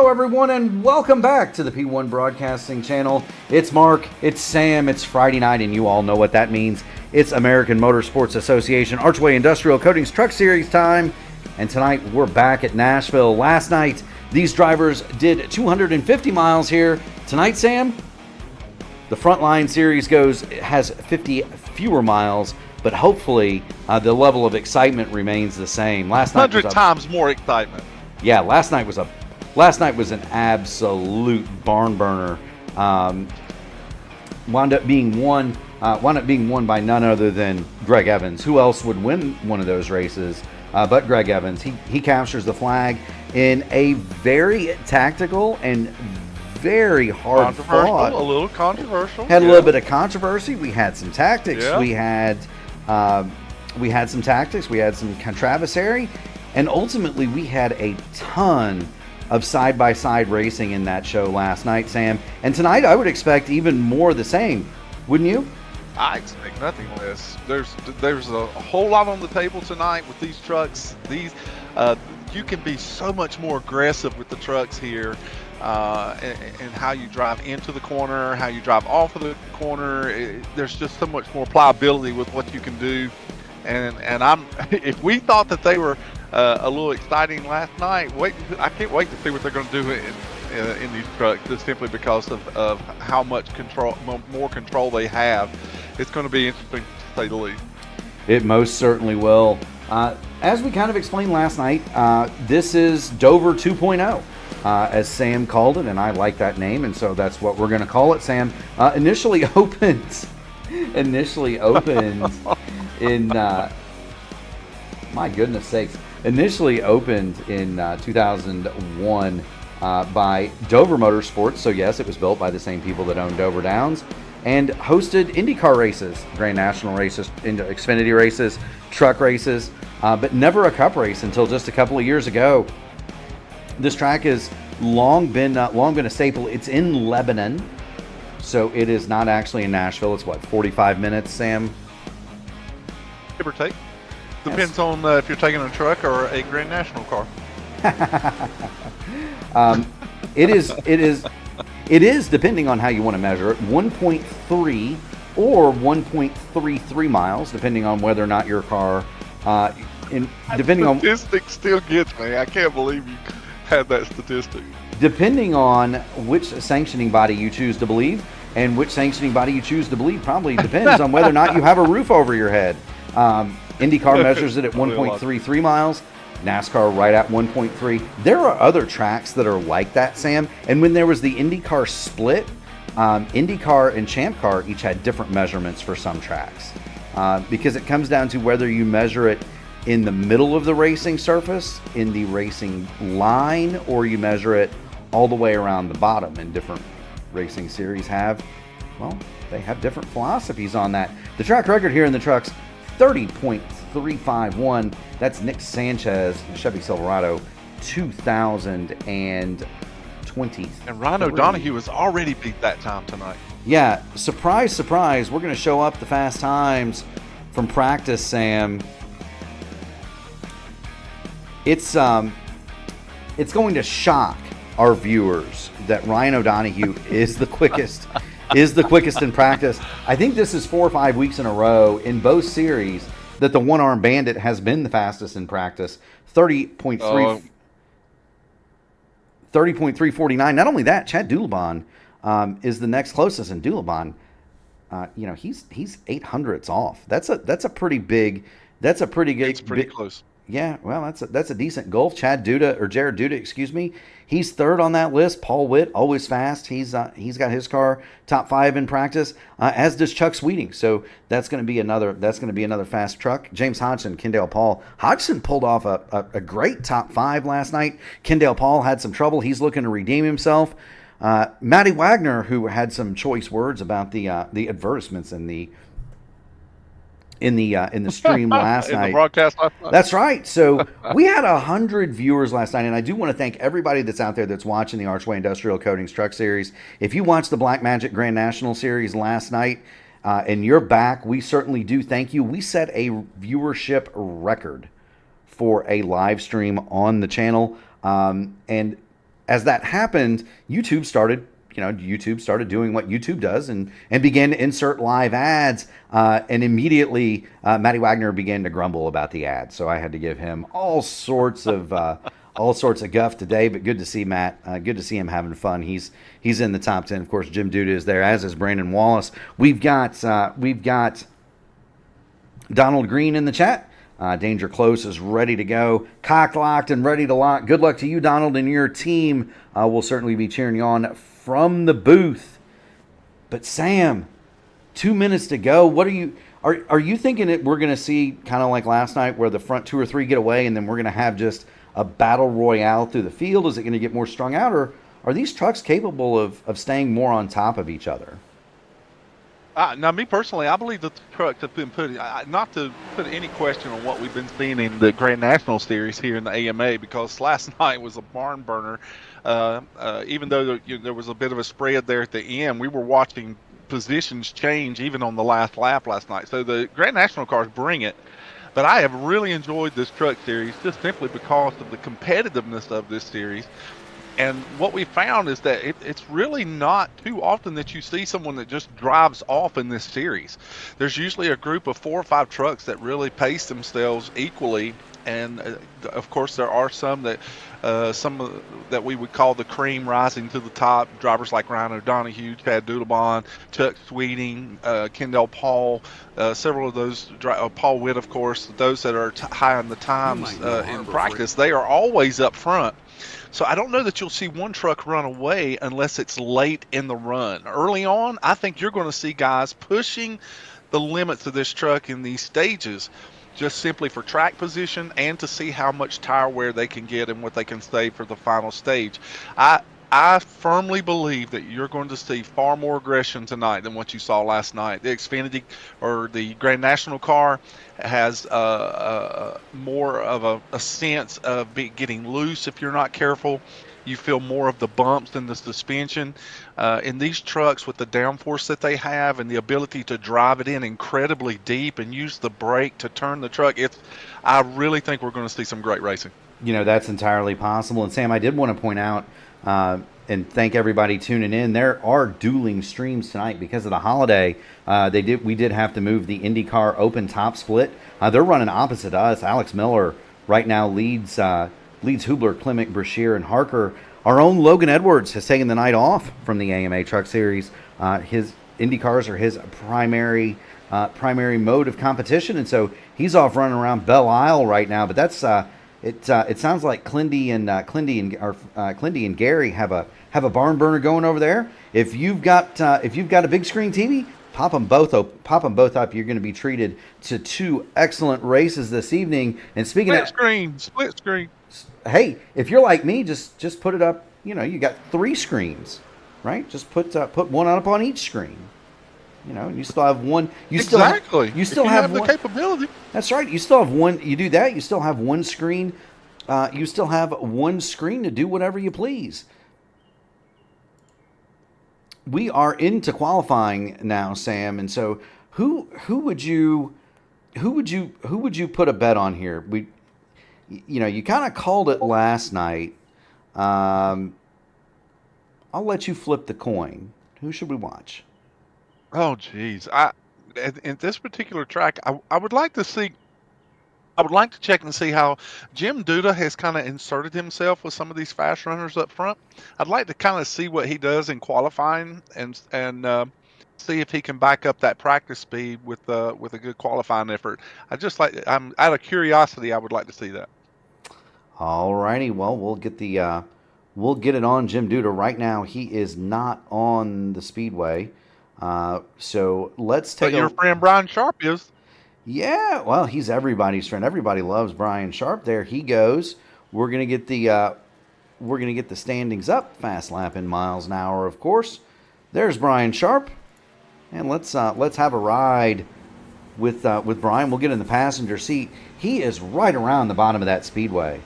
Hello, everyone, and welcome back to the P1 Broadcasting Channel. It's Mark, it's Sam, it's Friday night, and you all know what that means. It's American Motorsports Association Archway Industrial Coatings Truck Series time, and tonight we're back at Nashville. Last night, these drivers did 250 miles here. Tonight, Sam, the Frontline Series has 50 fewer miles, but hopefully the level of excitement remains the same. Last night 100 times more excitement. Yeah, last night was an absolute barn burner. Wound up being won by none other than Greg Evans. Who else would win one of those races but Greg Evans? He captures the flag in a very tactical and very hard fought. A little controversial. Had a little bit of controversy. We had some tactics. Yeah. We had some tactics. We had some controversy. And ultimately, we had a ton of side-by-side racing in that show last night, Sam. And tonight, I would expect even more of the same. Wouldn't you? I expect nothing less. There's a whole lot on the table tonight with these trucks. You can be so much more aggressive with the trucks here. And how you drive into the corner, how you drive off of the corner. There's just so much more pliability with what you can do. And if we thought that they were a little exciting last night, I can't wait to see what they're going to do in these trucks, just simply because of how much more control they have. It's going to be interesting, to say the least. It most certainly will. As we kind of explained last night, this is Dover 2.0. As Sam called it, and I like that name, and so that's what we're going to call it. Sam initially opened in my goodness sakes, initially opened in 2001 by Dover Motorsports. So yes, it was built by the same people that own Dover Downs, and hosted IndyCar races, Grand National races, Xfinity races, truck races, but never a Cup race until just a couple of years ago. This track has long been a staple. It's in Lebanon, so it is not actually in Nashville. It's 45 minutes, Sam? Give or take. Depends on if you're taking a truck or a Grand National car. It is depending on how you want to measure it, 1.3 or 1.33 miles, depending on whether or not your car. Statistic still gets me. I can't believe you had that statistic. Depending on which sanctioning body you choose to believe, and which sanctioning body you choose to believe probably depends on whether or not you have a roof over your head. IndyCar measures it at 1.33 miles. NASCAR right at 1.3. There are other tracks that are like that, Sam. And when there was the IndyCar split, IndyCar and Champ Car each had different measurements for some tracks. Because it comes down to whether you measure it in the middle of the racing surface, in the racing line, or you measure it all the way around the bottom. And different racing series they have different philosophies on that. The track record here in the trucks, 30.351. That's Nick Sanchez, Chevy Silverado, 2020. And Ryan O'Donoghue has already beat that time tonight. Yeah, surprise, surprise. We're going to show up the fast times from practice, Sam. It's going to shock our viewers that Ryan O'Donoghue is the quickest in practice. I think this is 4 or 5 weeks in a row in both series that the one-arm bandit has been the fastest in practice. 30.349. Not only that, Chad Dulabon is the next closest, and Dulabon, he's 800ths off. That's a pretty big. That's a pretty good. It's pretty close. Yeah, well, that's a decent gulf. Jared Duda, excuse me. He's third on that list. Paul Witt, always fast. He's got his car top 5 in practice, as does Chuck Sweeting. So that's going to be another fast truck. James Hodgson, Kendall Paul. Hodgson pulled off a great top 5 last night. Kendall Paul had some trouble. He's looking to redeem himself. Matty Wagner, who had some choice words about the advertisements in the stream last night. In the broadcast last night. That's right. So we had 100 viewers last night, and I do want to thank everybody that's out there that's watching the Archway Industrial Coatings Truck Series. If you watched the Black Magic Grand National Series last night, and you're back, we certainly do thank you. We set a viewership record for a live stream on the channel, and as that happened, YouTube started doing what YouTube does and began to insert live ads. And immediately, Matty Wagner began to grumble about the ads. So I had to give him all sorts of guff today. But good to see Matt. Good to see him having fun. He's in the top 10. Of course, Jim Duda is there, as is Brandon Wallace. We've got Donald Green in the chat. Danger Close is ready to go, cock locked and ready to lock. Good luck to you, Donald, and your team. We'll certainly be cheering you on from the booth. But Sam, 2 minutes to go. What are you thinking that we're going to see kind of like last night, where the front 2 or 3 get away, and then we're going to have just a battle royale through the field? Is it going to get more strung out, or are these trucks capable of staying more on top of each other? Now, me personally, I believe that the trucks have been put, not to put any question on what we've been seeing in the Grand National Series here in the AMA, because last night was a barn burner. Even though there was a bit of a spread there at the end, we were watching positions change even on the last lap last night. So the Grand National cars bring it. But I have really enjoyed this truck series just simply because of the competitiveness of this series. And what we found is that it's really not too often that you see someone that just drives off in this series. There's usually a group of 4 or 5 trucks that really pace themselves equally. And of course, there are some that that we would call the cream rising to the top. Drivers like Ryan O'Donoghue, Chad Doodlebon, Chuck Sweeting, Kendall Paul, several of those, Paul Witt, of course, those that are high on the times in practice, they are always up front. So I don't know that you'll see one truck run away unless it's late in the run. Early on, I think you're going to see guys pushing the limits of this truck in these stages, just simply for track position and to see how much tire wear they can get and what they can save for the final stage. I firmly believe that you're going to see far more aggression tonight than what you saw last night. The Xfinity or the Grand National car has more of a sense of getting loose if you're not careful. You feel more of the bumps in the suspension. In these trucks with the downforce that they have and the ability to drive it in incredibly deep and use the brake to turn the truck, I really think we're going to see some great racing. That's entirely possible. And Sam, I did want to point out and thank everybody tuning in. There are dueling streams tonight because of the holiday. We did have to move the IndyCar Open Top Split. They're running opposite us. Alex Miller right now leads Hubler, Klimek, Brashear, and Harker. Our own Logan Edwards has taken the night off from the AMA Truck Series. His IndyCars are his primary mode of competition, and so he's off running around Belle Isle right now. But that's it sounds like Clindy and Gary have a barn burner going over there. If you've got a big screen TV, pop them both up. You're going to be treated to 2 excellent races this evening. And speaking of split screen. Hey, if you're like me, just put it up. You got 3 screens, right? Just put one up on each screen. You still have one. You still have one. The capability. That's right. You still have one. You do that. You still have one screen. You still have one screen to do whatever you please. We are into qualifying now, Sam, and so who would you put a bet on here? You kind of called it last night. I'll let you flip the coin. Who should we watch? Oh, geez. In this particular track, I would like to see. I would like to check and see how Jim Duda has kind of inserted himself with some of these fast runners up front. I'd like to kind of see what he does in qualifying and see if he can back up that practice speed with a good qualifying effort. I'm out of curiosity. I would like to see that. All righty. Well, we'll get it on Jim Duda right now. He is not on the speedway. So let's take your friend Brian Sharp is. Yeah, well, he's everybody's friend. Everybody loves Brian Sharp. There he goes. We're gonna get the standings up. Fast lap in miles an hour, of course. There's Brian Sharp, and let's have a ride with Brian. We'll get in the passenger seat. He is right around the bottom of that speedway.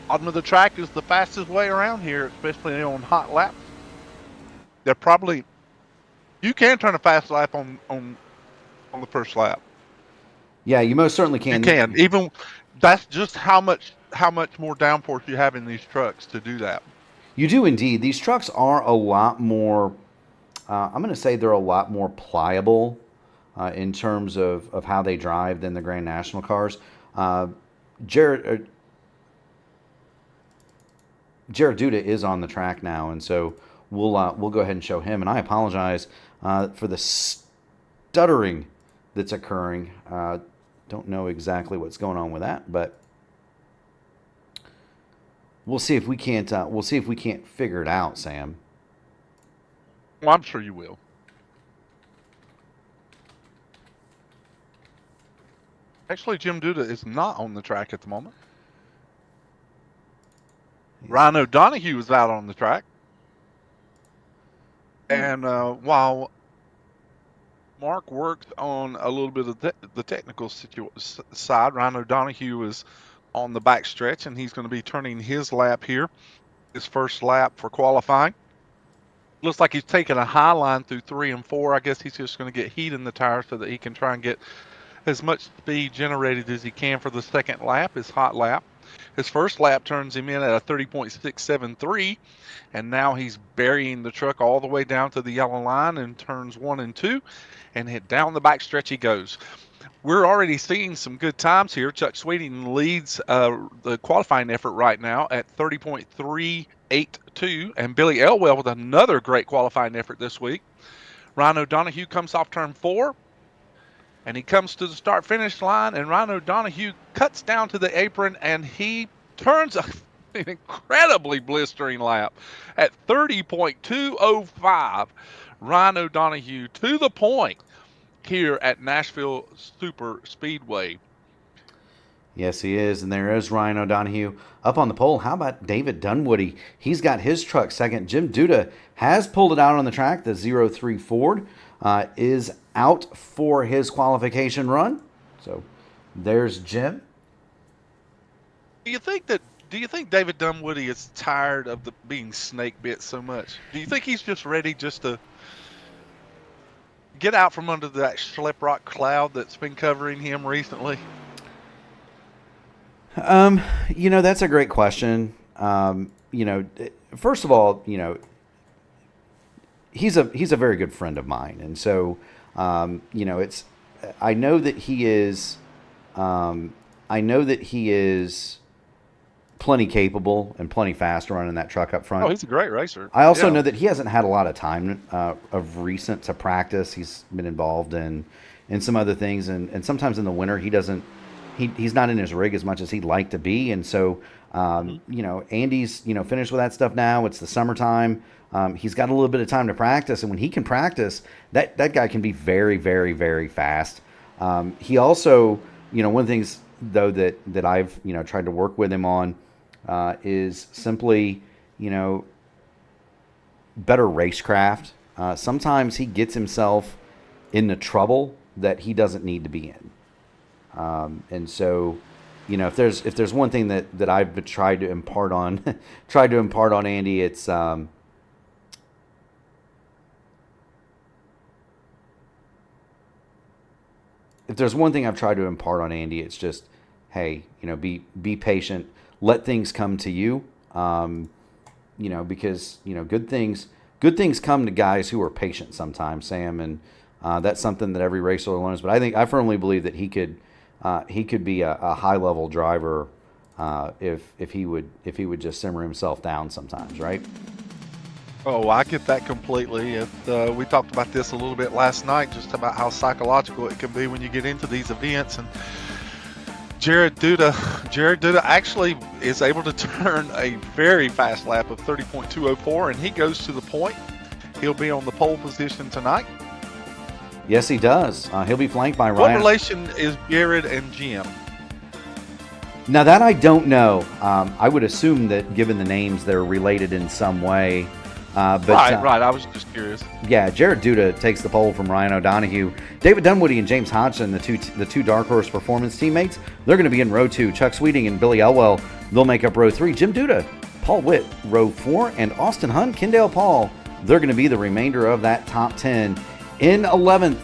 Bottom of the track is the fastest way around here, especially on hot laps. They're probably. You can turn a fast lap on the first lap. Yeah, you most certainly can. You can. Even that's just how much how much more downforce you have in these trucks to do that. You do indeed. These trucks are a lot more, I'm going to say they're a lot more pliable in terms of how they drive than the Grand National cars. Jared Duda is on the track now, and so we'll go ahead and show him. And I apologize for the stuttering that's occurring. Don't know exactly what's going on with that, but we'll see if we can't figure it out, Sam. Well, I'm sure you will. Actually, Jim Duda is not on the track at the moment. Rhino Donahue is out on the track. And while Mark works on a little bit of the technical side, Rhino Donahue is on the back stretch, and he's going to be turning his lap here, his first lap for qualifying. Looks like he's taking a high line through 3 and 4. I guess he's just going to get heat in the tires so that he can try and get as much speed generated as he can for the second lap, his hot lap. His first lap turns him in at a 30.673, and now he's burying the truck all the way down to the yellow line in turns 1 and 2, and hit down the back stretch he goes. We're already seeing some good times here. Chuck Sweeting leads the qualifying effort right now at 30.382, and Billy Elwell with another great qualifying effort this week. Rhino Donahue comes off turn 4, and he comes to the start-finish line, and Rhino Donahue cuts down to the apron, and he turns an incredibly blistering lap at 30.205. Rhino Donahue to the point here at Nashville Superspeedway. Yes, he is, and there is Rhino Donahue up on the pole. How about David Dunwoody? He's got his truck second. Jim Duda has pulled it out on the track. The 03 Ford is out for his qualification run. So there's Jim. Do you think David Dunwoody is tired of being snake bit so much? Do you think he's just ready just to get out from under that schleprock cloud that's been covering him recently? That's a great question. First of all, he's a very good friend of mine, and so I know that he is plenty capable and plenty fast running that truck up front. Oh, he's a great racer. I also know that he hasn't had a lot of time of recent to practice. He's been involved in some other things, and sometimes in the winter he's not in his rig as much as he'd like to be, and so Andy's finished with that stuff now. It's the summertime. He's got a little bit of time to practice, and when he can practice, that guy can be very, very, very fast. He also, one of the things though that I've tried to work with him on is simply better racecraft. Sometimes he gets himself into trouble that he doesn't need to be in, and so if there's one thing that I've tried to impart on Andy, it's if there's one thing I've tried to impart on Andy, it's just, hey, be patient, let things come to you, because good things come to guys who are patient sometimes, Sam, and that's something that every racer learns. But I firmly believe that he could be a high level driver if he would just simmer himself down sometimes, right? Oh, I get that completely. We talked about this a little bit last night, just about how psychological it can be when you get into these events. And Jared Duda actually is able to turn a very fast lap of 30.204, and he goes to the point. He'll be on the pole position tonight. Yes, he does. He'll be flanked by Ryan. What relation is Jared and Jim? Now that I don't know. I would assume that given the names, they're related in some way. Right. I was just curious. Yeah, Jared Duda takes the pole from Ryan O'Donohue. David Dunwoody and James Hodgson, the two Dark Horse Performance teammates, they're going to be in row 2. Chuck Sweeting and Billy Elwell, they'll make up row 3. Jim Duda, Paul Witt, row 4, and Austin Hunt, Kendall Paul, they're going to be the remainder of that top 10. In 11th,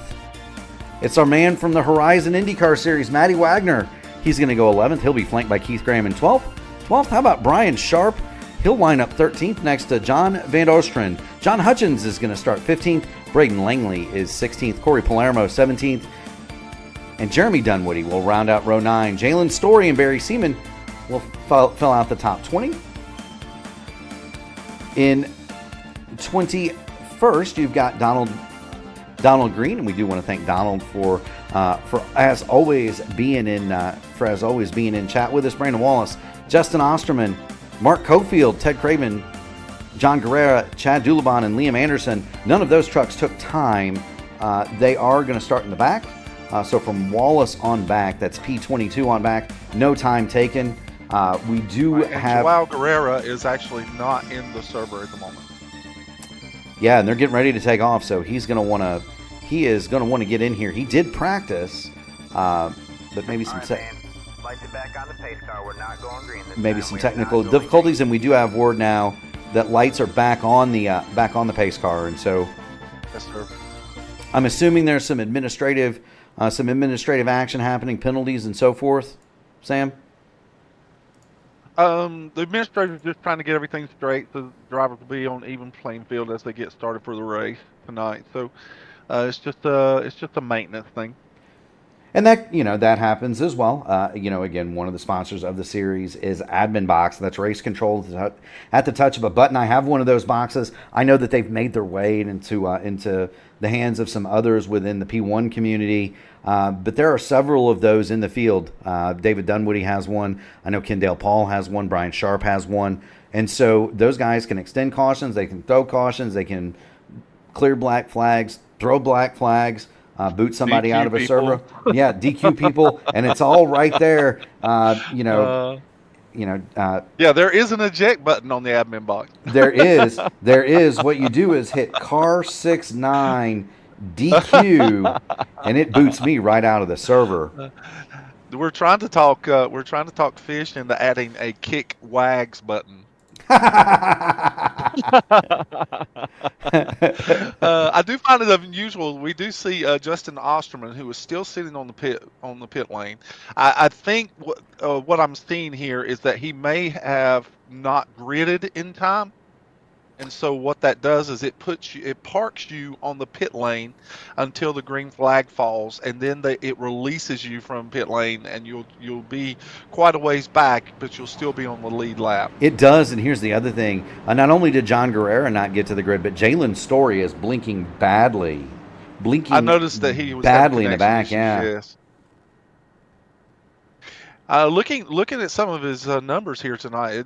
it's our man from the Horizon IndyCar Series, Matty Wagner. He's going to go 11th. He'll be flanked by Keith Graham in 12th. 12th, how about Brian Sharp? He'll line up 13th next to John Van Oosteren. John Hutchins is going to start 15th. Braden Langley is 16th. Corey Palermo 17th. And Jeremy Dunwoody will round out row 9. Jalen Story and Barry Seaman will fill out the top 20. In 21st, you've got Donald Green, and we do want to thank Donald for as always being in chat with us. Brandon Wallace, Justin Osterman, Mark Cofield, Ted Craven, John Guerrera, Chad Dulabon, and Liam Anderson. None of those trucks took time. They are going to start in the back. So from Wallace on back, that's P22 on back, no time taken. We do have... Joao Guerrera is actually not in the server at the moment. Yeah, and they're getting ready to take off, so he is going to want to get in here. He did practice, but maybe some technical difficulties, and we do have word now that lights are back on the pace car, and so yes, sir. I'm assuming there's some administrative action happening, penalties and so forth. Sam? The administrators just trying to get everything straight so the drivers will be on even playing field as they get started for the race tonight. So it's just a maintenance thing. And that happens as well. Again, one of the sponsors of the series is Admin Box. That's race control at the touch of a button. I have one of those boxes. I know that they've made their way into the hands of some others within the P1 community. But there are several of those in the field. David Dunwoody has one. I know Kendale Paul has one. Brian Sharp has one. And so those guys can extend cautions. They can throw cautions. They can clear black flags, throw black flags. Boot somebody DQ out of a people. server. Yeah, DQ people, and it's all right there. Yeah, there is an eject button on the admin box. There is. What you do is hit car 69 DQ, and it boots me right out of the server. We're trying to talk fish into adding a kick wags button. I do find it unusual. We do see Justin Osterman, who is still sitting on the pit lane. I think what I'm seeing here is that he may have not gridded in time, and so what that does is it parks you on the pit lane until the green flag falls, and then it releases you from pit lane, and you'll be quite a ways back, but you'll still be on the lead lap. It does, and here's the other thing. Not only did John Guerrera not get to the grid, but Jalen Story is blinking badly. I noticed that he was badly in the back, issues, yeah. Yes. Looking at some of his numbers here tonight,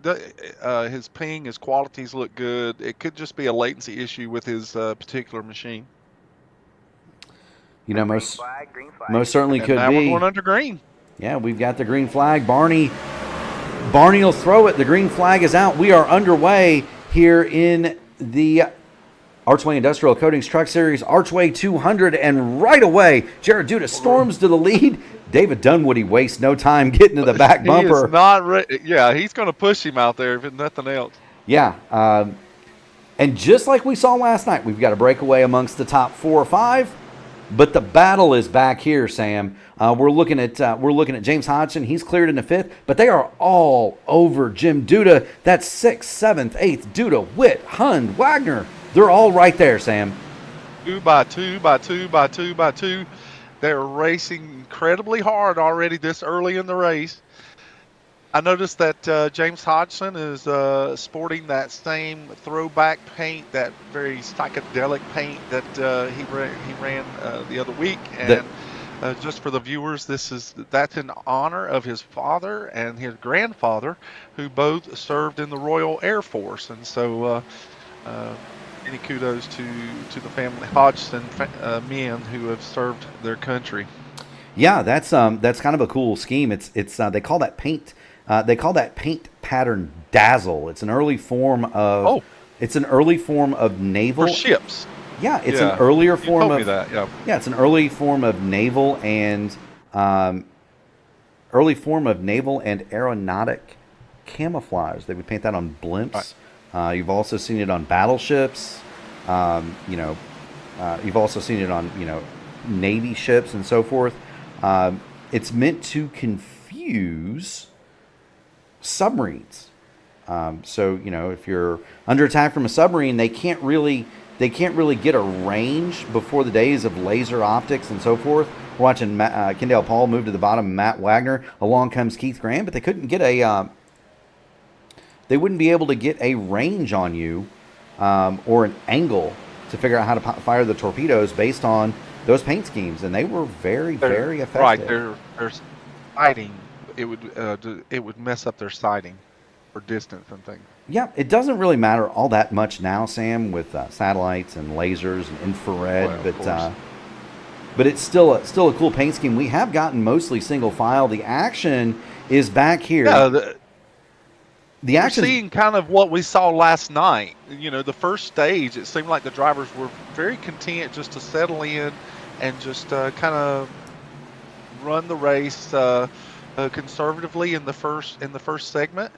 his ping, his qualities look good. It could just be a latency issue with his particular machine. Most certainly could now be. We're going under green. Yeah, we've got the green flag. Barney will throw it. The green flag is out. We are underway here in the Archway Industrial Coatings Truck Series, Archway 200, and right away, Jared Duda storms to the lead. David Dunwoody wastes no time getting to the back bumper. He is not ready. Yeah, he's going to push him out there if nothing else. Yeah, and just like we saw last night, we've got a breakaway amongst the top 4 or 5, but the battle is back here, Sam. We're looking at James Hodgson. He's cleared in the 5th, but they are all over Jim Duda. That's 6th, 7th, 8th. Duda, Witt, Hund, Wagner. They're all right there, Sam. 2 by 2 by 2 by 2 by 2. They're racing incredibly hard already this early in the race. I noticed that James Hodgson is sporting that same throwback paint, that very psychedelic paint that he ran the other week. And just for the viewers, that's in honor of his father and his grandfather, who both served in the Royal Air Force. And so any kudos to the family Hodgson men who have served their country. Yeah, that's kind of a cool scheme. It's they call that paint pattern dazzle. It's an early form of naval for ships. Yeah, it's an earlier form told of me that. Yeah, it's an early form of naval and aeronautic camouflage. They would paint that on blimps. Right. You've also seen it on battleships. You've also seen it on Navy ships and so forth. It's meant to confuse use submarines. So, you know, if you're under attack from a submarine, they can't really get a range before the days of laser optics and so forth. We're watching Kendall Paul move to the bottom, Matt Wagner. Along comes Keith Graham, but they couldn't get they wouldn't be able to get a range on you or an angle to figure out how to fire the torpedoes based on those paint schemes, and they were very effective. Right, their sighting, it would mess up their sighting for distance and things. Yeah, it doesn't really matter all that much now, Sam, with satellites and lasers and infrared, but it's still a cool paint scheme. We have gotten mostly single file. The action is back here. Yeah, the action. We're seeing kind of what we saw last night. You know, the first stage, it seemed like the drivers were very content just to settle in and just kind of run the race conservatively in the first segment.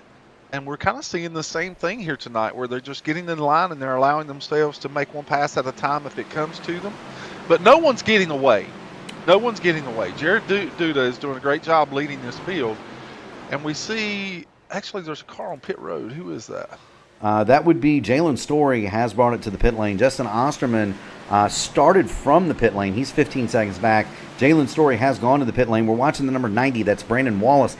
And we're kind of seeing the same thing here tonight, where they're just getting in line and they're allowing themselves to make one pass at a time if it comes to them. But no one's getting away. No one's getting away. Jared Duda is doing a great job leading this field. And we see, actually, there's a car on pit road. Who is that? That would be Jalen Story has brought it to the pit lane. Justin Osterman started from the pit lane. He's 15 seconds back. Jalen Story has gone to the pit lane. We're watching the number 90. That's Brandon Wallace.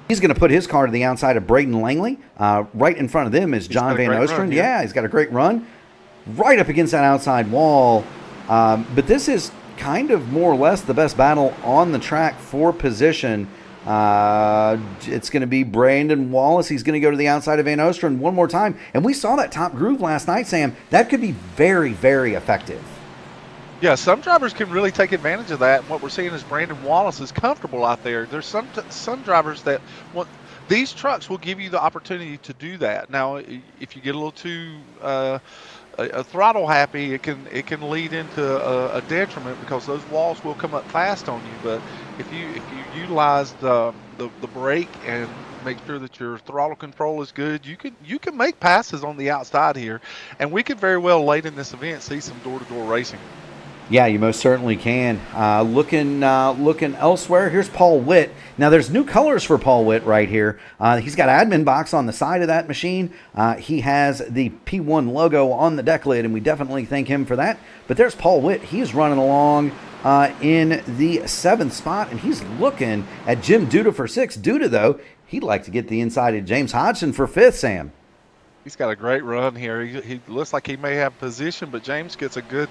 He's going to put his car to the outside of Braden Langley. Right in front of them is John Van Ostrand. Yeah, he's got a great run. Right up against that outside wall. But this is kind of more or less the best battle on the track for position. It's going to be Brandon Wallace. He's going to go to the outside of Van Ostrand one more time. And we saw that top groove last night, Sam. That could be very effective. Yeah, some drivers can really take advantage of that. And what we're seeing is Brandon Wallace is comfortable out there. There's some drivers that want these trucks will give you the opportunity to do that. Now, if you get a little too throttle happy, it can lead into a detriment because those walls will come up fast on you. But if you utilize the brake and make sure that your throttle control is good, you can make passes on the outside here, and we could very well late in this event see some door-to-door racing. Yeah, you most certainly can. Looking elsewhere, here's Paul Witt. Now, there's new colors for Paul Witt right here. He's got admin box on the side of that machine. He has the P1 logo on the deck lid, and we definitely thank him for that. But there's Paul Witt. He's running along in the 7th spot, and he's looking at Jim Duda for 6th. Duda, though, he'd like to get the inside of James Hodgson for 5th, Sam. He's got a great run here. He looks like he may have position, but James gets a good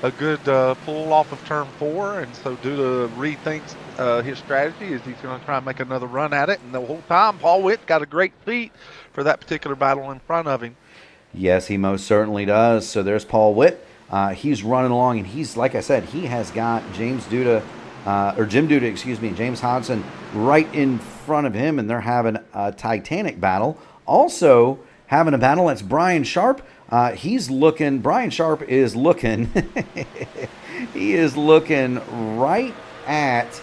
pull off of turn 4, and so Duda rethinks his strategy as he's going to try and make another run at it. And the whole time, Paul Witt got a great seat for that particular battle in front of him. Yes, he most certainly does. So there's Paul Witt. He's running along, and he's, like I said, he has got Jim Duda, and James Hodgson right in front of him, and they're having a titanic battle. Also having a battle, that's Brian Sharp. Brian Sharp is looking, he is looking right at,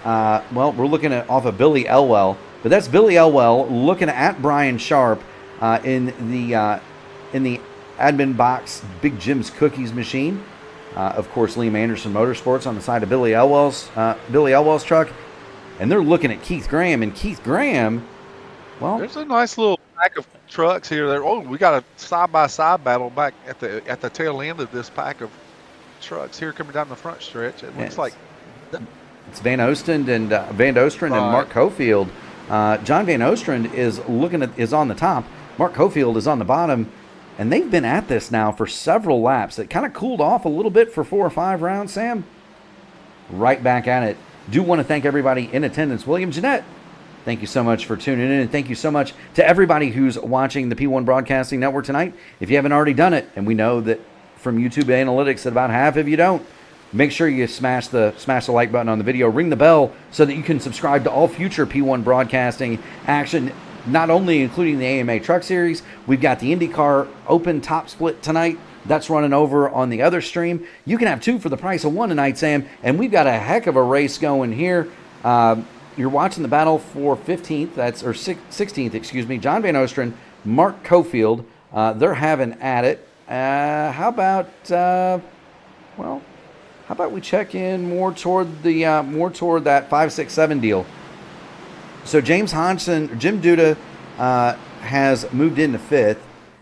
we're looking at off of Billy Elwell, but that's Billy Elwell looking at Brian Sharp in the admin box Big Jim's Cookies machine. Of course, Liam Anderson Motorsports on the side of Billy Elwell's truck, and they're looking at Keith Graham, and Keith Graham, well, there's a nice little pack of trucks here. We got a side-by-side battle back at the tail end of this pack of trucks here coming down the front stretch. It looks like it's Van Ostrand and Mark Cofield. John Van Ostrand is on the top. Mark Cofield is on the bottom, and they've been at this now for several laps. It kind of cooled off a little bit for 4 or 5 rounds, Sam. Right back at it. Do want to thank everybody in attendance. William Jeanette, thank you so much for tuning in, and thank you so much to everybody who's watching the P1 Broadcasting Network tonight. If you haven't already done it, and we know that from YouTube analytics that about half of you don't, make sure you smash the like button on the video, ring the bell so that you can subscribe to all future P1 Broadcasting action, not only including the AMA Truck Series. We've got the IndyCar Open Top Split tonight. That's running over on the other stream. You can have 2 for the price of 1 tonight, Sam, and we've got a heck of a race going here. You're watching the battle for 16th, excuse me. John Van Ostrand, Mark Cofield. They're having at it. How about, How about we check in more toward that 5, 6, 7 deal? So Jim Duda has moved into 5th,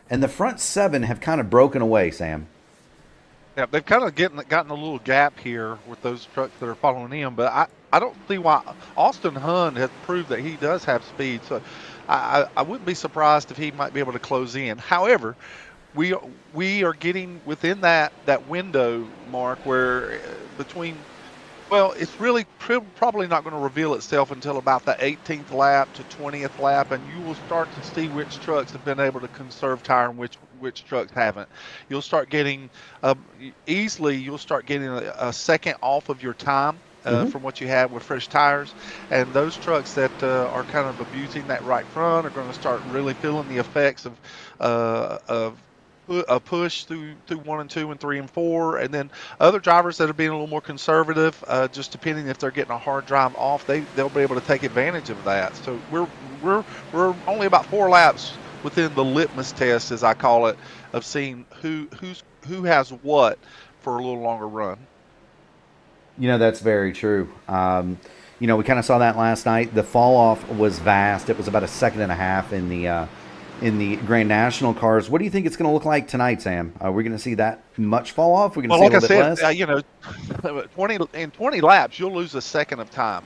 and the front 7 have kind of broken away, Sam. Yeah, they've kind of gotten a little gap here with those trucks that are following him, but I don't see why. Austin Hunn has proved that he does have speed, so I wouldn't be surprised if he might be able to close in. However, we are getting within that window, Mark, where between, well, it's really probably not going to reveal itself until about the 18th lap to 20th lap, and you will start to see which trucks have been able to conserve tire and which trucks haven't. You'll start getting you'll start getting a second off of your time from what you have with fresh tires, and those trucks that are kind of abusing that right front are going to start really feeling the effects of a push through 1 and 2 and 3 and 4, and then other drivers that are being a little more conservative, just depending if they're getting a hard drive off, they'll be able to take advantage of that. So we're only about 4 laps within the litmus test, as I call it, of seeing who has what for a little longer run. That's very true. We kind of saw that last night. The fall off was vast. It was about a second and a half in the Grand National cars. What do you think it's going to look like tonight, Sam? Are we going to see that much fall off? We're going to see a little bit less? 20 laps, you'll lose a second of time.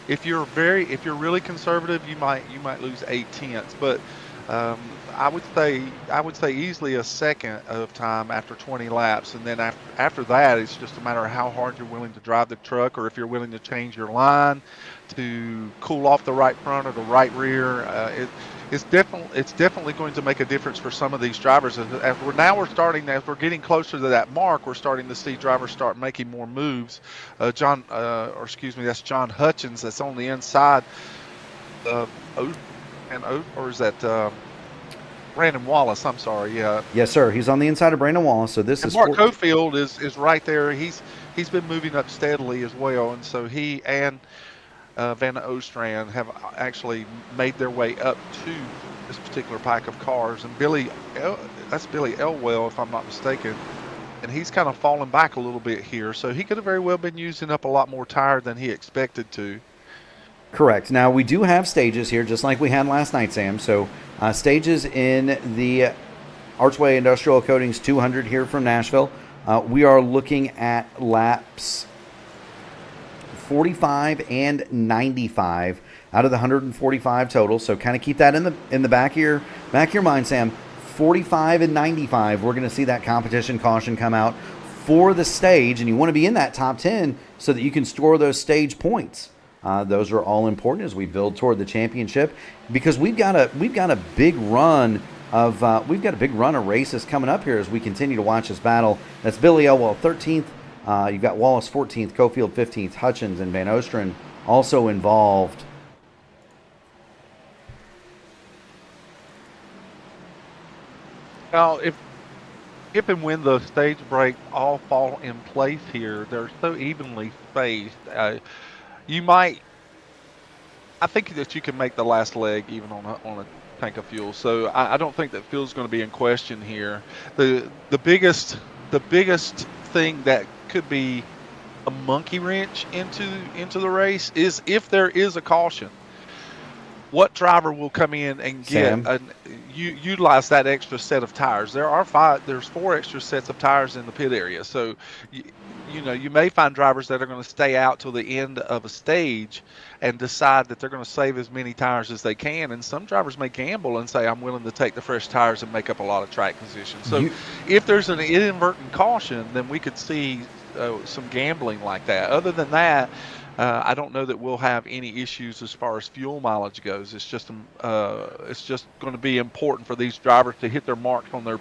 If you're really conservative, you might lose 8/10, but I would say easily a second of time after 20 laps, and then after that, it's just a matter of how hard you're willing to drive the truck, or if you're willing to change your line to cool off the right front or the right rear. It's definitely going to make a difference for some of these drivers. As we're getting closer to that mark, we're starting to see drivers start making more moves. That's John Hutchins that's on the inside of or is that Brandon Wallace? I'm sorry. Yeah. Yes, sir. He's on the inside of Brandon Wallace. So this is Mark Cofield is right there. He's been moving up steadily as well, and so he and Van Ostrand have actually made their way up to this particular pack of cars. And that's Billy Elwell, if I'm not mistaken, and he's kind of fallen back a little bit here. So he could have very well been using up a lot more tire than he expected to. Correct. Now, we do have stages here, just like we had last night, Sam. So stages in the Archway Industrial Coatings 200 here from Nashville. We are looking at laps 45 and 95 out of the 145 total. So kind of keep that in the back of your mind, Sam. 45 and 95. We're going to see that competition caution come out for the stage, and you want to be in that top 10 so that you can score those stage points. Those are all important as we build toward the championship, because we've got a big run of races coming up here as we continue to watch this battle. That's Billy Elwell 13th. You've got Wallace 14th, Cofield 15th, Hutchins and Van Ostrand also involved. Now, if and when the stage breaks all fall in place here, they're so evenly spaced. I think that you can make the last leg even on a tank of fuel. So I don't think that fuel's going to be in question here. The biggest thing that could be a monkey wrench into the race is if there is a caution. What driver will come in and utilize that extra set of tires? There's 4 extra sets of tires in the pit area. So you may find drivers that are going to stay out till the end of a stage and decide that they're going to save as many tires as they can. And some drivers may gamble and say, I'm willing to take the fresh tires and make up a lot of track position. So if there's an inadvertent caution, then we could see some gambling like that. Other than that, I don't know that we'll have any issues as far as fuel mileage goes. It's just going to be important for these drivers to hit their marks on their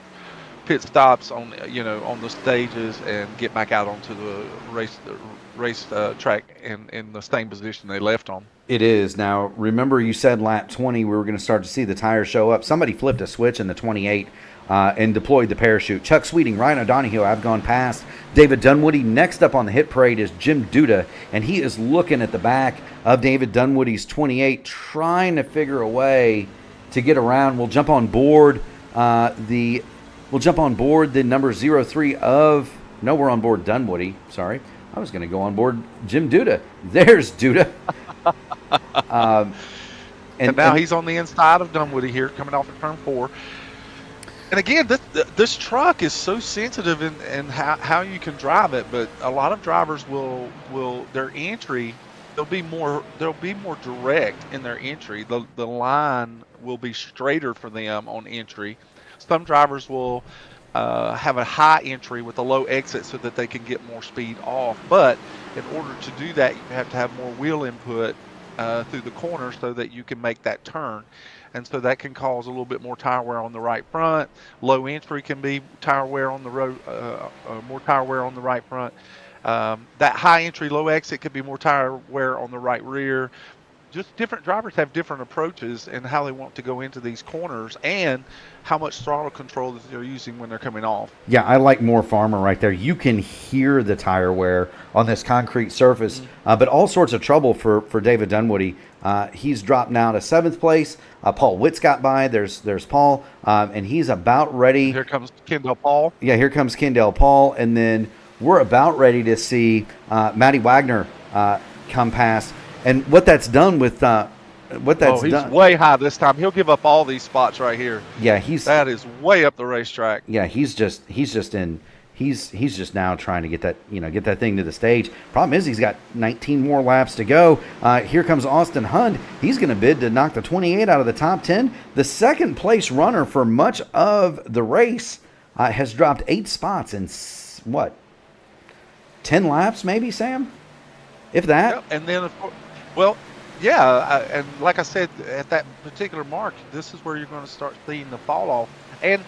pit stops on the stages and get back out onto the race track in the same position they left on. It is. Now, remember you said lap 20 we were going to start to see the tires show up. Somebody flipped a switch in the 28 and deployed the parachute. Chuck Sweeting, Ryan O'Donoghue have gone past. David Dunwoody. Next up on the hit parade is Jim Duda, and he is looking at the back of David Dunwoody's 28, trying to figure a way to get around. We'll jump on board the number 03 of No, we're on board Dunwoody. Sorry. I was going to go on board Jim Duda. There's Duda. And now he's on the inside of Dunwoody here, coming off of turn 4. And again, this truck is so sensitive in how you can drive it, but a lot of drivers will their entry, they'll be more direct in their entry. The line will be straighter for them on entry. Some drivers will have a high entry with a low exit so that they can get more speed off. But in order to do that, you have to have more wheel input through the corner so that you can make that turn. And so that can cause a little bit more tire wear on the right front. Low entry can be tire wear on the road, more tire wear on the right front. That high entry, low exit could be more tire wear on the right rear. Just different drivers have different approaches in how they want to go into these corners and how much throttle control that they're using when they're coming off. Yeah, I like more Farmer right there. You can hear the tire wear on this concrete surface, but all sorts of trouble for David Dunwoody. He's dropped now to 7th place. Paul Witt's got by. There's Paul, and he's about ready. Here comes Kendall Paul. Yeah, here comes Kendall Paul, and then we're about ready to see Matty Wagner come past. And what that's done with he's way high this time. He'll give up all these spots right here. Yeah, that is way up the racetrack. Yeah, he's just now trying to get that thing to the stage. Problem is he's got 19 more laps to go. Here comes Austin Hund. He's going to bid to knock the 28 out of the top 10. The second place runner for much of the race has dropped 8 spots in 10 laps, maybe, Sam, if that. Yep. And then of course. Well, yeah, and like I said, at that particular mark, this is where you're going to start seeing the fall off. And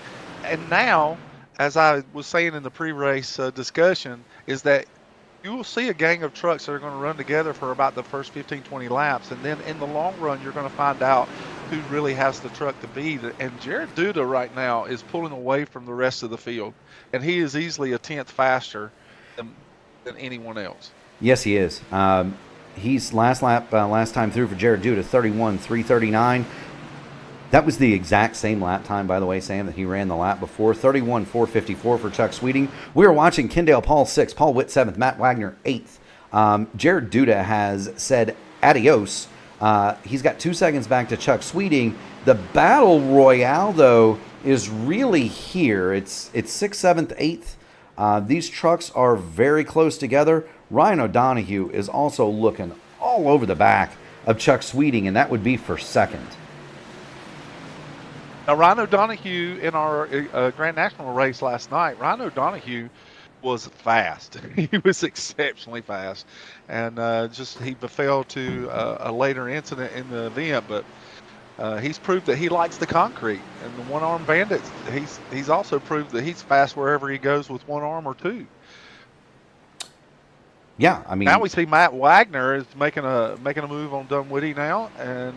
now, as I was saying in the pre-race discussion, is that you will see a gang of trucks that are going to run together for about the first 15, 20 laps. And then in the long run, you're going to find out who really has the truck to beat. And Jared Duda right now is pulling away from the rest of the field. And he is easily a 10th faster than anyone else. Yes, he is. He's last time through for Jared Duda, 31.339. That was the exact same lap time, by the way, Sam, that he ran the lap before. 31.454 for Chuck Sweeting. We are watching Kendall Paul 6th, Paul Witt 7th, Matt Wagner 8th. Jared Duda has said adios. He's got 2 seconds back to Chuck Sweeting. The battle royale, though, is really here. It's 6th, 7th, 8th. These trucks are very close together. Ryan O'Donoghue is also looking all over the back of Chuck Sweeting, and that would be for 2nd. Now, Ryan O'Donoghue in our Grand National race last night, Ryan O'Donoghue was fast. He was exceptionally fast. And he befell to a later incident in the event, but he's proved that he likes the concrete. And the one-arm bandit, he's also proved that he's fast wherever he goes with one arm or two. Yeah, I mean, now we see Matt Wagner is making a move on Dunwoody now, and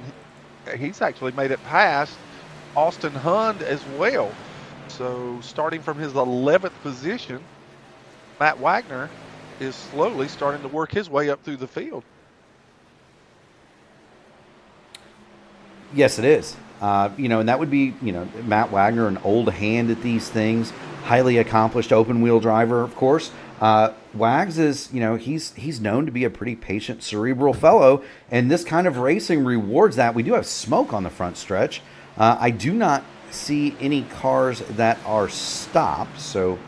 he's actually made it past Austin Hund as well. So starting from his 11th position, Matt Wagner is slowly starting to work his way up through the field. Yes, it is. And that would be, Matt Wagner, an old hand at these things, highly accomplished open wheel driver, of course. Wags is, he's known to be a pretty patient, cerebral fellow, and this kind of racing rewards that. We do have smoke on the front stretch. I do not see any cars that are stopped, so.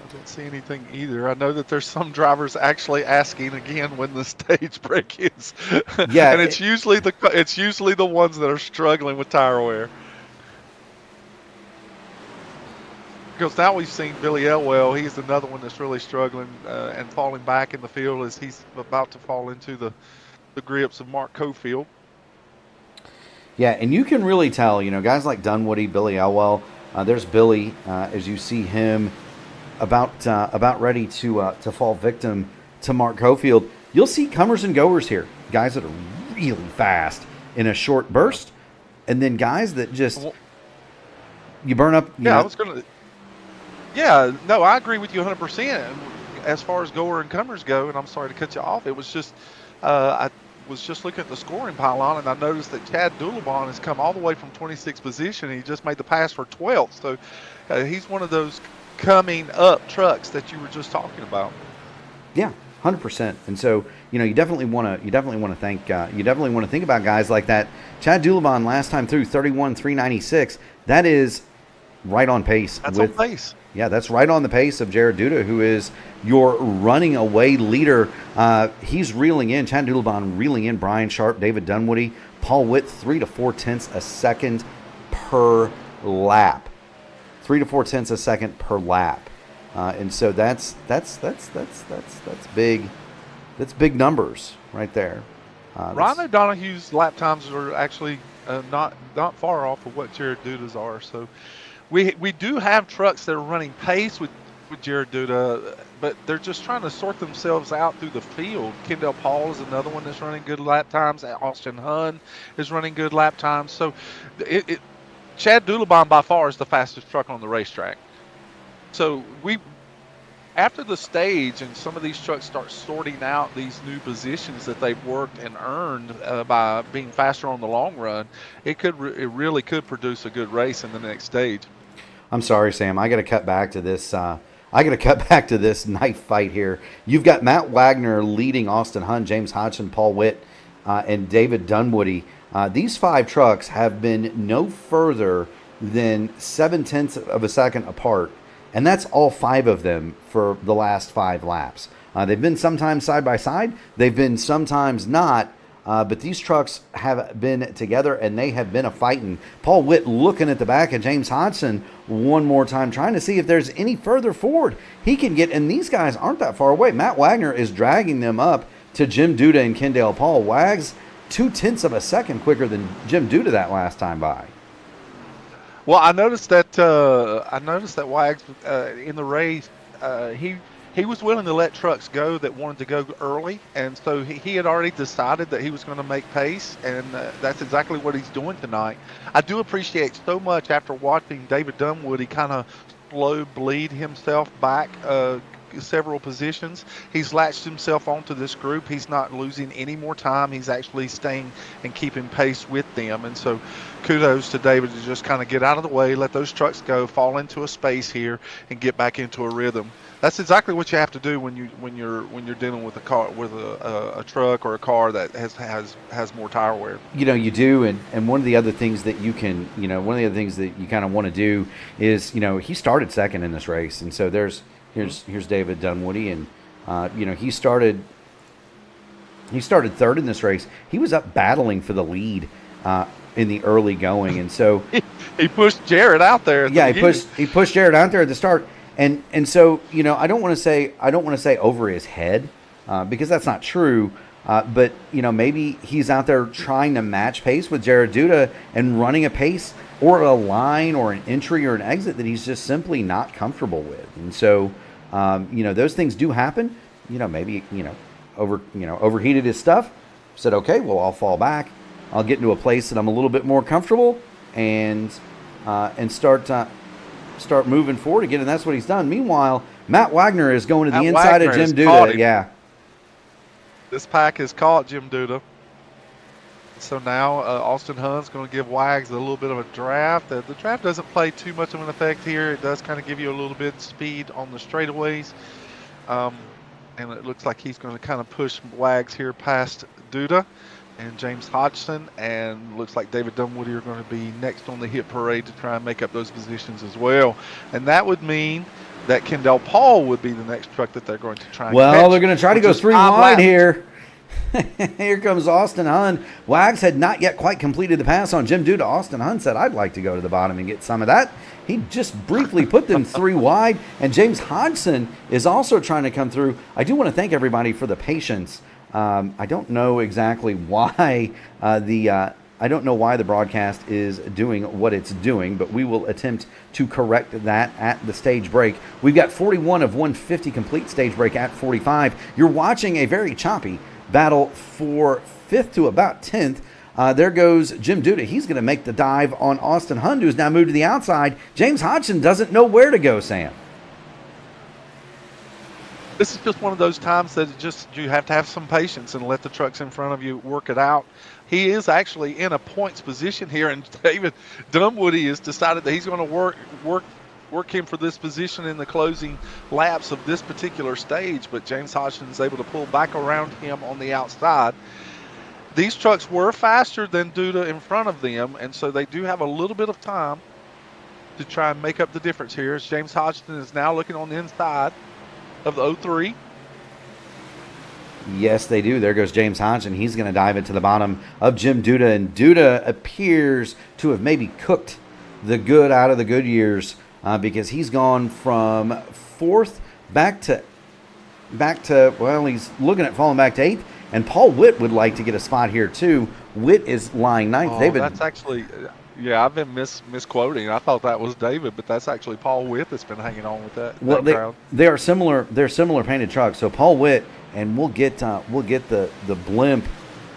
I don't see anything either. I know that there's some drivers actually asking again when the stage break is. Yeah, and it's usually the ones that are struggling with tire wear. Because now we've seen Billy Elwell. He's another one that's really struggling and falling back in the field as he's about to fall into the grips of Mark Cofield. Yeah, and you can really tell, guys like Dunwoody, Billy Elwell. There's Billy, as you see him about ready to fall victim to Mark Cofield. You'll see comers and goers here, guys that are really fast in a short burst, and then guys that just you burn up. Yeah, no, I agree with you 100%. As far as goer and comers go, and I'm sorry to cut you off, it was just I was just looking at the scoring pylon, and I noticed that Chad Doulabon has come all the way from 26th position, and he just made the pass for 12th. So he's one of those coming up trucks that you were just talking about. Yeah, 100%. And so, you definitely want to think about guys like that. Chad Dulabon last time through 31.396. That is right on pace. That's on pace. Yeah, that's right on the pace of Jared Duda, who is your running away leader. He's reeling in, Chad Dulabon reeling in Brian Sharp, David Dunwoody, Paul Witt, 3 to 4 tenths a second per lap. 3 to 4 tenths a second per lap. And so that's big. That's big numbers right there. Ron O'Donoghue's lap times are actually not far off of what Jared Duda's are. So we do have trucks that are running pace with Jared Duda, but they're just trying to sort themselves out through the field. Kendall Paul is another one that's running good lap times. Austin Hunn is running good lap times. So Chad Dulabon by far is the fastest truck on the racetrack. So after the stage and some of these trucks start sorting out these new positions that they've worked and earned by being faster on the long run, it really could produce a good race in the next stage. I'm sorry, Sam. I got to cut back to this. Knife fight here. You've got Matt Wagner leading Austin Hunn, James Hodgson, Paul Witt, and David Dunwoody. These 5 trucks have been no further than 7/10 of a second apart. And that's all 5 of them for the last 5 laps. They've been sometimes side by side. They've been sometimes not. But these trucks have been together, and they have been a fighting. Paul Witt looking at the back of James Hodgson one more time, trying to see if there's any further forward he can get. And these guys aren't that far away. Matt Wagner is dragging them up to Jim Duda and Kendall Paul. Wags 0.2 of a second quicker than Jim Duda that last time by. Well, I noticed that Wags in the race, he was willing to let trucks go that wanted to go early, and so he had already decided that he was going to make pace, and that's exactly what he's doing tonight. I do appreciate so much after watching David Dunwoody kind of slow bleed himself back several positions. He's latched himself onto this group. He's not losing any more time. He's actually staying and keeping pace with them. And so kudos to David to just kind of get out of the way, let those trucks go, fall into a space here, and get back into a rhythm. That's exactly what you have to do when you're dealing with a car, with a truck or a car that has more tire wear. You do, and one of the other things that you can, one of the other things that you kind of want to do is, he started second in this race, and so here's David Dunwoody, and he started third in this race. He was up battling for the lead in the early going, and so he pushed Jared out there. He pushed Jared out there at the start, and so I don't want to say over his head because that's not true. But maybe he's out there trying to match pace with Jared Duda and running a pace or a line or an entry or an exit that he's just simply not comfortable with. And so, those things do happen. Maybe, overheated his stuff, said, okay, well, I'll fall back. I'll get into a place that I'm a little bit more comfortable and start moving forward again. And that's what he's done. Meanwhile, Matt Wagner is going to the inside of Jim Duda. Yeah. This pack has caught Jim Duda. So now Austin Hunn's going to give Wags a little bit of a draft. The draft doesn't play too much of an effect here. It does kind of give you a little bit of speed on the straightaways. And it looks like he's going to kind of push Wags here past Duda and James Hodgson. And looks like David Dunwoody are going to be next on the hit parade to try and make up those positions as well. And that would mean that Kendall Paul would be the next truck that they're going to try and catch, they're going to try to go 3 wide here. Here comes Austin Hunn. Wags had not yet quite completed the pass on Jim Duda. Austin Hunn said, I'd like to go to the bottom and get some of that. He just briefly put them 3 wide, and James Hodgson is also trying to come through. I do want to thank everybody for the patience. I don't know exactly why the broadcast is doing what it's doing, but we will attempt to correct that at the stage break. We've got 41 of 150 complete, stage break at 45. You're watching a very choppy battle for 5th to about 10th. There goes Jim Duda. He's going to make the dive on Austin Hunn, who's now moved to the outside. James Hodgson doesn't know where to go, Sam. This is just one of those times that you have to have some patience and let the trucks in front of you work it out. He is actually in a points position here, and David Dunwoody has decided that he's going to work him for this position in the closing laps of this particular stage, but James Hodgson is able to pull back around him on the outside. These trucks were faster than Duda in front of them, and so they do have a little bit of time to try and make up the difference here. As James Hodgson is now looking on the inside of the 03. Yes, they do. There goes James Hodgson. He's going to dive into the bottom of Jim Duda, and Duda appears to have maybe cooked the good out of the good years because he's gone from fourth back to well, he's looking at falling back to eighth, and Paul Witt would like to get a spot here too. Witt is lying ninth. David, that's actually, yeah, I've been misquoting. I thought that was David, but that's actually Paul Witt that's been hanging on with that. Well, they are similar. They're similar painted trucks. So Paul Witt, and we'll get the blimp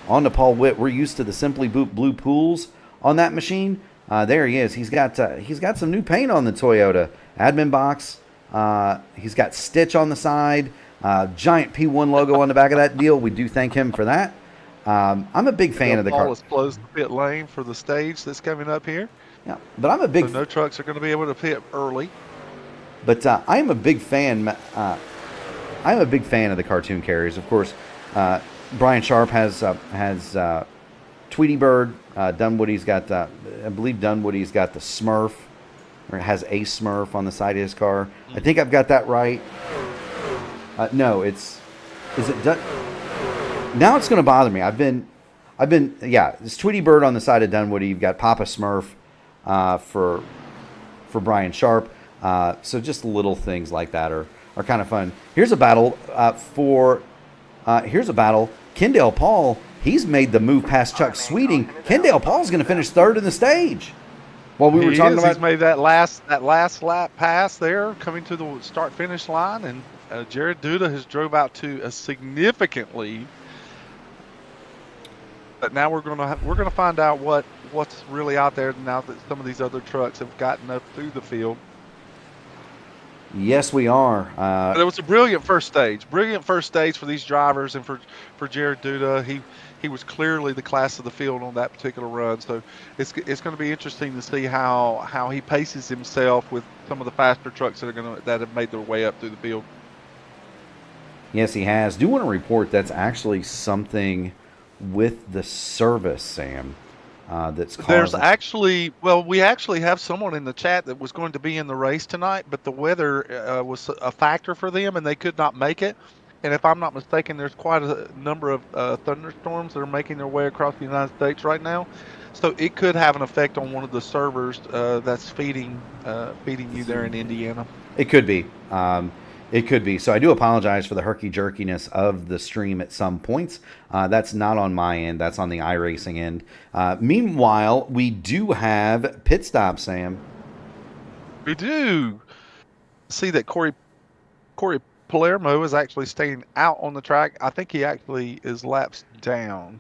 onto Paul Witt. We're used to the Simply Blue pools on that machine. There he is. He's got some new paint on the Toyota admin box. He's got Stitch on the side. Giant P1 logo on the back of that deal. We do thank him for that. I'm a big fan of the car. Paul has closed the pit lane for the stage that's coming up here. Yeah, but I'm a big. So no trucks are going to be able to pit early. But I am a big fan. I'm a big fan of the cartoon carriers. Of course, Brian Sharp has Tweety Bird. Dunwoody's got I believe Dunwoody's got the Smurf, or has a Smurf on the side of his car. I think I've got that right. No, is it now it's going to bother me. I've been it's Tweety Bird on the side of Dunwoody. You've got Papa Smurf for Brian Sharp. So just little things like that are kind of fun. Here's a battle Kendall Paul, he's made the move past Chuck Sweeting. Kendall Paul's going to finish third in the stage. Well, he's made that last lap pass there, coming to the start-finish line, and Jared Duda has drove out to a significant lead. But now we're gonna find out what's really out there now that some of these other trucks have gotten up through the field. Yes, we are. But it was a brilliant first stage for these drivers and for Jared Duda. He was clearly the class of the field on that particular run. So it's going to be interesting to see how he paces himself with some of the faster trucks that have made their way up through the field. Yes, he has. Do want to report that's actually something with the service, Sam. That's causing. We actually have someone in the chat that was going to be in the race tonight, but the weather was a factor for them and they could not make it. And if I'm not mistaken, there's quite a number of thunderstorms that are making their way across the United States right now. So it could have an effect on one of the servers that's feeding you there in Indiana. It could be. It could be. So I do apologize for the herky-jerkiness of the stream at some points. That's not on my end. That's on the iRacing end. Meanwhile, we do have pit stop, Sam. We do. See that Corey Palermo is actually staying out on the track. I think he actually is laps down.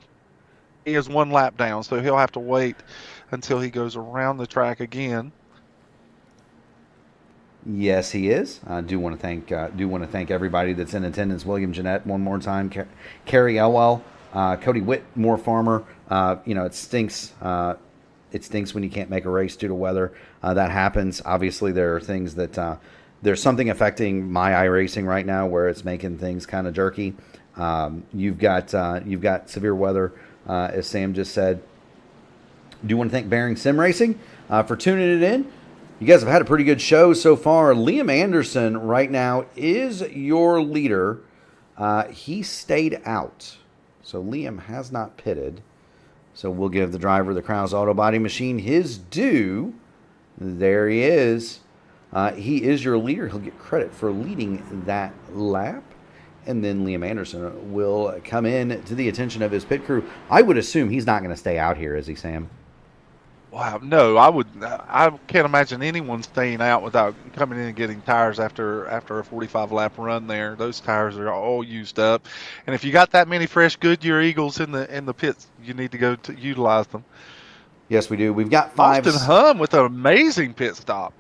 He is one lap down, so he'll have to wait until he goes around the track again. Yes, he is. I do want to thank everybody that's in attendance. William Jeanette one more time, Carrie Elwell, Cody Whitmore Farmer. It stinks. It stinks when you can't make a race due to weather. That happens. Obviously, there are things that there's something affecting my iRacing right now where it's making things kind of jerky. You've got severe weather, as Sam just said. Do want to thank Bearing Sim Racing for tuning it in. You guys have had a pretty good show so far. Liam Anderson right now is your leader. He stayed out. So Liam has not pitted. So we'll give the driver of the Krause Auto Body Machine his due. There he is. He is your leader. He'll get credit for leading that lap. And then Liam Anderson will come in to the attention of his pit crew. I would assume he's not going to stay out here, is he, Sam? Wow, no, I can't imagine anyone staying out without coming in and getting tires after a 45-lap run there. Those tires are all used up. And if you got that many fresh Goodyear Eagles in the pits, you need to go to utilize them. Yes, we do. We've got five. Austin Hunn with an amazing pit stop.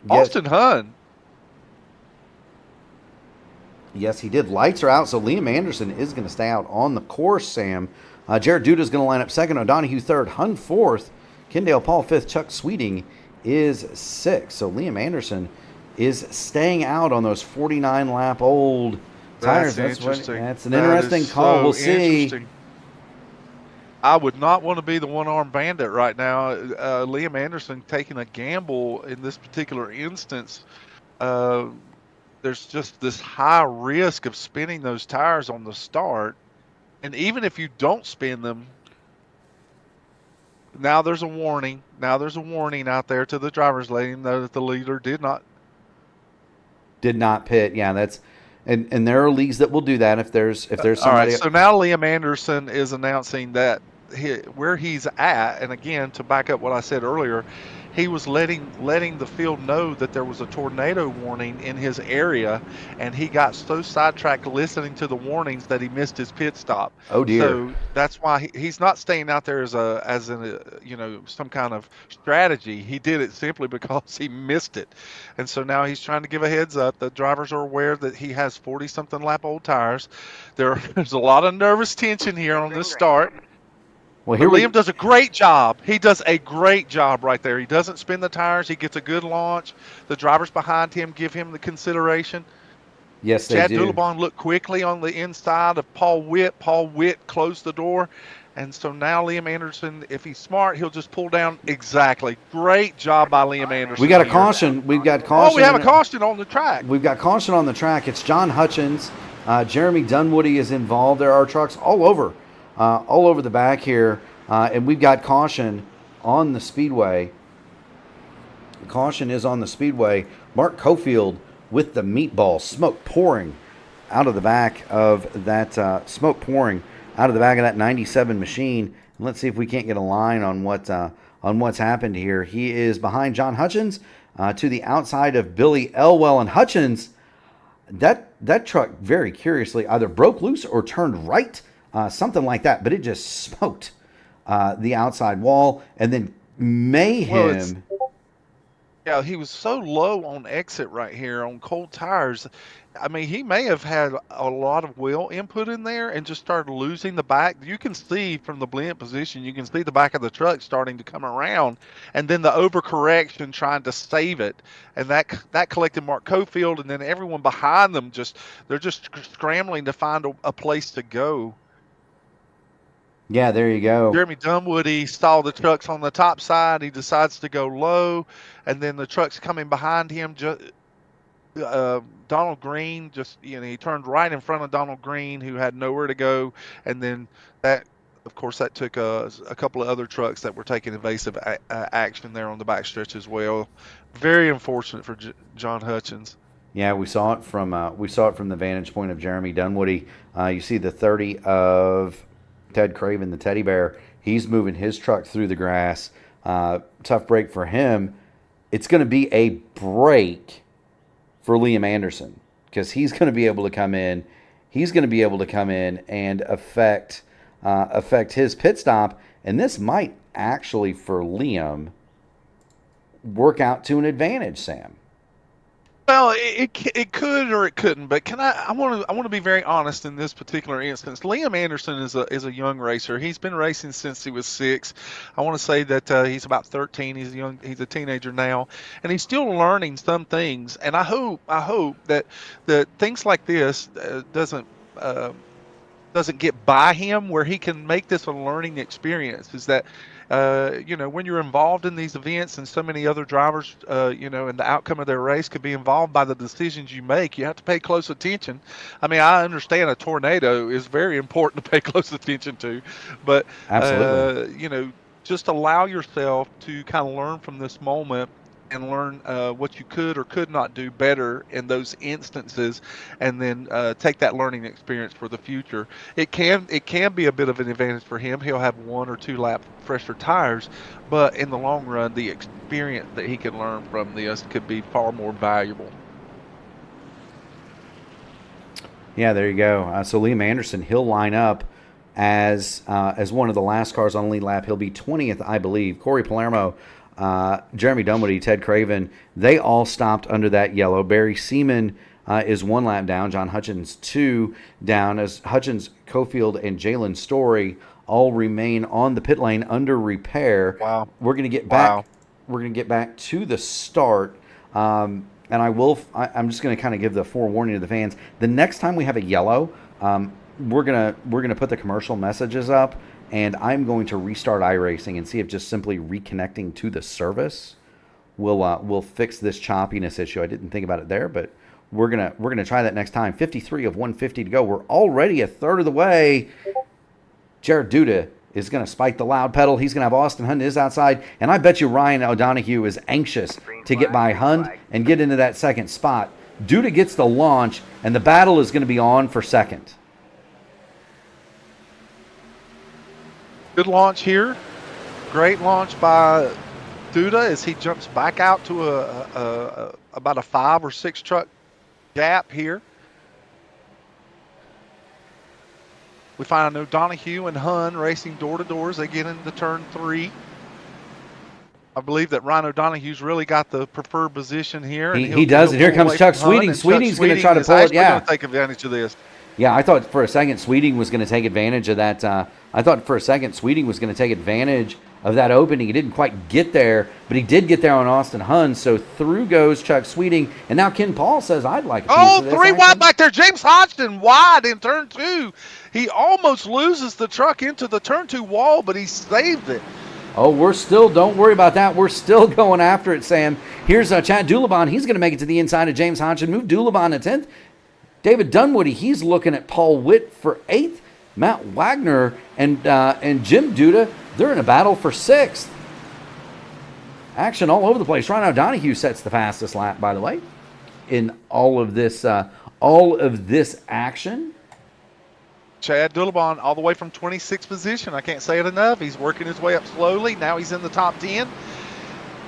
Yes. Austin Hunn. Yes, he did. Lights are out, so Liam Anderson is going to stay out on the course, Sam. Jared Duda is going to line up second, O'Donohue third, Hunn fourth, Kendall Paul fifth, Chuck Sweeting is 6th. So Liam Anderson is staying out on those 49 lap old tires. That's interesting. That's an interesting call. We'll see. I would not want to be the one-armed bandit right now. Liam Anderson taking a gamble in this particular instance. There's just this high risk of spinning those tires on the start. And even if you don't spin them, now there's a warning. Now there's a warning out there to the drivers letting them know that the leader did not pit. Yeah, that's and there are leagues that will do that if there's somebody. All right, so now Liam Anderson is announcing that where he's at, and again, to back up what I said earlier, he was letting the field know that there was a tornado warning in his area, and he got so sidetracked listening to the warnings that he missed his pit stop. Oh dear! So that's why he's not staying out there as some kind of strategy. He did it simply because he missed it, and so now he's trying to give a heads up. The drivers are aware that he has 40-something lap old tires. There's a lot of nervous tension here on this start. Well, Liam does a great job. He does a great job right there. He doesn't spin the tires. He gets a good launch. The drivers behind him give him the consideration. Yes, they Chad do. Dulabon looked quickly on the inside of Paul Witt. Paul Witt closed the door. And so now Liam Anderson, if he's smart, he'll just pull down. Exactly. Great job by Liam Anderson. We got a caution. We've got caution. Oh, we have a caution on the track. We've got caution on the track. It's John Hutchins. Jeremy Dunwoody is involved. There are trucks all over the back here, and we've got caution on the speedway. Caution is on the speedway. Mark Cofield with the meatball, smoke pouring out of the back of that 97 machine. And let's see if we can't get a line on what's happened here. He is behind John Hutchins to the outside of Billy Elwell, and Hutchins, that truck very curiously either broke loose or turned right. Something like that, but it just smoked the outside wall, and then mayhem. Yeah, he was so low on exit right here on cold tires. I mean, he may have had a lot of wheel input in there and just started losing the back. You can see from the blend position, you can see the back of the truck starting to come around, and then the overcorrection trying to save it. And that collected Mark Cofield, and then everyone behind them they're just scrambling to find a place to go. Yeah, there you go. Jeremy Dunwoody saw the trucks on the top side. He decides to go low, and then the trucks coming behind him. Donald Green he turned right in front of Donald Green, who had nowhere to go, and then that took a couple of other trucks that were taking evasive action there on the backstretch as well. Very unfortunate for John Hutchins. Yeah, we saw it from the vantage point of Jeremy Dunwoody. You see the 30 of Ted Craven, the teddy bear. He's moving his truck through the grass. Tough break for him. It's going to be a break for Liam Anderson because he's going to be able to come in. He's going to be able to come in and affect his pit stop. And this might actually, for Liam, work out to an advantage, Sam. Well, it could or it couldn't, but I want to be very honest in this particular instance. Liam Anderson is a young racer. He's been racing since he was 6. I want to say that he's about 13. He's a teenager now, and he's still learning some things. And I hope that things like this doesn't get by him, where he can make this a learning experience. Is that when you're involved in these events and so many other drivers, and the outcome of their race could be involved by the decisions you make, you have to pay close attention. I mean, I understand a tornado is very important to pay close attention to, but absolutely, just allow yourself to kind of learn from this moment and learn what you could or could not do better in those instances, and then take that learning experience for the future. It can be a bit of an advantage for him. He'll have 1 or 2 lap fresher tires, but in the long run, the experience that he can learn from this could be far more valuable. Yeah, there you go. So Liam Anderson, he'll line up as one of the last cars on the lead lap. He'll be 20th, I believe. Corey Palermo, Jeremy Dunwoody, Ted Craven, they all stopped under that yellow. Barry Seaman is 1 lap down. John Hutchins 2 down, as Hutchins, Cofield, and Jalen Story all remain on the pit lane under repair. Wow. We're going to get back. gonna get back to the start. And I'm just gonna kind of give the forewarning to the fans. The next time we have a yellow, we're gonna put the commercial messages up, and I'm going to restart iRacing and see if just simply reconnecting to the service will fix this choppiness issue. I didn't think about it there, but we're gonna try that next time. 53 of 150 to go. We're already a third of the way. Jared Duda is going to spike the loud pedal. He's going to have Austin Hunt is outside, and I bet you Ryan O'Donohue is anxious to get by Hunt and get into that second spot. Duda gets the launch, and the battle is going to be on for second. Good launch here. Great launch by Duda as he jumps back out to about a 5 or 6 truck gap here. We find O'Donoghue and Hun racing door to door as they get into turn 3. I believe that Ryan O'Donoghue's really got the preferred position here. He does, and here comes Chuck Sweeting. Sweeting's going to try to pull it. Yeah, going to take advantage of this. Yeah, I thought for a second Sweeting was going to take advantage of that. I thought for a second Sweeting was going to take advantage of that opening. He didn't quite get there, but he did get there on Austin Hun. So through goes Chuck Sweeting, and now Ken Paul says, "I'd like a piece of this." 3 wide back there. James Hodgson wide in turn 2. He almost loses the truck into the turn 2 wall, but he saved it. Oh, don't worry about that. We're still going after it, Sam. Here's Chad Dulabon. He's going to make it to the inside of James Hodgson. Move Dulabon to 10th. David Dunwoody, he's looking at Paul Witt for 8th. Matt Wagner and Jim Duda, they're in a battle for 6th. Action all over the place. Ryan O'Donoghue sets the fastest lap, by the way, in all of this action. Chad Dulabon all the way from 26th position. I can't say it enough. He's working his way up slowly. Now he's in the top 10.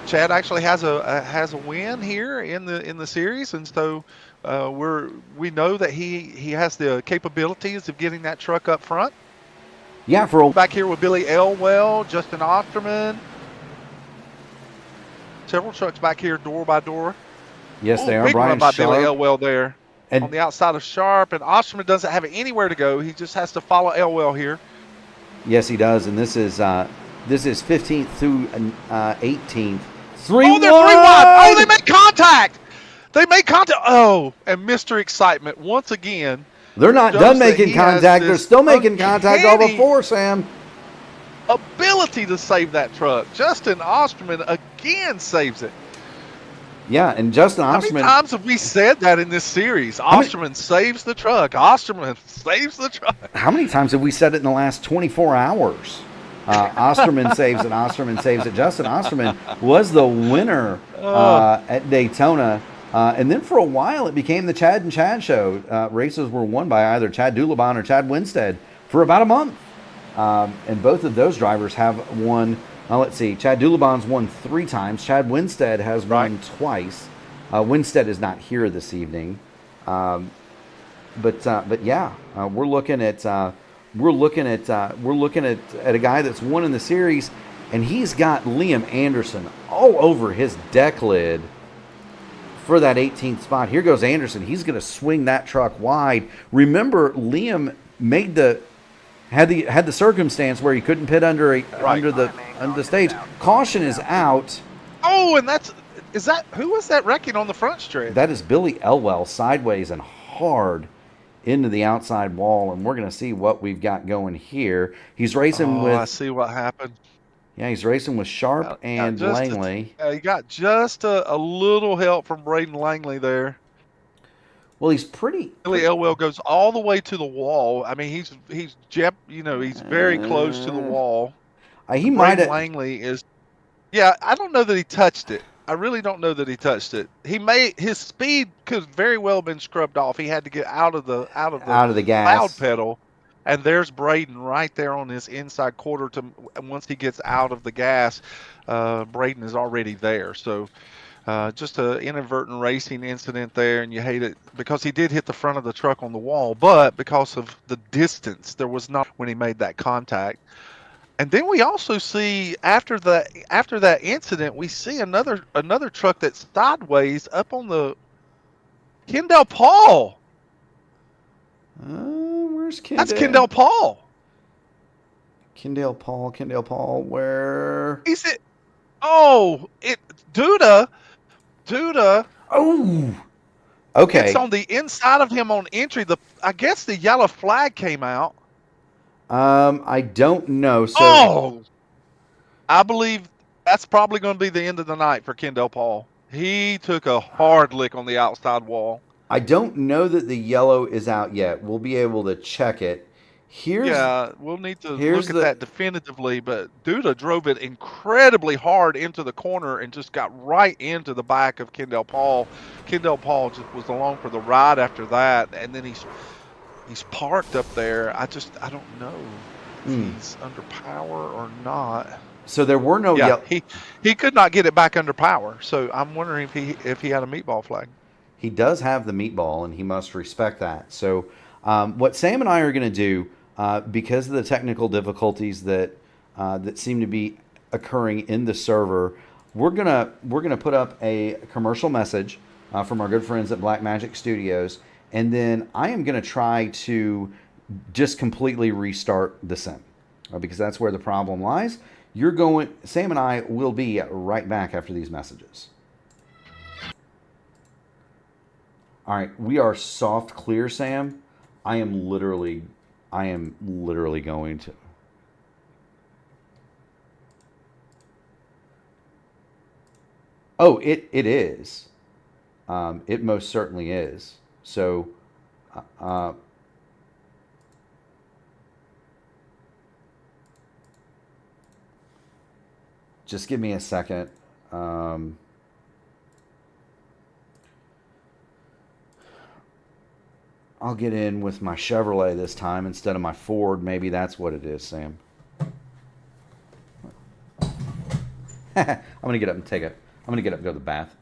Chad actually has a win here in the series, and so we know that he has the capabilities of getting that truck up front. Yeah, back here with Billy Elwell, Justin Osterman, several trucks back here, door by door. Yes, they are. Big Brian run by Sharp. Billy Elwell there. And on the outside of Sharp, and Osterman doesn't have anywhere to go. He just has to follow Elwell here. Yes, he does, and this is 15th through 18th. They're 3 wide. Oh, they made contact. Oh, and Mr. Excitement once again. They're not done making contact. They're still making contact all before, Sam. Ability to save that truck. Justin Osterman again saves it. Yeah, and Justin Osterman. How many times have we said that in this series? Osterman saves the truck. Osterman saves the truck. How many times have we said it in the last 24 hours? Osterman saves it. Osterman saves it. Justin Osterman was the winner at Daytona. And then for a while, it became the Chad and Chad show. Races were won by either Chad Dulabon or Chad Winstead for about a month. And both of those drivers have won. Let's see. Chad Dulabon's won 3 times. Chad Winstead has won twice. Winstead is not here this evening. But yeah, we're looking at a guy that's won in the series, and he's got Liam Anderson all over his deck lid for that 18th spot. Here goes Anderson. He's going to swing that truck wide. Remember, Liam had the circumstance where he couldn't pit under the stage. Caution is out. Oh, and who was that wrecking on the front stretch? That is Billy Elwell, sideways and hard into the outside wall, and we're going to see what we've got going here. He's racing with. I see what happened. Yeah, he's racing with Sharp and Langley. He got just a little help from Braden Langley there. Well, he's pretty. Billy Elwell goes all the way to the wall. I mean, he's very close to the wall. He might have. Langley is. Yeah, I don't know that he touched it. I really don't know that he touched it. His speed could very well have been scrubbed off. He had to get out of the gas loud pedal. And there's Braden right there on his inside quarter. Once he gets out of the gas, Braden is already there. So just an inadvertent racing incident there, and you hate it because he did hit the front of the truck on the wall, but because of the distance, there was not when he made that contact. And then we also see after that incident, we see another truck that's sideways up on the Kendall Paul. Where's Kendall? That's Kendall Paul. Kendall Paul. Where? Oh, Duda Oh, gets okay. on the inside of him on entry. I guess the yellow flag came out. I don't know. So Oh, I believe that's probably going to be the end of the night for Kendall Paul. He took a hard lick on the outside wall. I don't know that the yellow is out yet. We'll be able to check it. Here's Yeah, we'll need to here's look at the that definitively, but Duda drove it incredibly hard into the corner and just got right into the back of Kendall Paul. Kendall Paul just was along for the ride after that, and then he's parked up there. I don't know if he's under power or not. so there were no Yeah, yellow. he could not get it back under power. So I'm wondering if he had a meatball flag. He does have the meatball, and he must respect that. So, what Sam and I are going to do, because of the technical difficulties that that seem to be occurring in the server, we're gonna put up a commercial message from our good friends at Black Magic Studios, and then I am going to try to just completely restart the sim because that's where the problem lies. Sam and I will be right back after these messages. All right, we are soft clear, Sam. I am literally going to. Oh, it is. It most certainly is. So, uh, just give me a second. Um, I'll get in with my Chevrolet this time instead of my Ford. Maybe that's what it is, Sam. I'm gonna get up and take it. I'm gonna get up and go to the bath.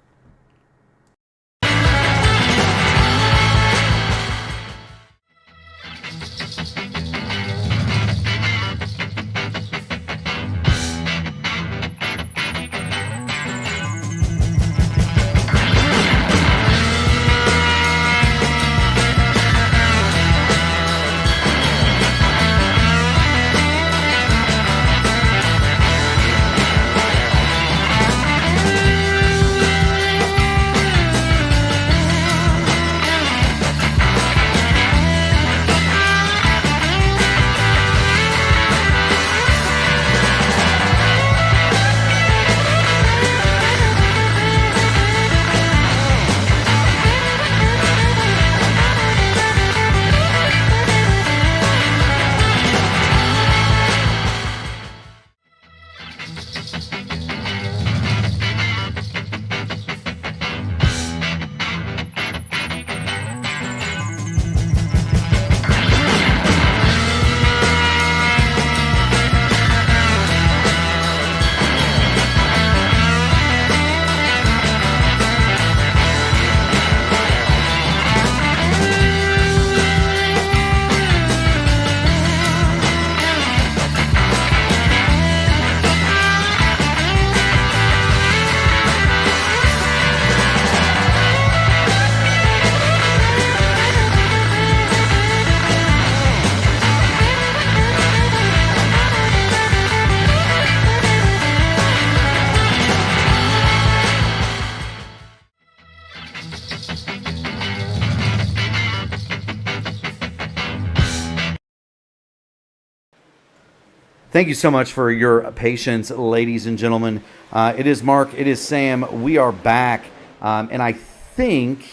Thank you so much for your patience, ladies and gentlemen. It is Mark. It is Sam. We are back, and I think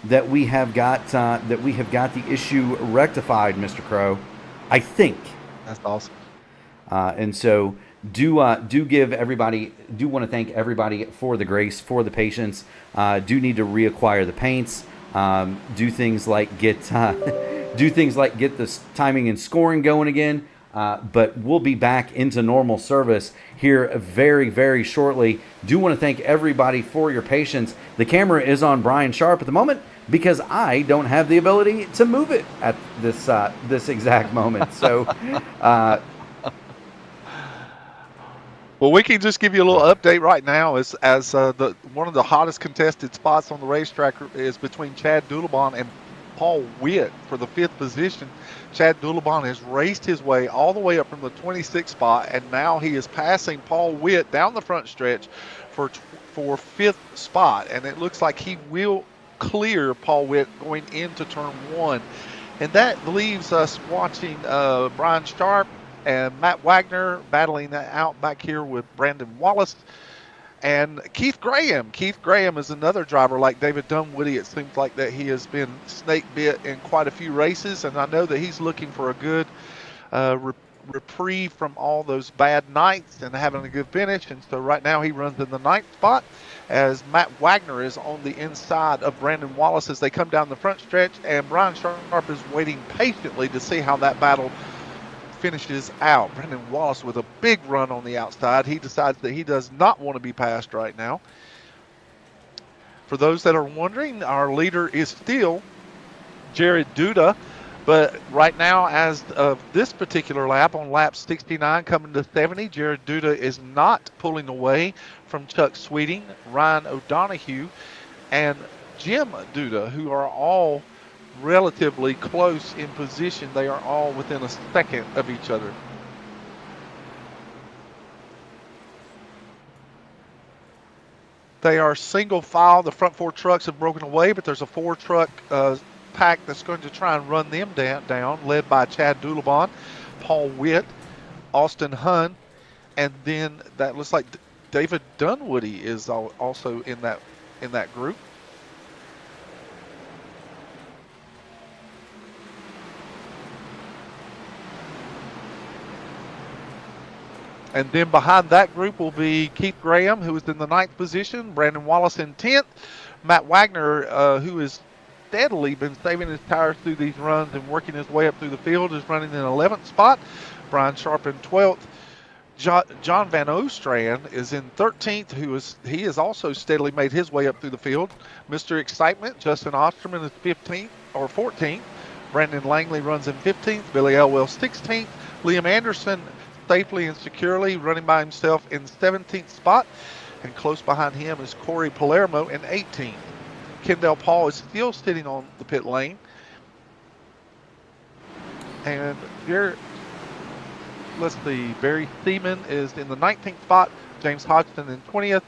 that we have got the issue rectified, Mr. Crow. I think. That's awesome. And so do give everybody. Do want to thank everybody for the grace, for the patience. Do need to reacquire the paints. Do things like get the timing and scoring going again. But we'll be back into normal service here very, very shortly. Do want to thank everybody for your patience. The camera is on Brian Sharp at the moment because I don't have the ability to move it at this exact moment. So, well, we can just give you a little update right now. As the one of the hottest contested spots on the racetrack is between Chad Doodlebon and Paul Witt for the 5th position. Chad Dulabon has raced his way all the way up from the 26th spot, and now he is passing Paul Witt down the front stretch for 5th spot, and it looks like he will clear Paul Witt going into turn 1. And that leaves us watching Brian Sharp and Matt Wagner battling that out back here with Brandon Wallace and Keith Graham. Keith Graham is another driver like David Dunwoody. It seems like that he has been snake bit in quite a few races, and I know that he's looking for a good reprieve from all those bad nights and having a good finish. And so right now he runs in the 9th spot, as Matt Wagner is on the inside of Brandon Wallace as they come down the front stretch, and Brian Sharp is waiting patiently to see how that battle finishes out. Brandon Wallace with a big run on the outside. He decides that he does not want to be passed right now. For those that are wondering, our leader is still Jared Duda, but right now, as of this particular lap, on lap 69 coming to 70, Jared Duda is not pulling away from Chuck Sweeting, Ryan O'Donohue, and Jim Duda, who are all relatively close in position. They are all within a second of each other. They are single file. The front 4 trucks have broken away, but there's a 4-truck pack that's going to try and run them down, led by Chad Dulabon, Paul Witt, Austin Hunn, and then that looks like David Dunwoody is also in that group. And then behind that group will be Keith Graham, who is in the 9th position, Brandon Wallace in 10th, Matt Wagner, who has steadily been saving his tires through these runs and working his way up through the field, is running in 11th spot, Brian Sharp in 12th. John Van Ostrand is in 13th, he has also steadily made his way up through the field. Mr. Excitement, Justin Osterman is 15th or 14th. Brandon Langley runs in 15th. Billy Elwell 16th. Liam Anderson safely and securely running by himself in 17th spot. And close behind him is Corey Palermo in 18th. Kendall Paul is still sitting on the pit lane. And here, let's see, Barry Seaman is in the 19th spot, James Hodgson in 20th,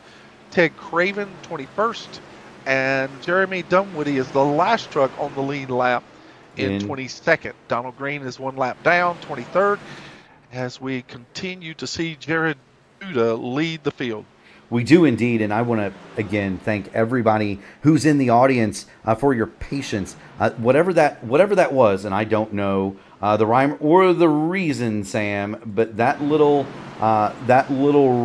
Ted Craven 21st, and Jeremy Dunwoody is the last truck on the lead lap in 22nd. Donald Green is 1 lap down, 23rd, as we continue to see Jared Duda lead the field. We do indeed, and I want to, again, thank everybody who's in the audience for your patience. Whatever that was, and I don't know the rhyme or the reason, Sam, but that little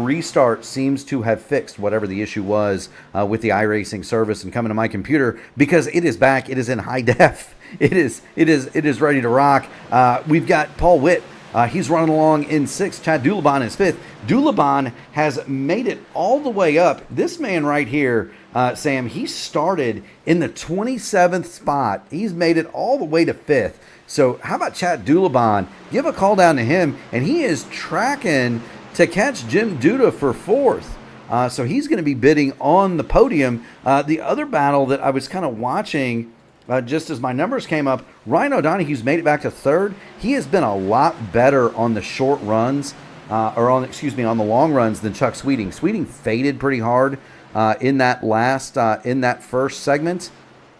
restart seems to have fixed whatever the issue was with the iRacing service and coming to my computer, because it is back. It is in high def. It is ready to rock. We've got Paul Witt. He's running along in 6th. Chad Dulabon is 5th. Dulabon has made it all the way up. This man right here, Sam, he started in the 27th spot. He's made it all the way to 5th. So how about Chad Dulabon? Give a call down to him, and he is tracking to catch Jim Duda for 4th. So he's going to be bidding on the podium. The other battle that I was kind of watching just as my numbers came up, Ryan O'Donohue's made it back to 3rd. He has been a lot better on the short runs, on the long runs than Chuck Sweeting. Sweeting faded pretty hard in that first segment.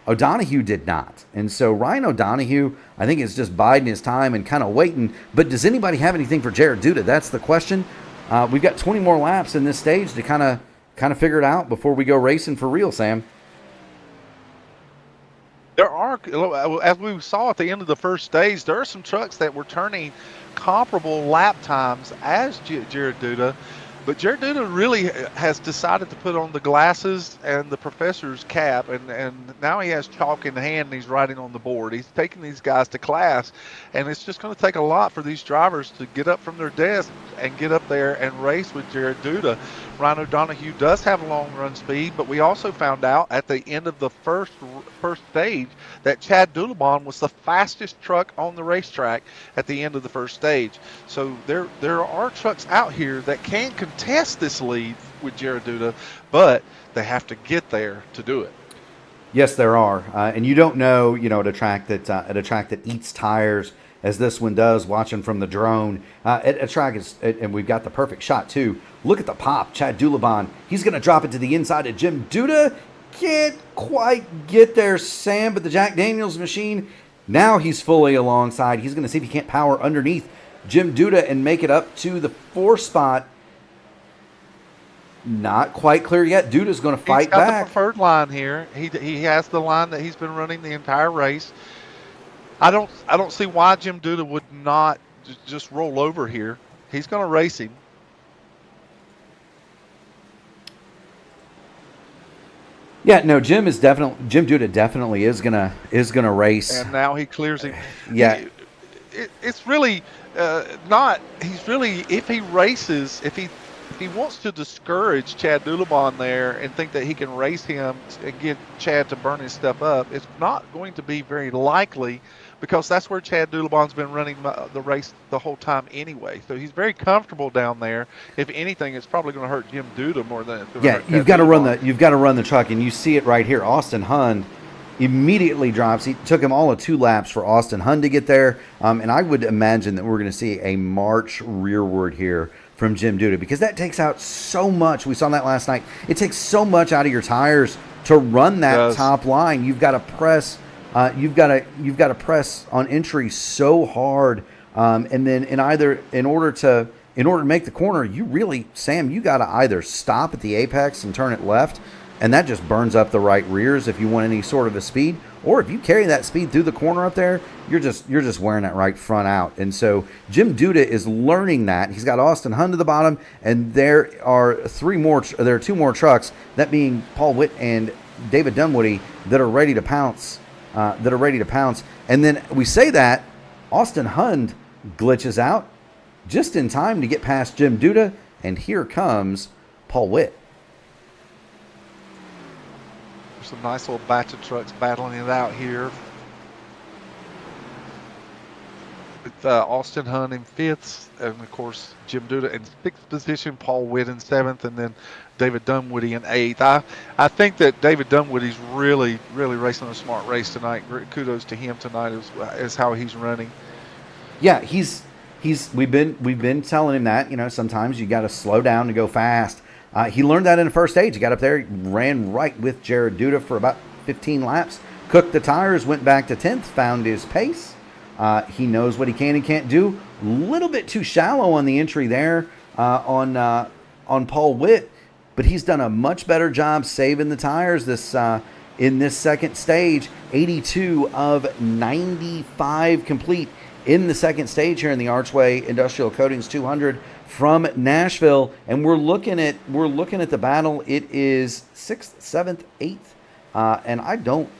O'Donohue did not. And so Ryan O'Donohue, I think, is just biding his time and kind of waiting. But does anybody have anything for Jared Duda? That's the question. We've got 20 more laps in this stage to kind of figure it out before we go racing for real, Sam. There are, as we saw at the end of the first stage, there are some trucks that were turning comparable lap times as Jared Duda, but Jared Duda really has decided to put on the glasses and the professor's cap, and now he has chalk in hand and he's writing on the board. He's taking these guys to class, and it's just going to take a lot for these drivers to get up from their desk and get up there and race with Jared Duda. Ryan O'Donohue does have long run speed, but we also found out at the end of the first stage that Chad Dulabon was the fastest truck on the racetrack at the end of the first stage. So there are trucks out here that can contest this lead with Jared Duda, but they have to get there to do it. Yes, there are, and you don't know, at a track that eats tires as this one does. Watching from the drone, at a track and we've got the perfect shot too. Look at the pop, Chad Dulabon. He's going to drop it to the inside of Jim Duda. Can't quite get there, Sam, but the Jack Daniels machine. Now he's fully alongside. He's going to see if he can't power underneath Jim Duda and make it up to the 4 spot. Not quite clear yet. Duda's going to fight back. He's got the preferred line here. He has the line that he's been running the entire race. I don't see why Jim Duda would not just roll over here. He's going to race him. Yeah, no, Jim Duda definitely is gonna race. And now he clears him. Yeah, it's really not. He's really, if he races, if he wants to discourage Chad Dulabon there and think that he can race him and get Chad to burn his stuff up, it's not going to be very likely, because that's where Chad Dulabon's been running the race the whole time anyway. So he's very comfortable down there. If anything, it's probably going to hurt Jim Duda more than it's going to hurt Chad you've got to run the truck, and you see it right here. Austin Hund immediately drops. He took him all of 2 laps for Austin Hund to get there, and I would imagine that we're going to see a march rearward here from Jim Duda, because that takes out so much. We saw that last night. It takes so much out of your tires to run that top line. You've got to press. You've got to press on entry so hard, and then in order to make the corner, you got to either stop at the apex and turn it left, and that just burns up the right rears if you want any sort of a speed, or if you carry that speed through the corner up there, you're just wearing that right front out. And so Jim Duda is learning that. He's got Austin Hund to the bottom, and there are 2 more trucks, that being Paul Witt and David Dunwoody, that are ready to pounce. And then we say that Austin Hund glitches out just in time to get past Jim Duda, and here comes Paul Witt. There's some nice little batch of trucks battling it out here. With Austin Hund in 5th, and of course Jim Duda in 6th position, Paul Witt in 7th, and then David Dunwoody in 8th. I think that David Dunwoody's really racing a smart race tonight. Kudos to him tonight as how he's running. Yeah, we've been telling him that, sometimes you got to slow down to go fast. He learned that in the first stage. He got up there, ran right with Jared Duda for about 15 laps, cooked the tires, went back to 10th, found his pace. He knows what he can and can't do. A little bit too shallow on the entry there on Paul Witt, but he's done a much better job saving the tires in this second stage. 82 of 95 complete in the second stage here in the Archway Industrial Coatings 200 from Nashville, and we're looking at the battle. It is 6th, 7th, 8th, and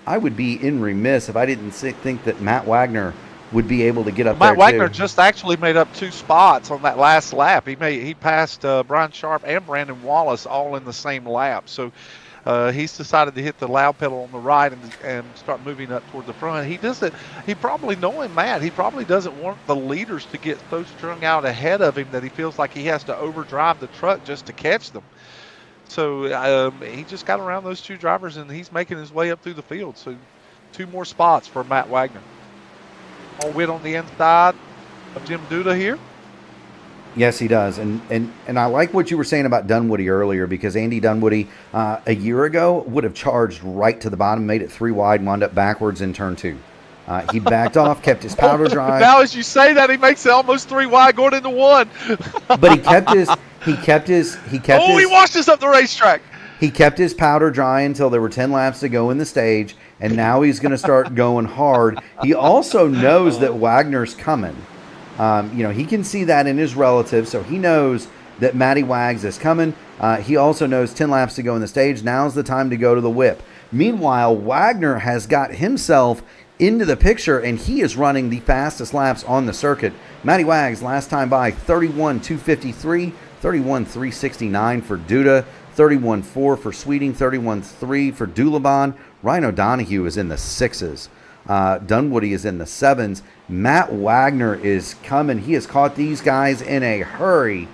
I would be remiss if I didn't think that Matt Wagner would be able to get up there. Matt Wagner just actually made up 2 spots on that last lap. He passed Brian Sharp and Brandon Wallace all in the same lap. So he's decided to hit the loud pedal on the right and start moving up toward the front. He probably, knowing Matt, he probably doesn't want the leaders to get so strung out ahead of him that he feels like he has to overdrive the truck just to catch them. So he just got around those 2 drivers, and he's making his way up through the field. So 2 more spots for Matt Wagner. Paul Witt on the inside of Jim Duda here. Yes, he does. And I like what you were saying about Dunwoody earlier, because Andy Dunwoody a year ago would have charged right to the bottom, made it 3 wide, and wound up backwards in turn 2. He backed off, kept his powder dry. Now as you say that, he makes it almost 3 wide going into 1. But he kept his he washed us up the racetrack. He kept his powder dry until there were 10 laps to go in the stage, and now he's going to start going hard. He also knows that Wagner's coming. He can see that in his relatives, so he knows that Matty Wags is coming. He also knows 10 laps to go in the stage. Now's the time to go to the whip. Meanwhile, Wagner has got himself into the picture, and he is running the fastest laps on the circuit. Matty Wags, last time by, 31.253, 31.369 for Duda, 31.4 for Sweeting, 31.3 for Dulabon. Ryan O'Donohue is in the 6s. Dunwoody is in the 7s. Matt Wagner is coming. He has caught these guys in a hurry.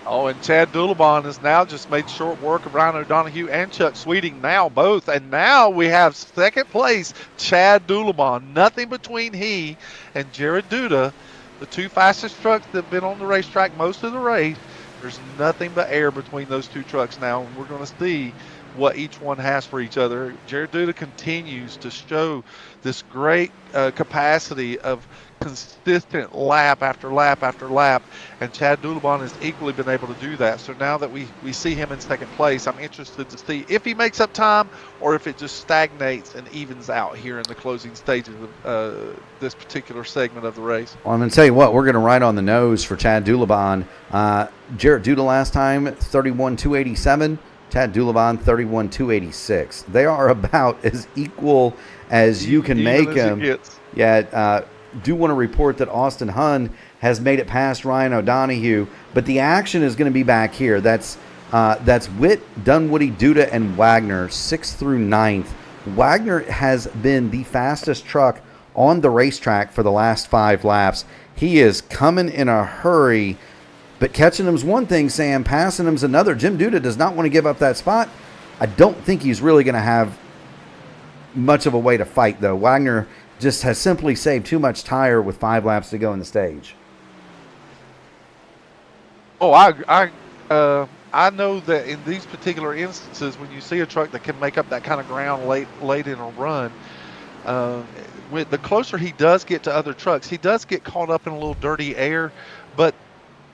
Oh, and Chad Doulabon has now just made short work of Ryan O'Donoghue and Chuck Sweeting now both. And now we have second place, Chad Doulabon. Nothing between he and Jared Duda, the two fastest trucks that have been on the racetrack most of the race. There's nothing but air between those two trucks now. And we're going to see what each one has for each other. Jared Duda continues to show this great capacity of consistent lap after lap after lap, and Chad Doulabon has equally been able to do that. So now that we see him in second place, I'm interested to see if he makes up time or if it just stagnates and evens out here in the closing stages of this particular segment of the race. Well, I'm going to tell you what, we're going to ride on the nose for Chad Doulabon. Jarrett Duda last time, 31.287. Chad Doulabon, 31.286. They are about as equal as you can make them. Yeah, do want to report that Austin Hunn has made it past Ryan O'Donoghue, but the action is going to be back here. That's Witt, Dunwoody, Duda, and Wagner, 6th through 9th. Wagner has been the fastest truck on the racetrack for the last 5 laps. He is coming in a hurry, but catching him's one thing, Sam. Passing him's another. Jim Duda does not want to give up that spot. I don't think he's really going to have much of a way to fight, though. Wagner just has simply saved too much tire with 5 laps to go in the stage. Oh, I know that in these particular instances, when you see a truck that can make up that kind of ground late in a run, with the closer he does get to other trucks, he does get caught up in a little dirty air, but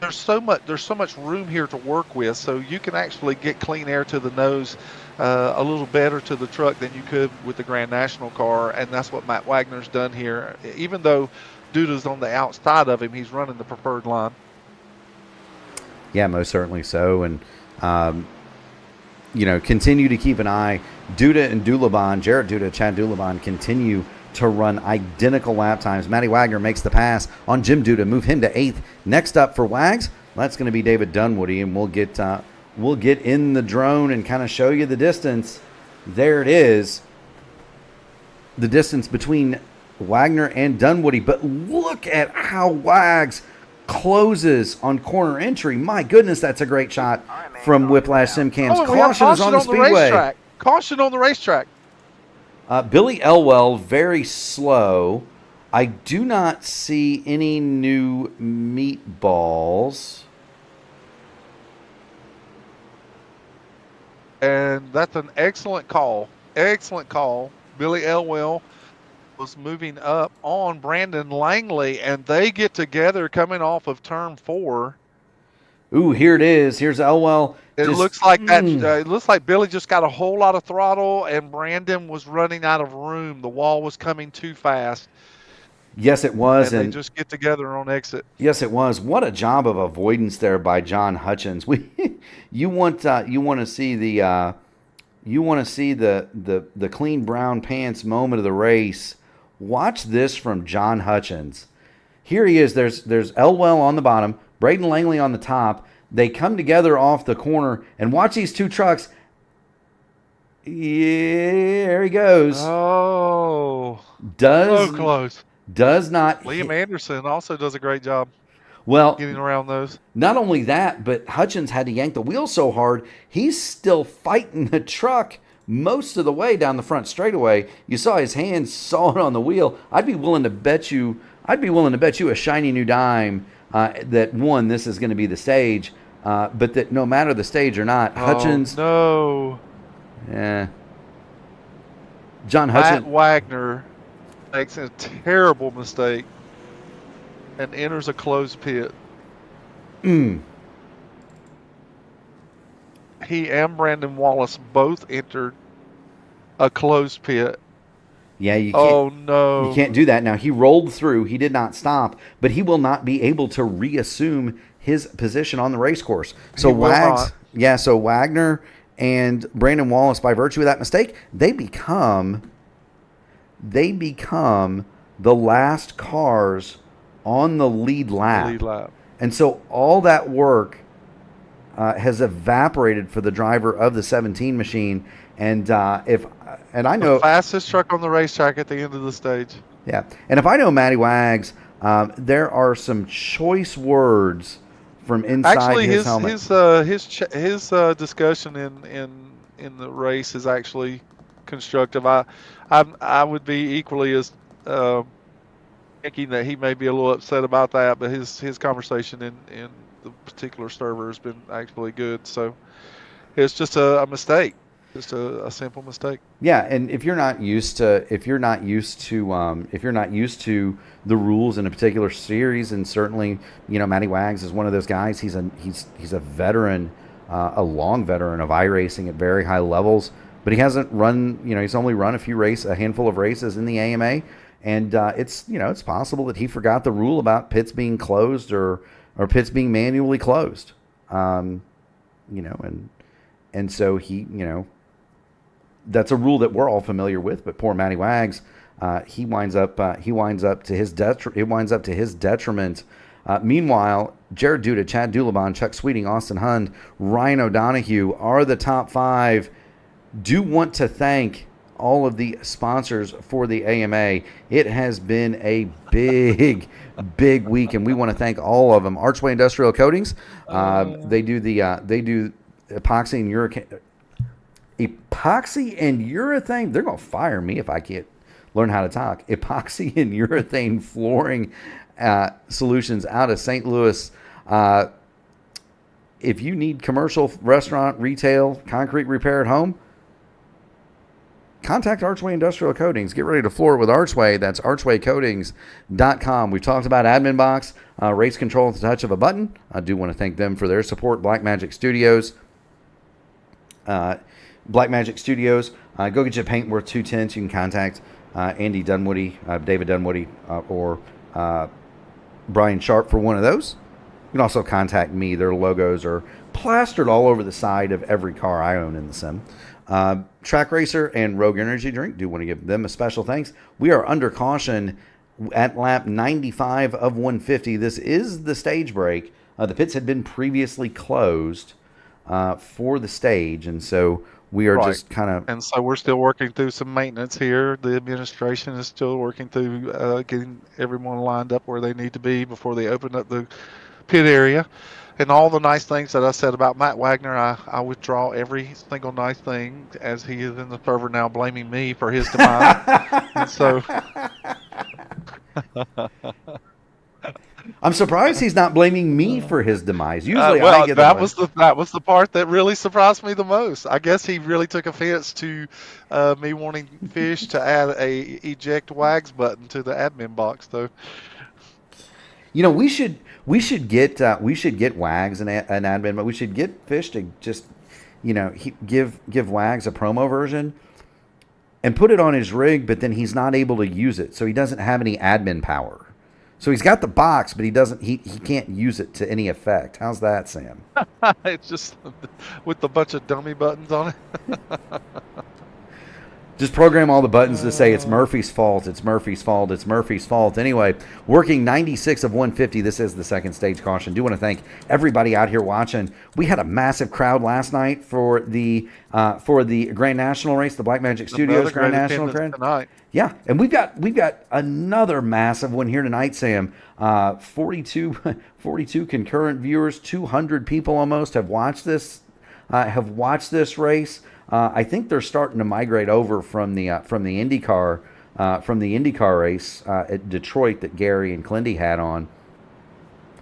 there's so much room here to work with, so you can actually get clean air to the nose a little better to the truck than you could with the Grand National car, and that's what Matt Wagner's done here. Even though Duda's on the outside of him, he's running the preferred line. Yeah, most certainly so, and continue to keep an eye. Duda and Doulabon, Jarrett Duda, Chad Doulabon continue to run identical lap times. Matty Wagner makes the pass on Jim Duda, move him to 8th. Next up for Wags, that's going to be David Dunwoody, and we'll get in the drone and kind of show you the distance. There it is, the distance between Wagner and Dunwoody. But look at how Wags closes on corner entry. My goodness, that's a great shot from Whiplash SimCam's. Caution is on the speedway. Caution on the racetrack. Billy Elwell, very slow. I do not see any new meatballs. And that's an excellent call. Excellent call. Billy Elwell was moving up on Brandon Langley, and they get together coming off of turn 4. Ooh, here it is. Here's Elwell. It looks like that. It looks like Billy just got a whole lot of throttle, and Brandon was running out of room. The wall was coming too fast. Yes, it was, and they just get together on exit. Yes, it was. What a job of avoidance there by John Hutchins. You want to see the clean brown pants moment of the race. Watch this from John Hutchins. Here he is. There's Elwell on the bottom, Braden Langley on the top. They come together off the corner, and watch these two trucks. Yeah, there he goes. Oh, so close. Does not. Liam Anderson also does a great job. Well, getting around those. Not only that, but Hutchins had to yank the wheel so hard, he's still fighting the truck most of the way down the front straightaway. You saw his hands sawing on the wheel. I'd be willing to bet you a shiny new dime that one, this is going to be the stage, but that no matter the stage or not, Hutchins. Oh, no. Yeah. John Hutchins. Matt Wagner makes a terrible mistake and enters a closed pit. He and Brandon Wallace both entered a closed pit. Yeah, you can't. Oh, no. You can't do that. Now, he rolled through. He did not stop, but he will not be able to reassume his position on the race course. So Wagner and Brandon Wallace, by virtue of that mistake, they become the last cars on the lead lap. And so all that work has evaporated for the driver of the 17 machine. And I know the fastest truck on the racetrack at the end of the stage. Yeah, and if I know Matty Wags, there are some choice words from inside Actually, his helmet. his discussion in the race is actually constructive. I would be equally as thinking that he may be a little upset about that, but his conversation in the particular server has been actually good. So it's just a mistake, just a simple mistake. Yeah, and if you're not used to the rules in a particular series, and certainly Matty Wags is one of those guys. He's a veteran, a long veteran of iRacing at very high levels, but he hasn't run. He's only run a handful of races in the AMA, and it's possible that he forgot the rule about pits being closed or pits being manually closed. And so he that's a rule that we're all familiar with, but poor Matty Wags, he winds up to his detriment. Meanwhile, Jared Duda, Chad Dulabon, Chuck Sweeting, Austin Hund, Ryan O'Donohue are the top 5. Do want to thank all of the sponsors for the AMA. It has been a big week, and we want to thank all of them. Archway Industrial Coatings, they do epoxy and urethane. They're going to fire me if I can't learn how to talk. Epoxy and urethane flooring solutions out of St. Louis. If you need commercial, restaurant, retail, concrete repair at home, contact Archway Industrial Coatings. Get ready to floor it with Archway. That's archwaycoatings.com. We've talked about Admin Box, race control at the touch of a button. I do want to thank them for their support. Blackmagic Studios. Go get you a paint worth $2.10. You can contact Andy Dunwoody, David Dunwoody, or Brian Sharp for one of those. You can also contact me. Their logos are plastered all over the side of every car I own in the sim. Trak Racer and Rogue Energy Drink, do want to give them a special thanks. We are under caution at lap 95 of 150. This is the stage break. The pits had been previously closed for the stage, and so we are just kind of... And so we're still working through some maintenance here. The administration is still working through getting everyone lined up where they need to be before they open up the pit area. And all the nice things that I said about Matt Wagner, I withdraw every single nice thing, as he is in the server now blaming me for his demise. And so... I'm surprised he's not blaming me for his demise. Usually, well, I get that was the part that really surprised me the most. I guess he really took offense to me wanting Fish to add a eject Wags button to the admin box, though. We should get Wags an admin, but we should get Fish to just give Wags a promo version and put it on his rig, but then he's not able to use it, so he doesn't have any admin power. So he's got the box, but he can't use it to any effect. How's that, Sam? It's just with a bunch of dummy buttons on it. Just program all the buttons to say it's Murphy's fault, it's Murphy's fault, it's Murphy's fault. Anyway, working 96 of 150. This is the second stage caution. Do want to thank everybody out here watching. We had a massive crowd last night for the Grand National race, the Blackmagic Studios Grand National tonight. Yeah, and we've got another massive one here tonight, Sam. 42 concurrent viewers, 200 people almost have watched this race. I think they're starting to migrate over from the IndyCar race at Detroit that Gary and Clindy had on.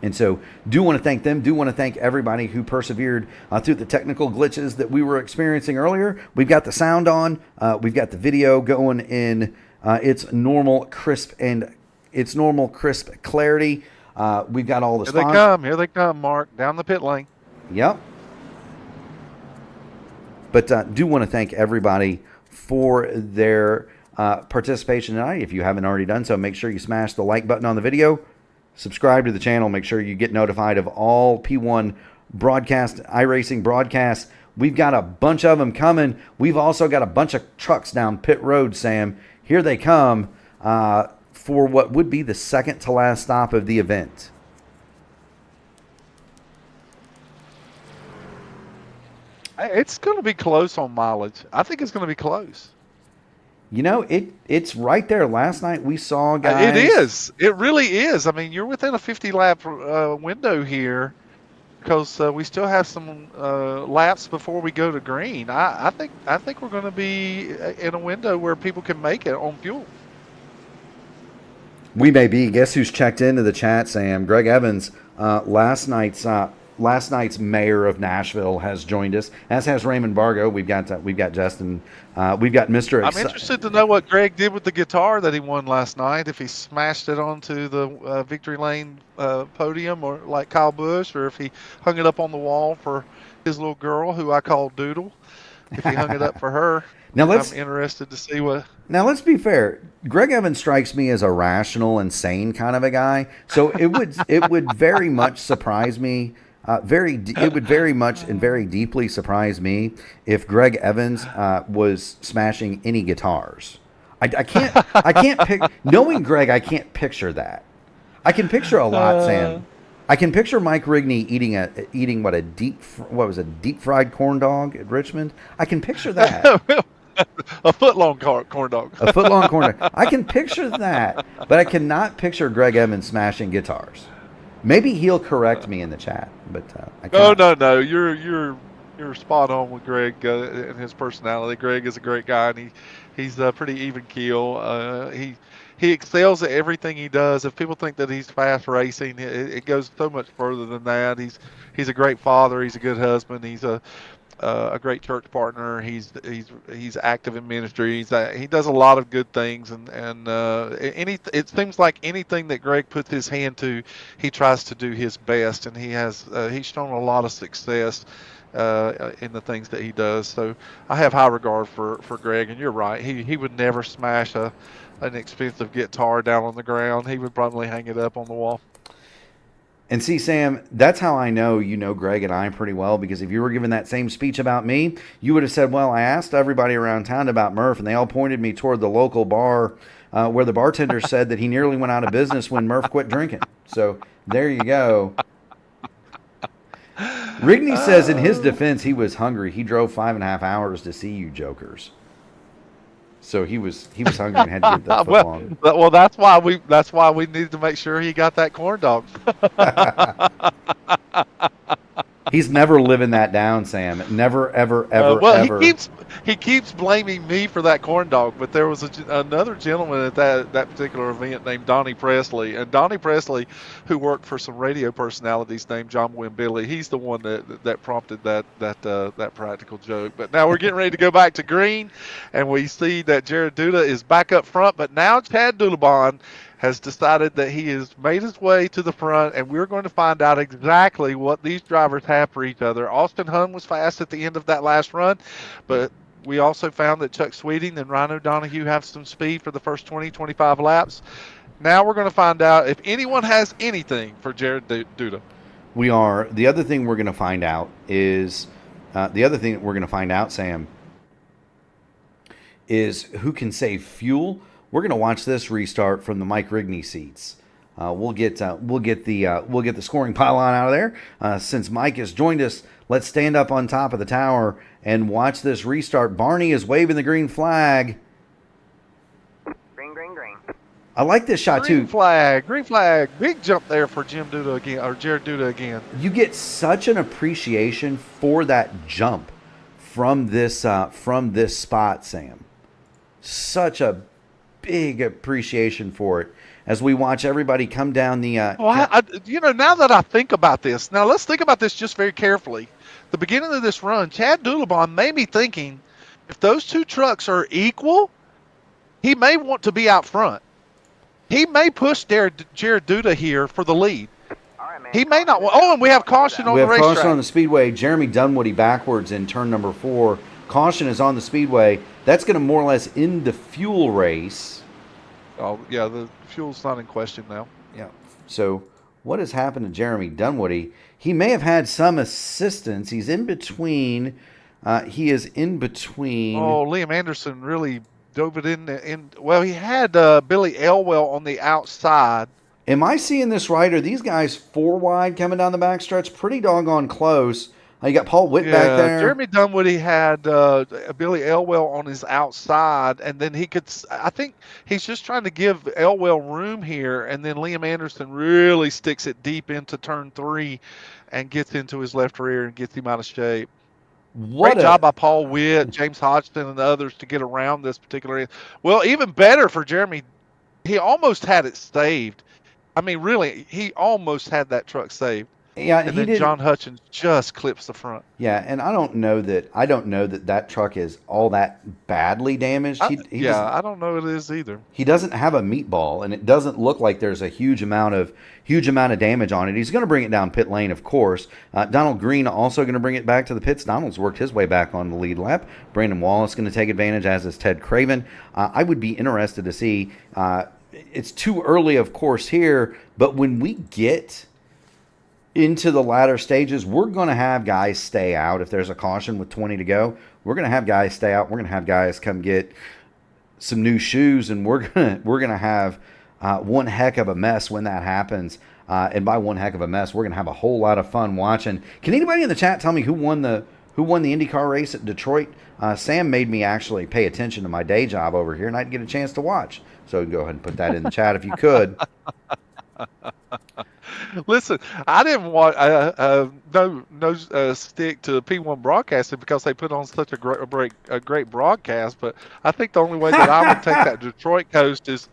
And so do want to thank them. Do want to thank everybody who persevered through the technical glitches that we were experiencing earlier. We've got the sound on. We've got the video going in its normal crisp clarity. We've got all the Here they come, Mark, down the pit lane. Yep. But do want to thank everybody for their participation tonight. If you haven't already done so, make sure you smash the like button on the video. Subscribe to the channel. Make sure you get notified of all P1 broadcast, iRacing broadcasts. We've got a bunch of them coming. We've also got a bunch of trucks down pit road, Sam. Here they come for what would be the second to last stop of the event. It's going to be close on mileage. I think it's going to be close. It's right there. Last night we saw guys. It is. It really is. I mean, you're within a 50 lap window here, because we still have some laps before we go to green. I think we're going to be in a window where people can make it on fuel. We may be. Guess who's checked into the chat, Sam? Greg Evans, last night's mayor of Nashville, has joined us, as has Raymond Bargo. We've got Justin. We've got Mr. I'm interested to know what Greg did with the guitar that he won last night. If he smashed it onto the victory lane podium, or like Kyle Busch, or if he hung it up on the wall for his little girl, who I call Doodle. If he hung it up for her, I'm interested to see what. Now let's be fair. Greg Evans strikes me as a rational and sane kind of a guy. So it would very much surprise me. It would very much and very deeply surprise me if Greg Evans was smashing any guitars. I can't pick. Knowing Greg, I can't picture that. I can picture a lot, Sam. I can picture Mike Rigney eating a deep fried corn dog at Richmond. I can picture that. A foot-long corn dog. A foot-long corn dog. I can picture that, but I cannot picture Greg Evans smashing guitars. Maybe he'll correct me in the chat, but I can't. No. You're spot on with Greg and his personality. Greg is a great guy, and he's pretty even keel. He excels at everything he does. If people think that he's fast racing, it goes so much further than that. He's a great father. He's a good husband. He's a great church partner. He's active in ministry. He does a lot of good things, and it seems like anything that Greg puts his hand to, he tries to do his best, and he's shown a lot of success in the things that he does. So I have high regard for Greg, and you're right. He would never smash an expensive guitar down on the ground. He would probably hang it up on the wall. And see, Sam, that's how I know you know Greg and I pretty well, because if you were giving that same speech about me, you would have said, well, I asked everybody around town about Murph, and they all pointed me toward the local bar where the bartender said that he nearly went out of business when Murph quit drinking. So there you go. Rigney says in his defense he was hungry. He drove 5.5 hours to see you jokers. So he was hungry and had to get that foot long. Well, that's why we needed to make sure he got that corn dog. He's never living that down, Sam. Never, ever, ever. He keeps blaming me for that corn dog, but there was another gentleman at that particular event named Donnie Presley, and Donnie Presley, who worked for some radio personalities named John Wynn Billy, he's the one that prompted that practical joke. But now we're getting ready to go back to green, and we see that Jared Duda is back up front, but now Chad Dulabon has decided that he has made his way to the front, and we're going to find out exactly what these drivers have for each other. Austin Hunn was fast at the end of that last run, but we also found that Chuck Sweeting and Rhino Donahue have some speed for the first 20-25 laps. Now we're going to find out if anyone has anything for Jared Duda. We are. The other thing we're going to find out is, Sam, is who can save fuel. We're going to watch this restart from the Mike Rigney seats. We'll get the scoring pylon out of there. Since Mike has joined us, let's stand up on top of the tower and watch this restart. Barney is waving the green flag. Green. I like this shot too. Green flag. Big jump there for Jared Duda again. You get such an appreciation for that jump from this spot, Sam. Such a big appreciation for it as we watch everybody come down the. Now that I think about this, let's think about this just very carefully. The beginning of this run, Chad Dulabon made me thinking, if those two trucks are equal, he may want to be out front. He may push Jared Duda here for the lead. All right, man. He may not. And we have caution on the racetrack. We have caution on the speedway. Jeremy Dunwoody backwards in turn number 4. Caution is on the speedway. That's going to more or less end the fuel race. Oh, yeah, the fuel's not in question now. Yeah. So what has happened to Jeremy Dunwoody? He may have had some assistance. He's in between. He is in between. Oh, Liam Anderson really dove it in. Well, he had Billy Elwell on the outside. Am I seeing this right? Are these guys 4 wide coming down the backstretch? Pretty doggone close. You got Paul Witt back there. Jeremy Dunwoody had Billy Elwell on his outside, and then I think he's just trying to give Elwell room here, and then Liam Anderson really sticks it deep into turn 3 and gets into his left rear and gets him out of shape. Great job by Paul Witt, James Hodgson, and the others to get around this particular area. Well, even better for Jeremy, he almost had it saved. I mean, really, he almost had that truck saved. Yeah, and then John Hutchins just clips the front. Yeah, and I don't know that truck is all that badly damaged. I don't know it is either. He doesn't have a meatball, and it doesn't look like there's a huge amount of damage on it. He's going to bring it down pit lane, of course. Donald Green also going to bring it back to the pits. Donald's worked his way back on the lead lap. Brandon Wallace going to take advantage, as is Ted Craven. I would be interested to see. It's too early, of course, here, but when we get into the latter stages, we're going to have guys stay out. If there's a caution with 20 to go, we're going to have guys stay out. We're going to have guys come get some new shoes, and we're going to have one heck of a mess when that happens. And by one heck of a mess, we're going to have a whole lot of fun watching. Can anybody in the chat tell me who won the IndyCar race at Detroit? Sam made me actually pay attention to my day job over here, and I didn't get a chance to watch. So go ahead and put that in the chat if you could. Listen, I didn't want no stick to P1 broadcasting because they put on such a great broadcast. But I think the only way that I would take that Detroit coast is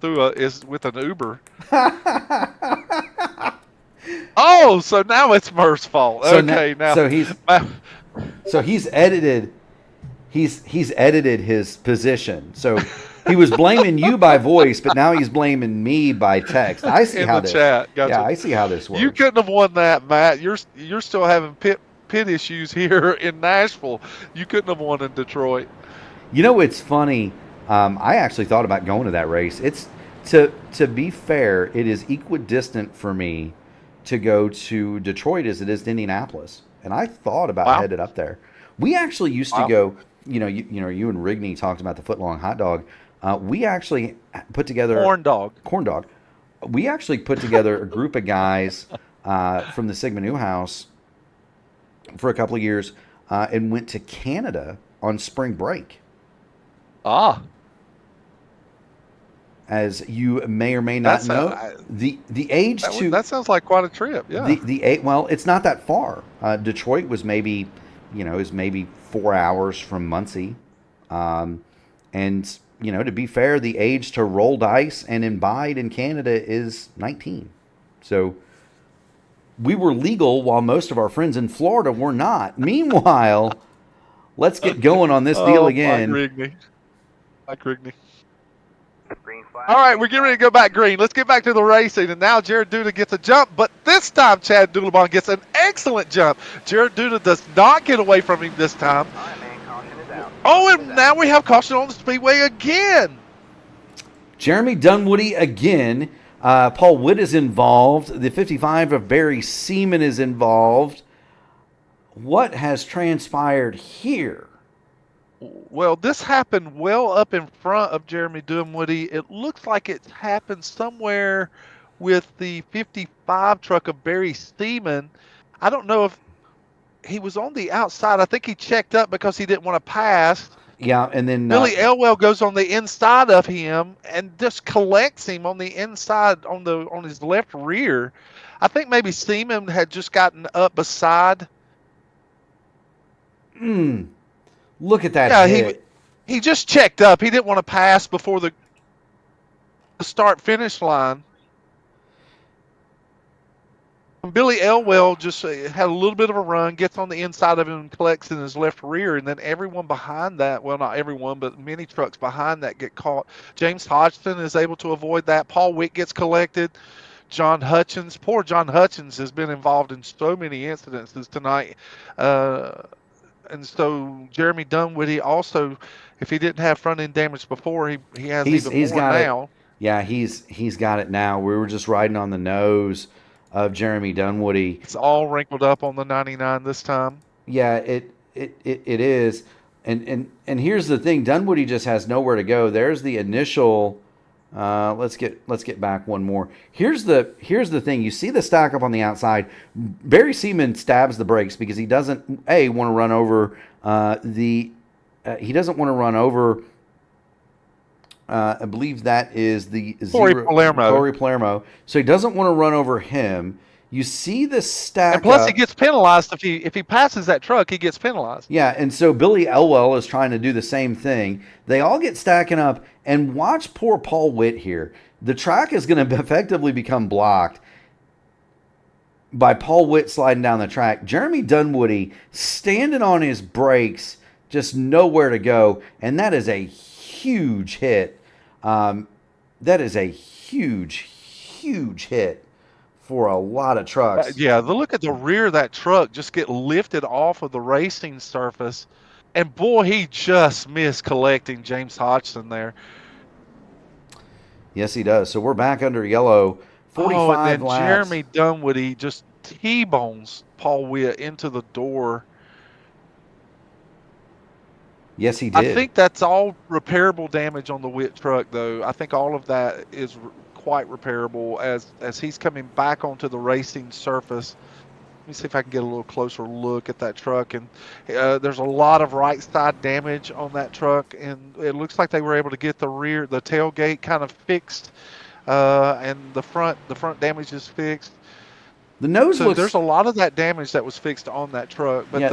with an Uber. Oh, so now it's Murph's fault. So he's edited his position. So he was blaming you by voice, but now he's blaming me by text. I see how this. Chat. Gotcha. Yeah, I see how this works. You couldn't have won that, Matt. You're still having pit issues here in Nashville. You couldn't have won in Detroit. You know, it's funny. I actually thought about going to that race. It's to be fair, it is equidistant for me to go to Detroit as it is to Indianapolis, and I thought about headed up there. We actually used to go. You know, you and Rigney talked about the footlong hot dog. We actually put together corn dog. We actually put together a group of guys from the Sigma Newhouse for a couple of years and went to Canada on spring break. As you may or may not know, the age that sounds like quite a trip. Yeah. Well, it's not that far. Detroit was maybe 4 hours from Muncie, and to be fair, the age to roll dice and imbibe in Canada is 19. So we were legal while most of our friends in Florida were not. Meanwhile, let's get going on this deal again. Mike Rigney. All right, we're getting ready to go back green. Let's get back to the racing. And now Jared Duda gets a jump, but this time Chad Doolabon gets an excellent jump. Jared Duda does not get away from him this time. All right, man, caution is out. Oh, and now we have caution on the speedway again. Jeremy Dunwoody again. Paul Witt is involved. The 55 of Barry Seaman is involved. What has transpired here? Well, this happened well up in front of Jeremy Dunwoody. It looks like it happened somewhere with the 55 truck of Barry Seaman. I don't know if he was on the outside. I think he checked up because he didn't want to pass. Yeah, and then Billy Elwell goes on the inside of him and just collects him on the inside on his left rear. I think maybe Seaman had just gotten up beside. Look at that hit. He just checked up. He didn't want to pass before the start-finish line. And Billy Elwell just had a little bit of a run, gets on the inside of him and collects in his left rear, and then everyone behind that, well, not everyone, but many trucks behind that get caught. James Hodgson is able to avoid that. Paul Witt gets collected. John Hutchins, poor John Hutchins has been involved in so many incidences tonight. And so Jeremy Dunwoody also, if he didn't have front end damage before, he has even more now. It. Yeah, he's got it now. We were just riding on the nose of Jeremy Dunwoody. It's all wrinkled up on the 99 this time. Yeah, it is. And here's the thing, Dunwoody just has nowhere to go. There's the initial Let's get back one more. Here's the thing. You see the stack up on the outside. Barry Seaman stabs the brakes because he doesn't want to run over he doesn't want to run over. I believe that is the Corey Palermo. So he doesn't want to run over him. You see the stack. And plus, up. he gets penalized if he passes that truck. He gets penalized. Yeah, and so Billy Elwell is trying to do the same thing. They all get stacking up, and watch poor Paul Witt here. The track is going to effectively become blocked by Paul Witt sliding down the track. Jeremy Dunwoody standing on his brakes, just nowhere to go, and that is a huge hit. That is a huge hit for a lot of trucks. Yeah, look at the rear of that truck just get lifted off of the racing surface. And boy, he just missed collecting James Hodgson there. Yes, he does. So we're back under yellow. 45 and then laps. Jeremy Dunwoody just T-bones Paul Witt into the door. Yes, he did. I think that's all repairable damage on the Witt truck, though. I think all of that is quite repairable as he's coming back onto the racing surface. Let me see if I can get a little closer look at that truck. And there's a lot of right side damage on that truck, and it looks like they were able to get the tailgate kind of fixed, and the front damage is fixed. The nose looks. There's a lot of that damage that was fixed on that truck, but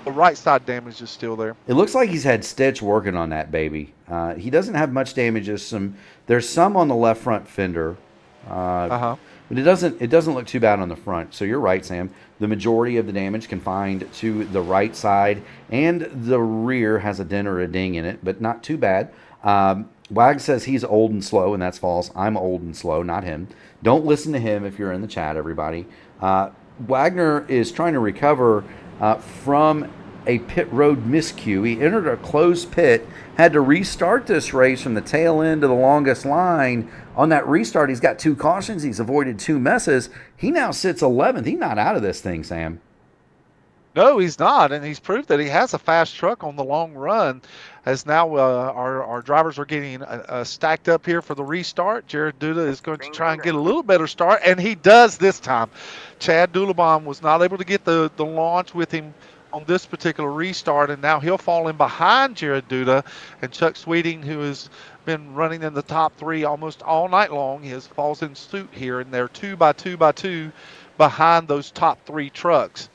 the right side damage is still there. It looks like he's had Stitch working on that baby. He doesn't have much damage. There's some on the left front fender, but it doesn't look too bad on the front. So you're right, Sam. The majority of the damage confined to the right side, and the rear has a dent or a ding in it, but not too bad. Wag says he's old and slow, and that's false. I'm old and slow, not him. Don't listen to him if you're in the chat, everybody. Wagner is trying to recover from a pit road miscue. He entered a closed pit, had to restart this race from the tail end to the longest line. On that restart, he's got 2 cautions. He's avoided 2 messes. He now sits 11th. He's not out of this thing, Sam. No, he's not, and he's proved that he has a fast truck on the long run. As now our drivers are getting stacked up here for the restart. Jared Duda is going to try and get a little better start, and he does this time. Chad Dulabaum was not able to get the launch with him on this particular restart, and now he'll fall in behind Jared Duda. And Chuck Sweeting, who has been running in the top 3 almost all night long, falls in suit here, and they're 2 by 2 by 2 behind those top 3 trucks.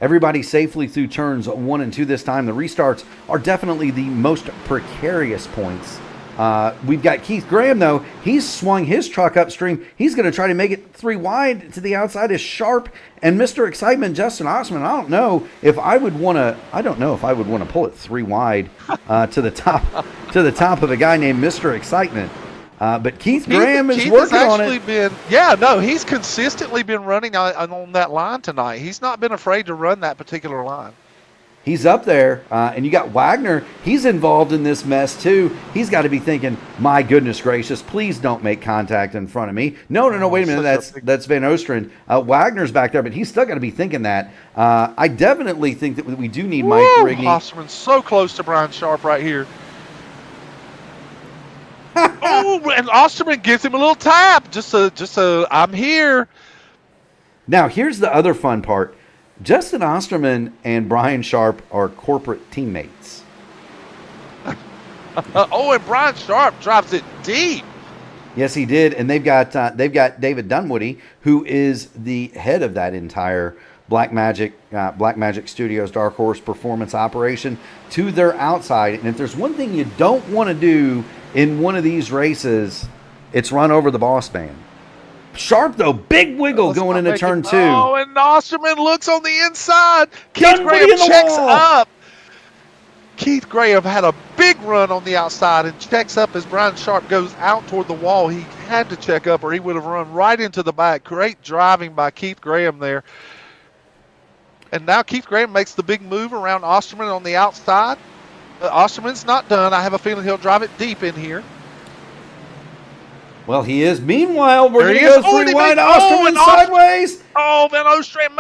Everybody safely through turns 1 and 2 this time. The restarts are definitely the most precarious points. We've got Keith Graham, though. He's swung his truck upstream. He's going to try to make it 3 wide to the outside is Sharp and Mr. Excitement, Justin Osman. I don't know if I would want to pull it 3 wide to the top of a guy named Mr. Excitement. But Keith Graham is working on it. He's consistently been running on that line tonight. He's not been afraid to run that particular line. He's up there, and you got Wagner. He's involved in this mess, too. He's got to be thinking, my goodness gracious, please don't make contact in front of me. No, wait a minute. That's Van Ostrand. Wagner's back there, but he's still got to be thinking that. I definitely think that we do need Mike Rigney. Osterman's so close to Brian Sharp right here. And Osterman gives him a little tap. Just a I'm here. Now, here's the other fun part. Justin Osterman and Brian Sharp are corporate teammates. And Brian Sharp drops it deep. Yes, he did, and they've got David Dunwoody, who is the head of that entire Black Magic Studios Dark Horse performance operation, to their outside. And if there's one thing you don't want to do in one of these races, it's run over the boss man. Sharp, though, big wiggle going into turn 2. Oh, and Osterman looks on the inside. Keith Graham checks up. Keith Graham had a big run on the outside and checks up as Brian Sharp goes out toward the wall. He had to check up or he would have run right into the back. Great driving by Keith Graham there. And now Keith Graham makes the big move around Osterman on the outside. Osterman's not done. I have a feeling he'll drive it deep in here. Well, he is. Meanwhile, we're going to go 3 wide. Osterman sideways. Oh, Van Ostrand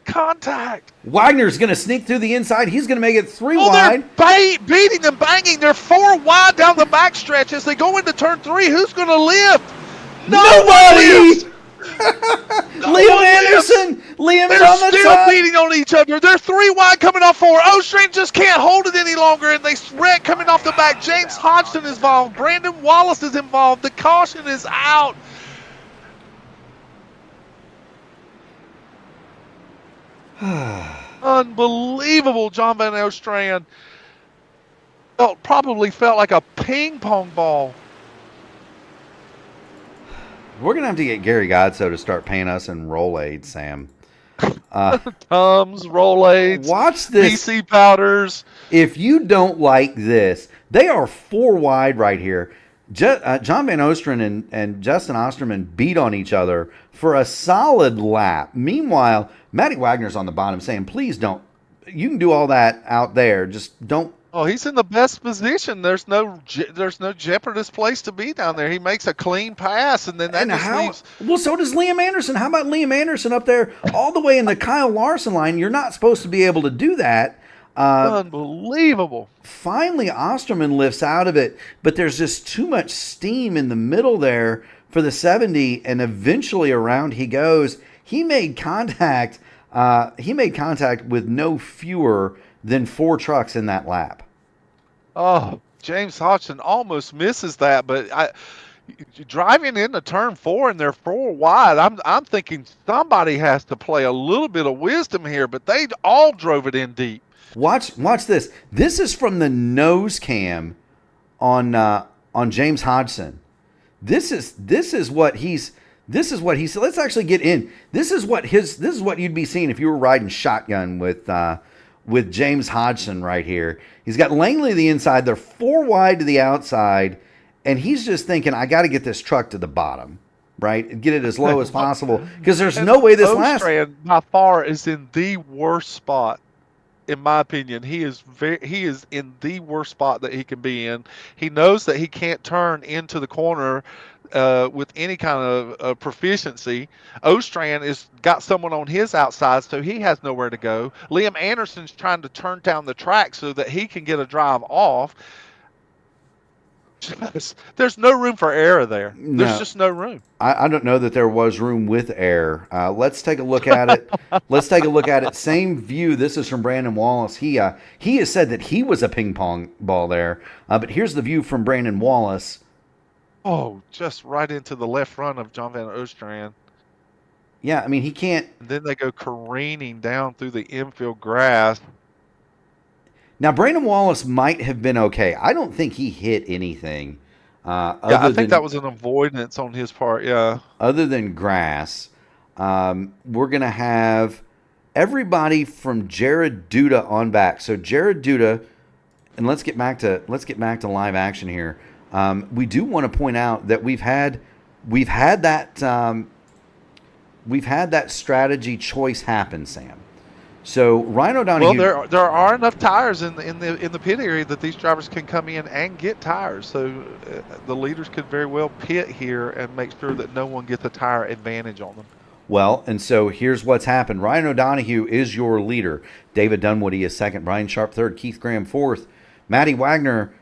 contact. Wagner's going to sneak through the inside. He's going to make it 3 Oh, wide. they're beating and banging. They're 4 wide down the backstretch as they go into turn 3. Who's going to lift? Nobody! No Liam one lifts. Anderson! Liam's They're on the still top! beating on each other. They're 3 wide coming off 4. Ostrain just can't hold it any longer, and they wreck coming off the back. James Hodgson is involved. Brandon Wallace is involved. The caution is out. Unbelievable. John Van Ostrain probably felt like a ping pong ball. We're going to have to get Gary Godso to start paying us in roll aids, Sam. Tums, Rolaids, Watch this. PC powders. If you don't like this, they are 4 wide right here. John Van Osteren and Justin Osterman beat on each other for a solid lap. Meanwhile, Matty Wagner's on the bottom saying, please don't. You can do all that out there. Just don't. Oh, he's in the best position. There's no jeopardous place to be down there. He makes a clean pass, and then that leaves. Well, so does Liam Anderson. How about Liam Anderson up there all the way in the Kyle Larson line? You're not supposed to be able to do that. Unbelievable. Finally, Osterman lifts out of it, but there's just too much steam in the middle there for the 70, and eventually around he goes. He made contact. He made contact with no fewer than 4 trucks in that lap. Oh, James Hodgson almost misses that, but driving into turn 4 and they're 4 wide. I'm thinking somebody has to play a little bit of wisdom here, but they all drove it in deep. Watch this. This is from the nose cam on James Hodgson. This is what he's. Let's actually get in. This is what you'd be seeing if you were riding shotgun with James Hodgson right here. He's got Langley to the inside. They're 4 wide to the outside, and he's just thinking, I got to get this truck to the bottom, right? Get it as low as possible because there's no way this lasts. Ostrain by far is in the worst spot, in my opinion. He is in the worst spot that he can be in. He knows that he can't turn into the corner with any kind of proficiency. Ostrain is got someone on his outside, so he has nowhere to go. Liam Anderson's trying to turn down the track so that he can get a drive off. There's no room for error there. No. There's just no room. I don't know that there was room with error. Let's take a look at it. Same view. This is from Brandon Wallace. He has said that he was a ping pong ball there. But here's the view from Brandon Wallace. Oh, just right into the left front of John Van Ostrain. Yeah, I mean, he can't. And then they go careening down through the infield grass. Now, Brandon Wallace might have been okay. I don't think he hit anything. I think that was an avoidance on his part, yeah. Other than grass. We're going to have everybody from Jared Duda on back. So Jared Duda, and let's get back to live action here. We do want to point out that we've had that strategy choice happen, Sam. So Ryan O'Donoghue. Well, there are enough tires in the pit area that these drivers can come in and get tires. So the leaders could very well pit here and make sure that no one gets a tire advantage on them. Well, and so here's what's happened. Ryan O'Donoghue is your leader. David Dunwoody is second. Brian Sharp third. Keith Graham fourth. Matty Wagner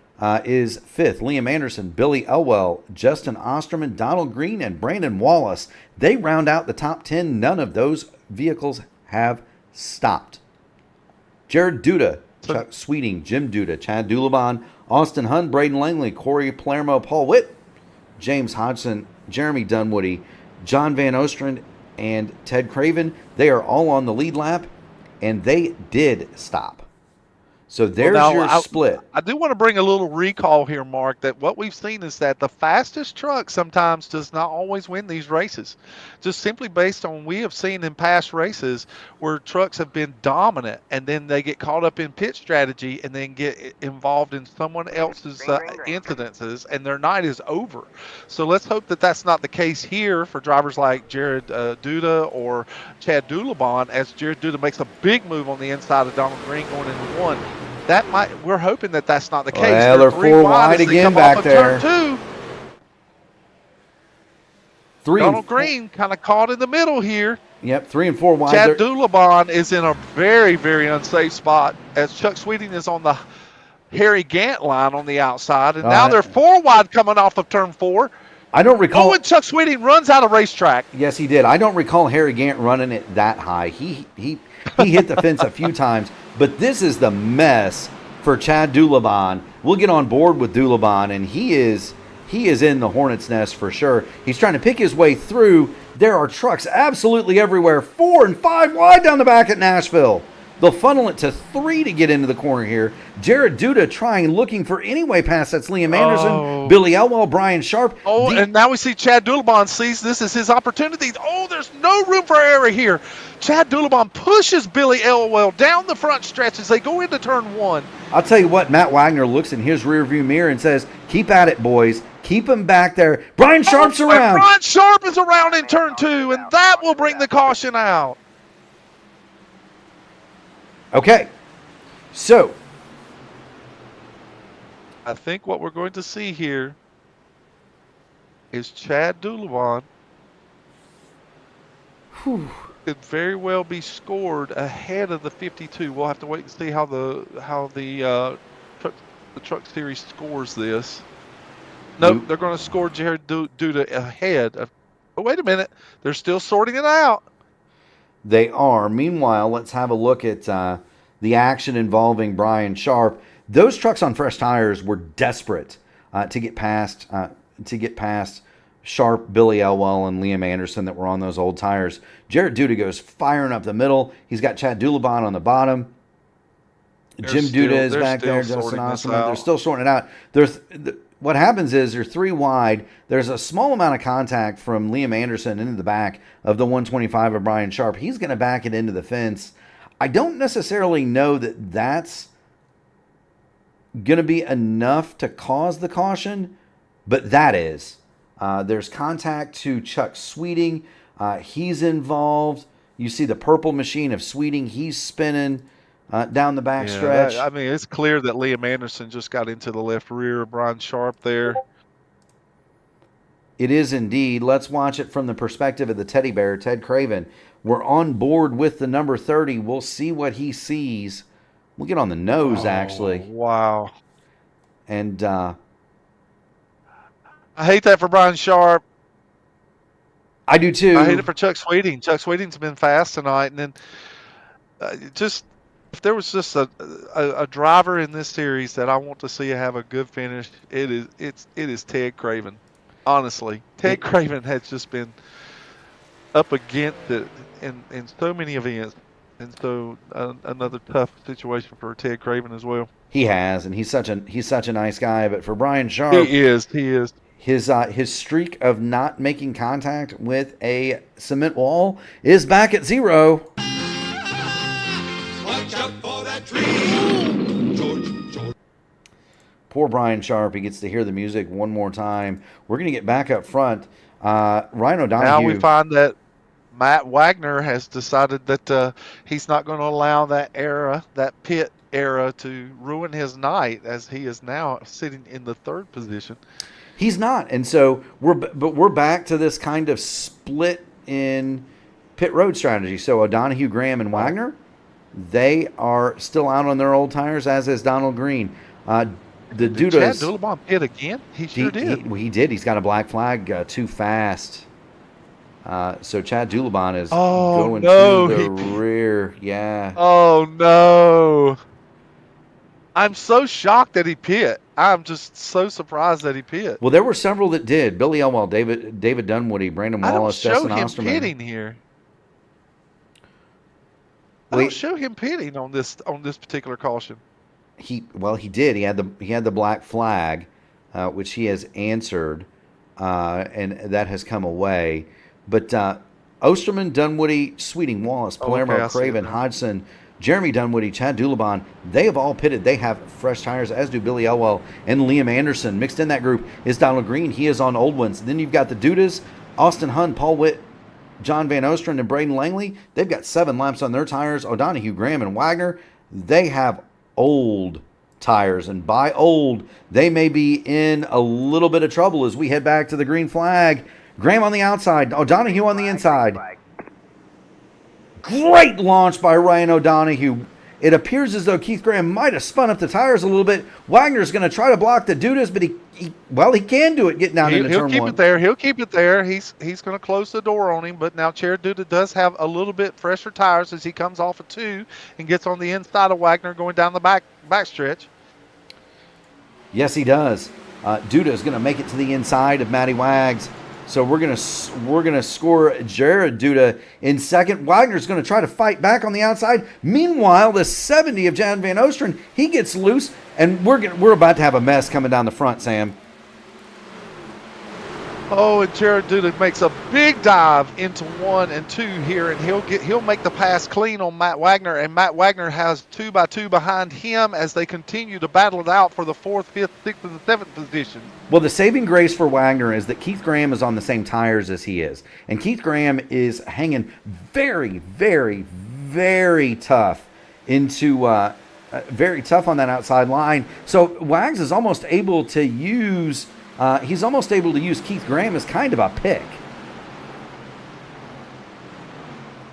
is fifth. Liam Anderson, Billy Elwell, Justin Osterman, Donald Green, and Brandon Wallace. They round out the top 10. None of those vehicles have stopped. Jared Duda, Chuck Sweeting, Jim Duda, Chad Dulabon, Austin Hunn, Braden Langley, Corey Palermo, Paul Witt, James Hodgson, Jeremy Dunwoody, John Van Osteren, and Ted Craven. They are all on the lead lap, and they did stop. So there's your split. I do want to bring a little recall here, Mark, that what we've seen is that the fastest truck sometimes does not always win these races. Just simply based on we have seen in past races where trucks have been dominant and then they get caught up in pit strategy and then get involved in someone else's incidences and their night is over. So let's hope that that's not the case here for drivers like Jared Duda or Chad Dulabon, as Jared Duda makes a big move on the inside of Donald Green going into one. We're hoping that that's not the case. Well, they're 4 wide again back there. Donald Green kind of caught in the middle here. Yep, 3 and 4 wide. Chad Dulabon is in a very, very unsafe spot as Chuck Sweeting is on the Harry Gant line on the outside. And now they're 4 wide coming off of turn 4. I don't recall. Oh, and Chuck Sweeting runs out of racetrack. Yes, he did. I don't recall Harry Gant running it that high. He hit the fence a few times. But this is the mess for Chad Dulabon. We'll get on board with Dulabon, and he is in the hornet's nest for sure. He's trying to pick his way through. There are trucks absolutely everywhere. 4 and 5 wide down the back at Nashville. They'll funnel it to 3 to get into the corner here. Jared Duda looking for any way past. That's Liam Anderson, Billy Elwell, Brian Sharp. And now we see Chad Dulabon sees this is his opportunity. Oh, there's no room for error here. Chad Dulabon pushes Billy Elwell down the front stretch as they go into turn 1. I'll tell you what, Matt Wagner looks in his rearview mirror and says, keep at it, boys. Keep him back there. Brian Sharp's around. Brian Sharp is around in turn 2, and that will bring the caution out. Okay, so I think what we're going to see here is Chad Dulabon could very well be scored ahead of the 52. We'll have to wait and see how the truck series scores this. No, they're going to score Jared Duda ahead of. Oh, wait a minute, they're still sorting it out. They are. Meanwhile, let's have a look at the action involving Brian Sharp. Those trucks on fresh tires were desperate to get past Sharp, Billy Elwell, and Liam Anderson that were on those old tires. Jared Duda goes firing up the middle. He's got Chad Dulabon on the bottom. Jim Duda is back there. Justin Osterman. They're still sorting it out. What happens is they're 3 wide. There's a small amount of contact from Liam Anderson into the back of the 125 of Brian Sharp. He's going to back it into the fence. I don't necessarily know that that's going to be enough to cause the caution, but that is. There's contact to Chuck Sweeting. He's involved. You see the purple machine of Sweeting. He's spinning down the back stretch. I mean, it's clear that Liam Anderson just got into the left rear of Brian Sharp there. It is indeed. Let's watch it from the perspective of the teddy bear, Ted Craven. We're on board with the number 30. We'll see what he sees. We'll get on the nose, actually. Wow. And I hate that for Brian Sharp. I do too. I hate it for Chuck Sweeting. Chuck Sweeting's been fast tonight, and then if there was just a driver in this series that I want to see have a good finish, it is Ted Craven. Honestly, Ted Craven has just been up against it in so many events, and so another tough situation for Ted Craven as well. He has, and he's such a nice guy. But for Brian Sharp, he is. His streak of not making contact with a cement wall is back at 0. Watch out for that tree. George. Poor Brian Sharp. He gets to hear the music one more time. We're going to get back up front. Ryan O'Donoghue. Now we find that Matt Wagner has decided that he's not going to allow that pit era, to ruin his night, as he is now sitting in the 3rd position. He's not, and so we're back to this kind of split in pit road strategy. So O'Donoghue, Graham, and Wagner, they are still out on their old tires, as is Donald Green. The Did Chad Dulabon pit again? He sure did. He did. He's got a black flag too fast. So Chad Dulabon is going to the rear. Yeah. Oh, no. I'm so shocked that he pit. I'm just so surprised that he pit. Well, there were several that did. Billy Elwell, David Dunwoody, Brandon Wallace, Justin Osterman. I don't show him pitting here. I don't show him pitting on this particular caution. He did. He had the black flag, which he has answered, and that has come away. But Osterman, Dunwoody, Sweeting, Wallace, Palermo, Craven, Hodgson, Jeremy Dunwoody, Chad Dulabon, they have all pitted. They have fresh tires, as do Billy Elwell and Liam Anderson. Mixed in that group is Donald Green. He is on old ones. Then you've got the Dudas, Austin Hunn, Paul Witt, John Van Osteren, and Braden Langley. They've got 7 laps on their tires. O'Donoghue, Graham, and Wagner, they have old tires. And by old, they may be in a little bit of trouble as we head back to the green flag. Graham on the outside. O'Donoghue on the inside. Great launch by Ryan O'Donoghue. It appears as though Keith Graham might have spun up the tires a little bit. Wagner's going to try to block the Dudas, but he can do it getting down into turn one. He'll keep it there. He'll keep it there. He's going to close the door on him, but now Jared Duda does have a little bit fresher tires as he comes off of 2 and gets on the inside of Wagner going down the back stretch. Yes, he does. Duda is going to make it to the inside of Matty Wags. So we're gonna score Jared Duda in second. Wagner's going to try to fight back on the outside. Meanwhile, the 70 of Jan Van Osteren, he gets loose, and we're about to have a mess coming down the front, Sam. Oh, and Jared Duda makes a big dive into 1 and 2 here, and he'll make the pass clean on Matt Wagner, and Matt Wagner has 2 by 2 behind him as they continue to battle it out for the 4th, 5th, 6th, and 7th position. Well, the saving grace for Wagner is that Keith Graham is on the same tires as he is, and Keith Graham is hanging very, very, very tough into very tough on that outside line. So Wags is almost able to use. He's almost able to use Keith Graham as kind of a pick.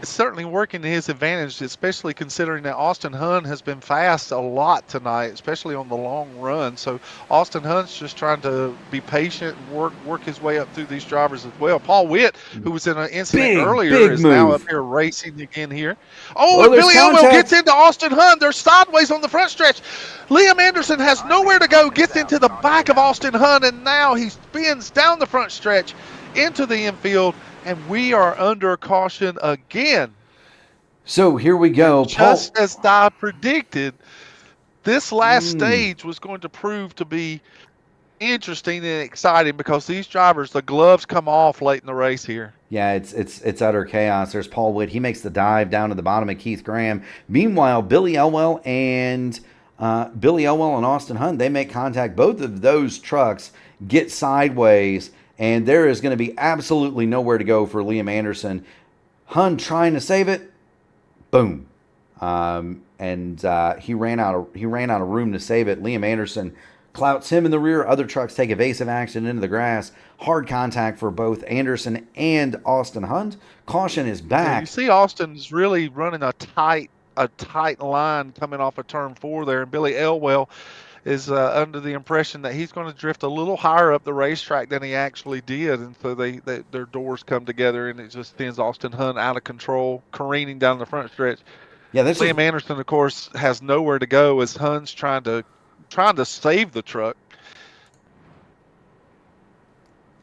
It's certainly working to his advantage, especially considering that Austin Hunn has been fast a lot tonight, especially on the long run. So Austin Hunn's just trying to be patient and work his way up through these drivers as well. Paul Witt, who was in an incident earlier, is now up here racing again here. Oh, and Billy Elwell gets into Austin Hunn. They're sideways on the front stretch. Liam Anderson has nowhere to go, gets into the back of Austin Hunn, and now he spins down the front stretch into the infield. And we are under caution again. So here we go. Just as I predicted, this last stage was going to prove to be interesting and exciting because these drivers, the gloves come off late in the race here. Yeah, it's utter chaos. There's Paul Witt. He makes the dive down to the bottom of Keith Graham. Meanwhile, Billy Elwell and Austin Hunt, they make contact. Both of those trucks get sideways. And there is going to be absolutely nowhere to go for Liam Anderson. Hun trying to save it, boom, and he ran out of room to save it. Liam Anderson clouts him in the rear. Other trucks take evasive action into the grass. Hard contact for both Anderson and Austin Hunt. Caution is back. Yeah, you see, Austin's really running a tight line coming off of turn 4 there, and Billy Elwell is under the impression that he's going to drift a little higher up the racetrack than he actually did, and so their doors come together, and it just sends Austin Hunt out of control, careening down the front stretch. Yeah, Liam Anderson, of course, has nowhere to go as Hunt's trying to save the truck.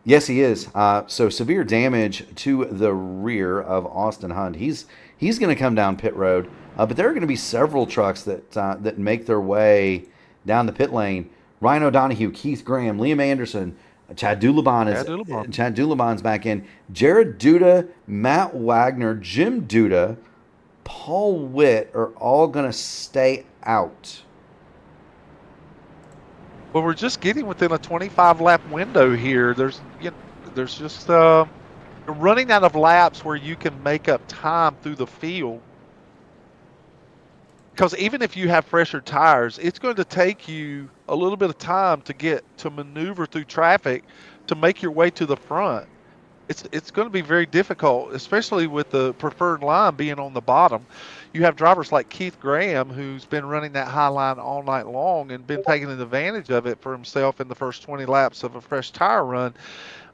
Yes, he is. So severe damage to the rear of Austin Hunt. He's going to come down pit road, but there are going to be several trucks that make their way down the pit lane. Ryan O'Donoghue, Keith Graham, Liam Anderson, Chad Dulabon's back in. Jared Duda, Matt Wagner, Jim Duda, Paul Witt are all going to stay out. Well, we're just getting within a 25-lap window here. There's just running out of laps where you can make up time through the field. Because even if you have fresher tires, it's going to take you a little bit of time to maneuver through traffic to make your way to the front. It's going to be very difficult, especially with the preferred line being on the bottom. You have drivers like Keith Graham, who's been running that high line all night long and been taking advantage of it for himself in the first 20 laps of a fresh tire run.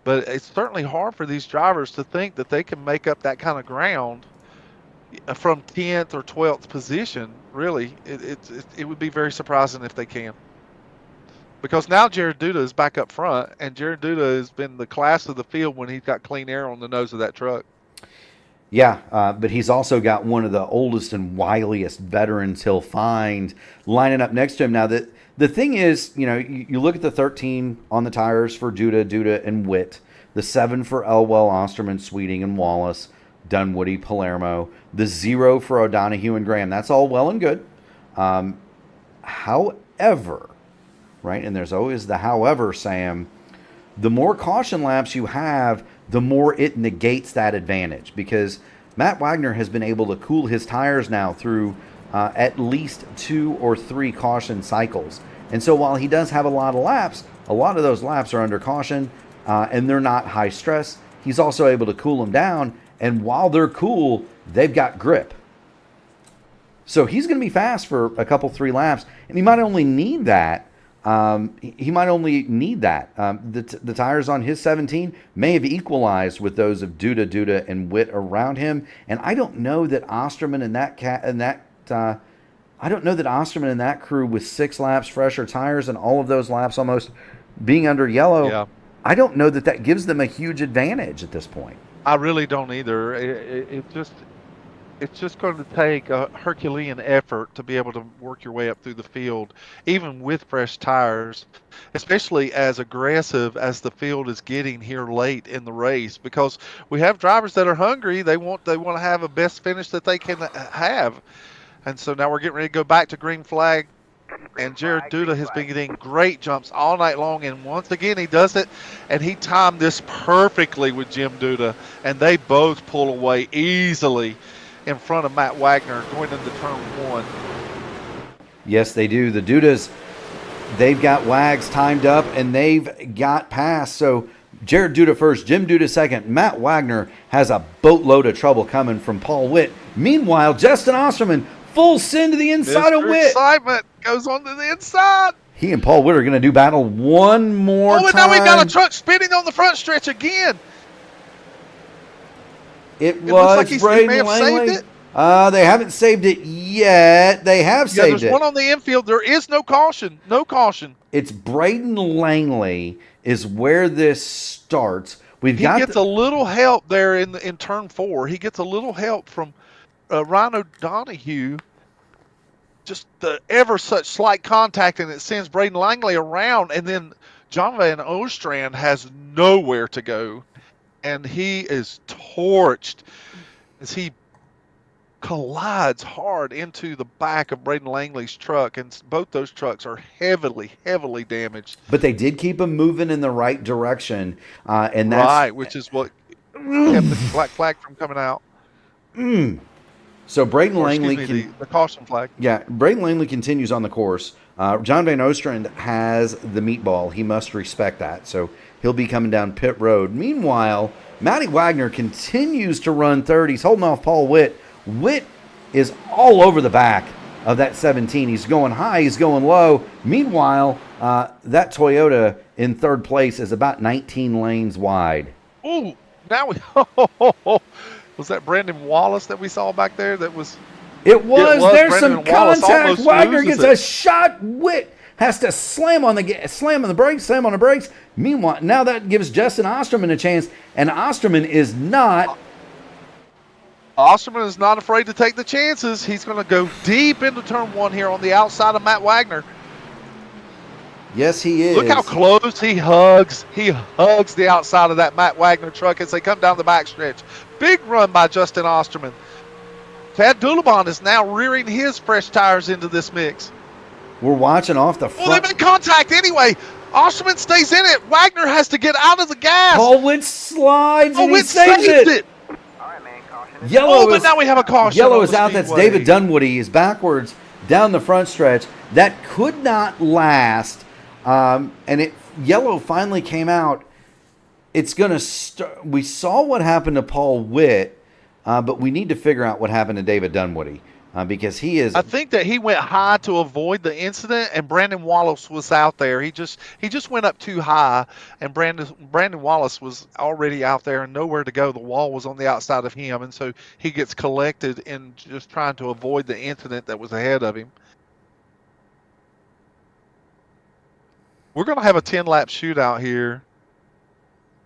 But it's certainly hard for these drivers to think that they can make up that kind of ground from 10th or 12th position. Really, it would be very surprising if they can. Because now Jared Duda is back up front, and Jared Duda has been the class of the field when he's got clean air on the nose of that truck. Yeah, but he's also got one of the oldest and wiliest veterans he'll find lining up next to him. Now, the thing is, you look at the 13 on the tires for Duda, and Witt, the 7 for Elwell, Osterman, Sweeting, and Wallace, Dunwoody, Palermo, the 0 for O'Donoghue and Graham. That's all well and good. However, right, and there's always the however, Sam, the more caution laps you have, the more it negates that advantage, because Matt Wagner has been able to cool his tires now through at least 2 or 3 caution cycles. And so while he does have a lot of laps, a lot of those laps are under caution, and they're not high stress. he's also able to cool them down. And while they're cool, they've got grip. So he's going to be fast for a couple, 3 laps. And he might only need that. The tires on his 17 may have equalized with those of Duda, and Witt around him. And I don't know that Osterman and that crew with 6 laps fresher tires and all of those laps almost being under yellow. Yeah. I don't know that gives them a huge advantage at this point. I really don't either. It's just going to take a Herculean effort to be able to work your way up through the field, even with fresh tires, especially as aggressive as the field is getting here late in the race, because we have drivers that are hungry. They want to have a best finish that they can have. And so now we're getting ready to go back to green flag. And Jared Duda has been getting great jumps all night long, and once again he does it, and he timed this perfectly with Jim Duda, and they both pull away easily in front of Matt Wagner going into turn 1. Yes, they do. The Dudas, they've got Wags timed up, and they've got past. So Jared Duda first, Jim Duda second. Matt Wagner has a boatload of trouble coming from Paul Witt. Meanwhile, Justin Osterman, full send to the inside of Witt. Excitement goes on to the inside. He and Paul Witt are going to do battle one more time. Oh, and now we've got a truck spinning on the front stretch again. It looks like was he may have Langley. saved it. They haven't saved it yet. They have saved there's it. one on the infield. There is no caution. No caution. It's Braden Langley is where this starts. He gets a little help there in turn 4. He gets a little help from Rhino Donahue. Just the ever such slight contact, and it sends Braden Langley around, and then John Van Ostrand has nowhere to go, and he is torched as he collides hard into the back of Braden Langley's truck, and both those trucks are heavily, heavily damaged. But they did keep them moving in the right direction, and that's right, which is what kept the black flag from coming out. So Braden Langley, the caution flag. Yeah, Braden Langley continues on the course. John Van Ostrand has the meatball. He must respect that. So he'll be coming down pit road. Meanwhile, Matty Wagner continues to run third. He's holding off Paul Witt. Witt is all over the back of that 17. He's going high. He's going low. Meanwhile, that Toyota in third place is about 19 lanes wide. Ooh, now we... Was that Brandon Wallace that we saw back there? It was. There's Brandon some Wallace contact. Wagner gets it. a shot. Witt has to slam on the brakes. Meanwhile, now that gives Justin Osterman a chance, and Osterman is not afraid to take the chances. He's going to go deep into turn 1 here on the outside of Matt Wagner. Yes, he is. Look how close he hugs. He hugs the outside of that Matt Wagner truck as they come down the backstretch. Big run by Justin Osterman. Tad Dulabon is now rearing his fresh tires into this mix. We're watching off the front. Well, they made contact anyway. Osterman stays in it. Wagner has to get out of the gas. Paul Witt slides and he Witt saves it. All right, man. Caution. Yellow but now we have a caution. Yellow on is the out. That's speedway. David Dunwoody. He's backwards down the front stretch. That could not last. Yellow finally came out. It's going to start. We saw what happened to Paul Witt, but we need to figure out what happened to David Dunwoody because he is. I think that he went high to avoid the incident, and Brandon Wallace was out there. He just went up too high, and Brandon Wallace was already out there and nowhere to go. The wall was on the outside of him, and so he gets collected in just trying to avoid the incident that was ahead of him. We're going to have a 10-lap shootout here.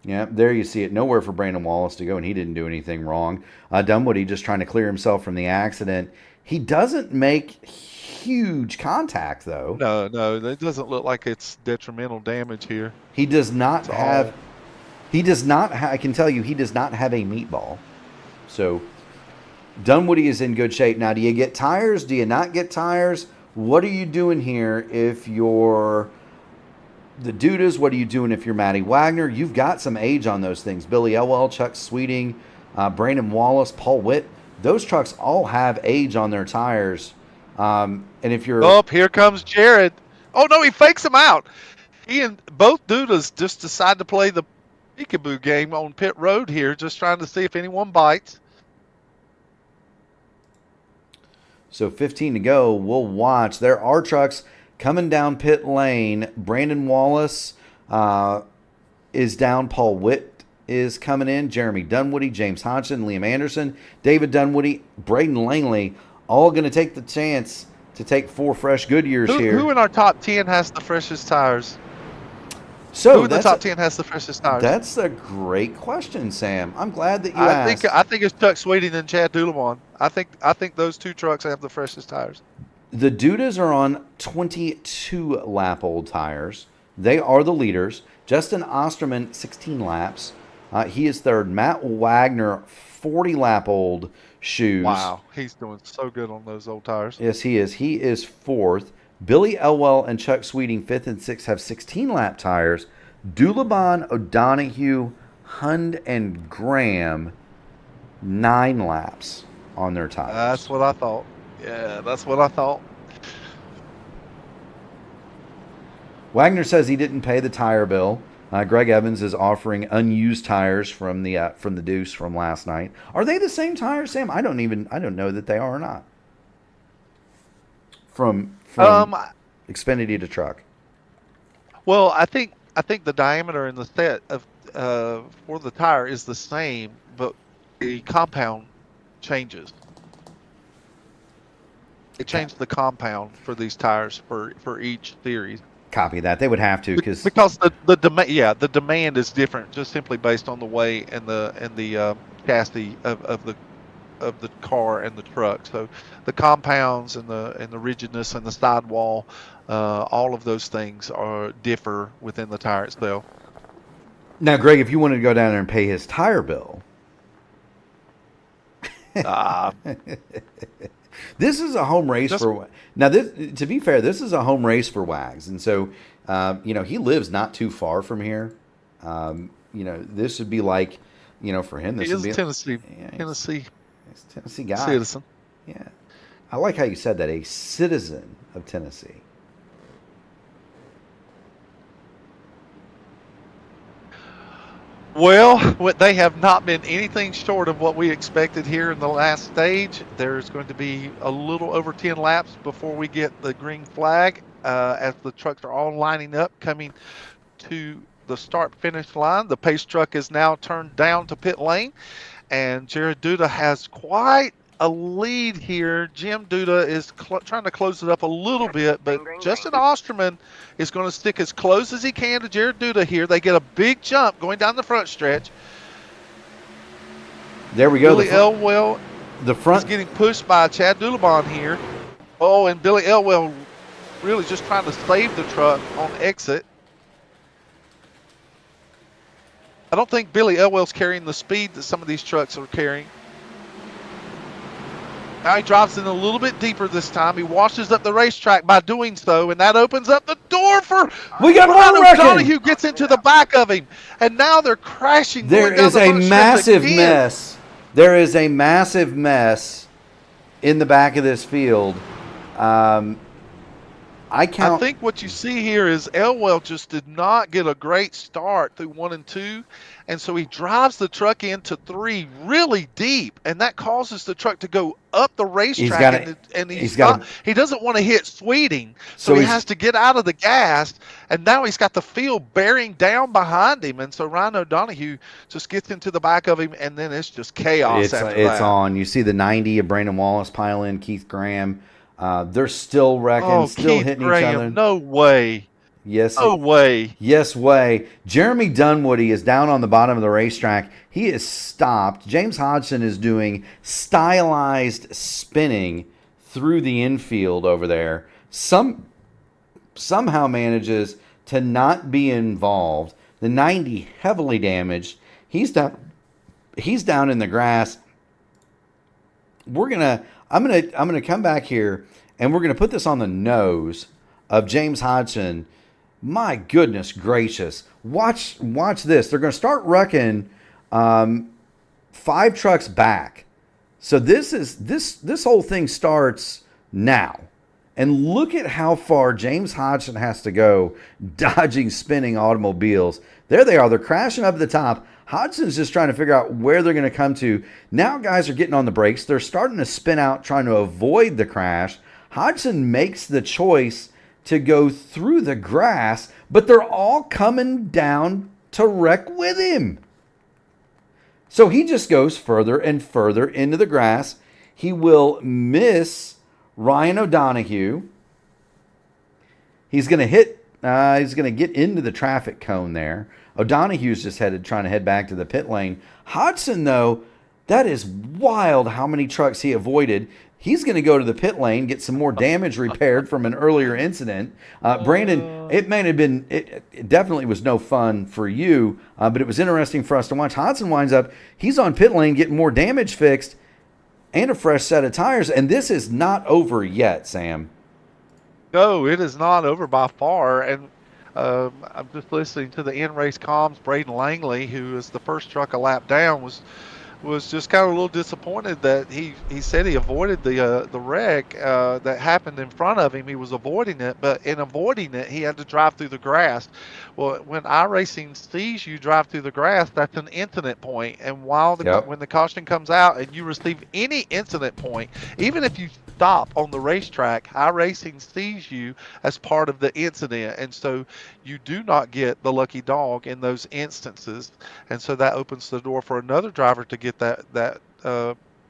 Yeah, there you see it. Nowhere for Brandon Wallace to go, and he didn't do anything wrong. Dunwoody just trying to clear himself from the accident. He doesn't make huge contact, though. No, that doesn't look like it's detrimental damage here. He does not have. He does not. I can tell you, he does not have a meatball. So Dunwoody is in good shape. Now, do you get tires? Do you not get tires? What are you doing here if you're the Dudas? What are you doing if you're Matty Wagner? You've got some age on those things. Billy Elwell, Chuck Sweeting, Brandon Wallace, Paul Witt. Those trucks all have age on their tires. And if you're... Oh, here comes Jared. Oh, no, he fakes him out. He and both Dudas just decide to play the peekaboo game on pit road here, just trying to see if anyone bites. So 15 to go. We'll watch. There are trucks coming down pit lane. Brandon Wallace is down. Paul Witt is coming in. Jeremy Dunwoody, James Hodgson, Liam Anderson, David Dunwoody, Braden Langley, all going to take the chance to take 4 fresh Goodyears here. Who in our top 10 has the freshest tires? So who in the top 10 has the freshest tires? That's a great question, Sam. I'm glad that you asked. I think it's Chuck Sweeting and Chad Doulevon. I think those 2 trucks have the freshest tires. The Dudas are on 22 lap old tires. They are the leaders. Justin Osterman, 16 laps. He is third. Matt Wagner, 40 lap old shoes. Wow, he's doing so good on those old tires. Yes, he is. He is fourth. Billy Elwell and Chuck Sweeting, 5th and 6th, have 16 lap tires. Doulebon, O'Donohue, Hund, and Graham, 9 laps on their tires. That's what I thought. Yeah, that's what I thought. Wagner says he didn't pay the tire bill. Greg Evans is offering unused tires from the Deuce from last night. Are they the same tires, Sam? I don't know that they are or not. From Xfinity to truck. Well, I think the diameter and the set of for the tire is the same, but the compound changes. It changed the compound for these tires for each series. Copy that. They would have to because the demand is different, just simply based on the weight and the chassis of the car and the truck. So the compounds and the rigidness and the sidewall, all of those things differ within the tire itself. Now, Greg, if you wanted to go down there and pay his tire bill, this is a home race for. Now, to be fair, this is a home race for Wags, and so he lives not too far from here. This would be like, for him, this would be Tennessee. Tennessee. He's a Tennessee guy. Citizen. Yeah, I like how you said that. A citizen of Tennessee. Well, they have not been anything short of what we expected here in the last stage. There's going to be a little over 10 laps before we get the green flag as the trucks are all lining up, coming to the start-finish line. The pace truck is now turned down to pit lane, and Jared Duda has quite a lead here. Jim Duda is trying to close it up a little bit, but Justin Osterman is going to stick as close as he can to Jared Duda here. They get a big jump going down the front stretch. There we go. Billy Elwell the front is getting pushed by Chad Doulebon here. Oh, and Billy Elwell really just trying to save the truck on exit. I don't think Billy Elwell's carrying the speed that some of these trucks are carrying. Now he drops in a little bit deeper this time. He washes up the racetrack by doing so, and that opens up the door for we got one wrecking. Donahue gets into the back of him, and now they're crashing. There is a massive mess. There is a massive mess in the back of this field. I think what you see here is Elwell just did not get a great start through 1 and 2, and so he drives the truck into 3 really deep, and that causes the truck to go up the racetrack. He doesn't want to hit Sweeting, so he has to get out of the gas, and now he's got the field bearing down behind him, and so Ryan O'Donohue just gets into the back of him, and then it's just chaos after that. It's on. You see the 90 of Brandon Wallace pile in, Keith Graham. They're still wrecking, Keith hitting Graham, each other. No way. Yes. No way. Yes way. Jeremy Dunwoody is down on the bottom of the racetrack. He is stopped. James Hodgson is doing stylized spinning through the infield over there. Somehow manages to not be involved. The 90 heavily damaged. He's down in the grass. I'm gonna come back here and we're gonna put this on the nose of James Hodgson. My goodness gracious! Watch this. They're gonna start wrecking 5 trucks back. So this whole thing starts now. And look at how far James Hodgson has to go dodging spinning automobiles. There they are. They're crashing up at the top. Hodgson's just trying to figure out where they're going to come to. Now guys are getting on the brakes. They're starting to spin out, trying to avoid the crash. Hodgson makes the choice to go through the grass, but they're all coming down to wreck with him. So he just goes further and further into the grass. He will miss Ryan O'Donoghue. He's going to hit, he's going to get into the traffic cone there. O'Donoghue's just trying to head back to the pit lane. Hodgson, though, that is wild how many trucks he avoided. He's going to go to the pit lane, get some more damage repaired from an earlier incident. Brandon, it may have been, it definitely was no fun for you, but it was interesting for us to watch. Hodgson winds up, he's on pit lane getting more damage fixed and a fresh set of tires, and this is not over yet, Sam. No, it is not over by far, and I'm just listening to the in-race comms. Braden Langley, who is the first truck a lap down, was just kind of a little disappointed that he said he avoided the wreck that happened in front of him. He was avoiding it, but in avoiding it, he had to drive through the grass. Well, when iRacing sees you drive through the grass, that's an incident point. And while when the caution comes out and you receive any incident point, even if you stop on the racetrack, iRacing sees you as part of the incident, and so you do not get the lucky dog in those instances. And so that opens the door for another driver to get that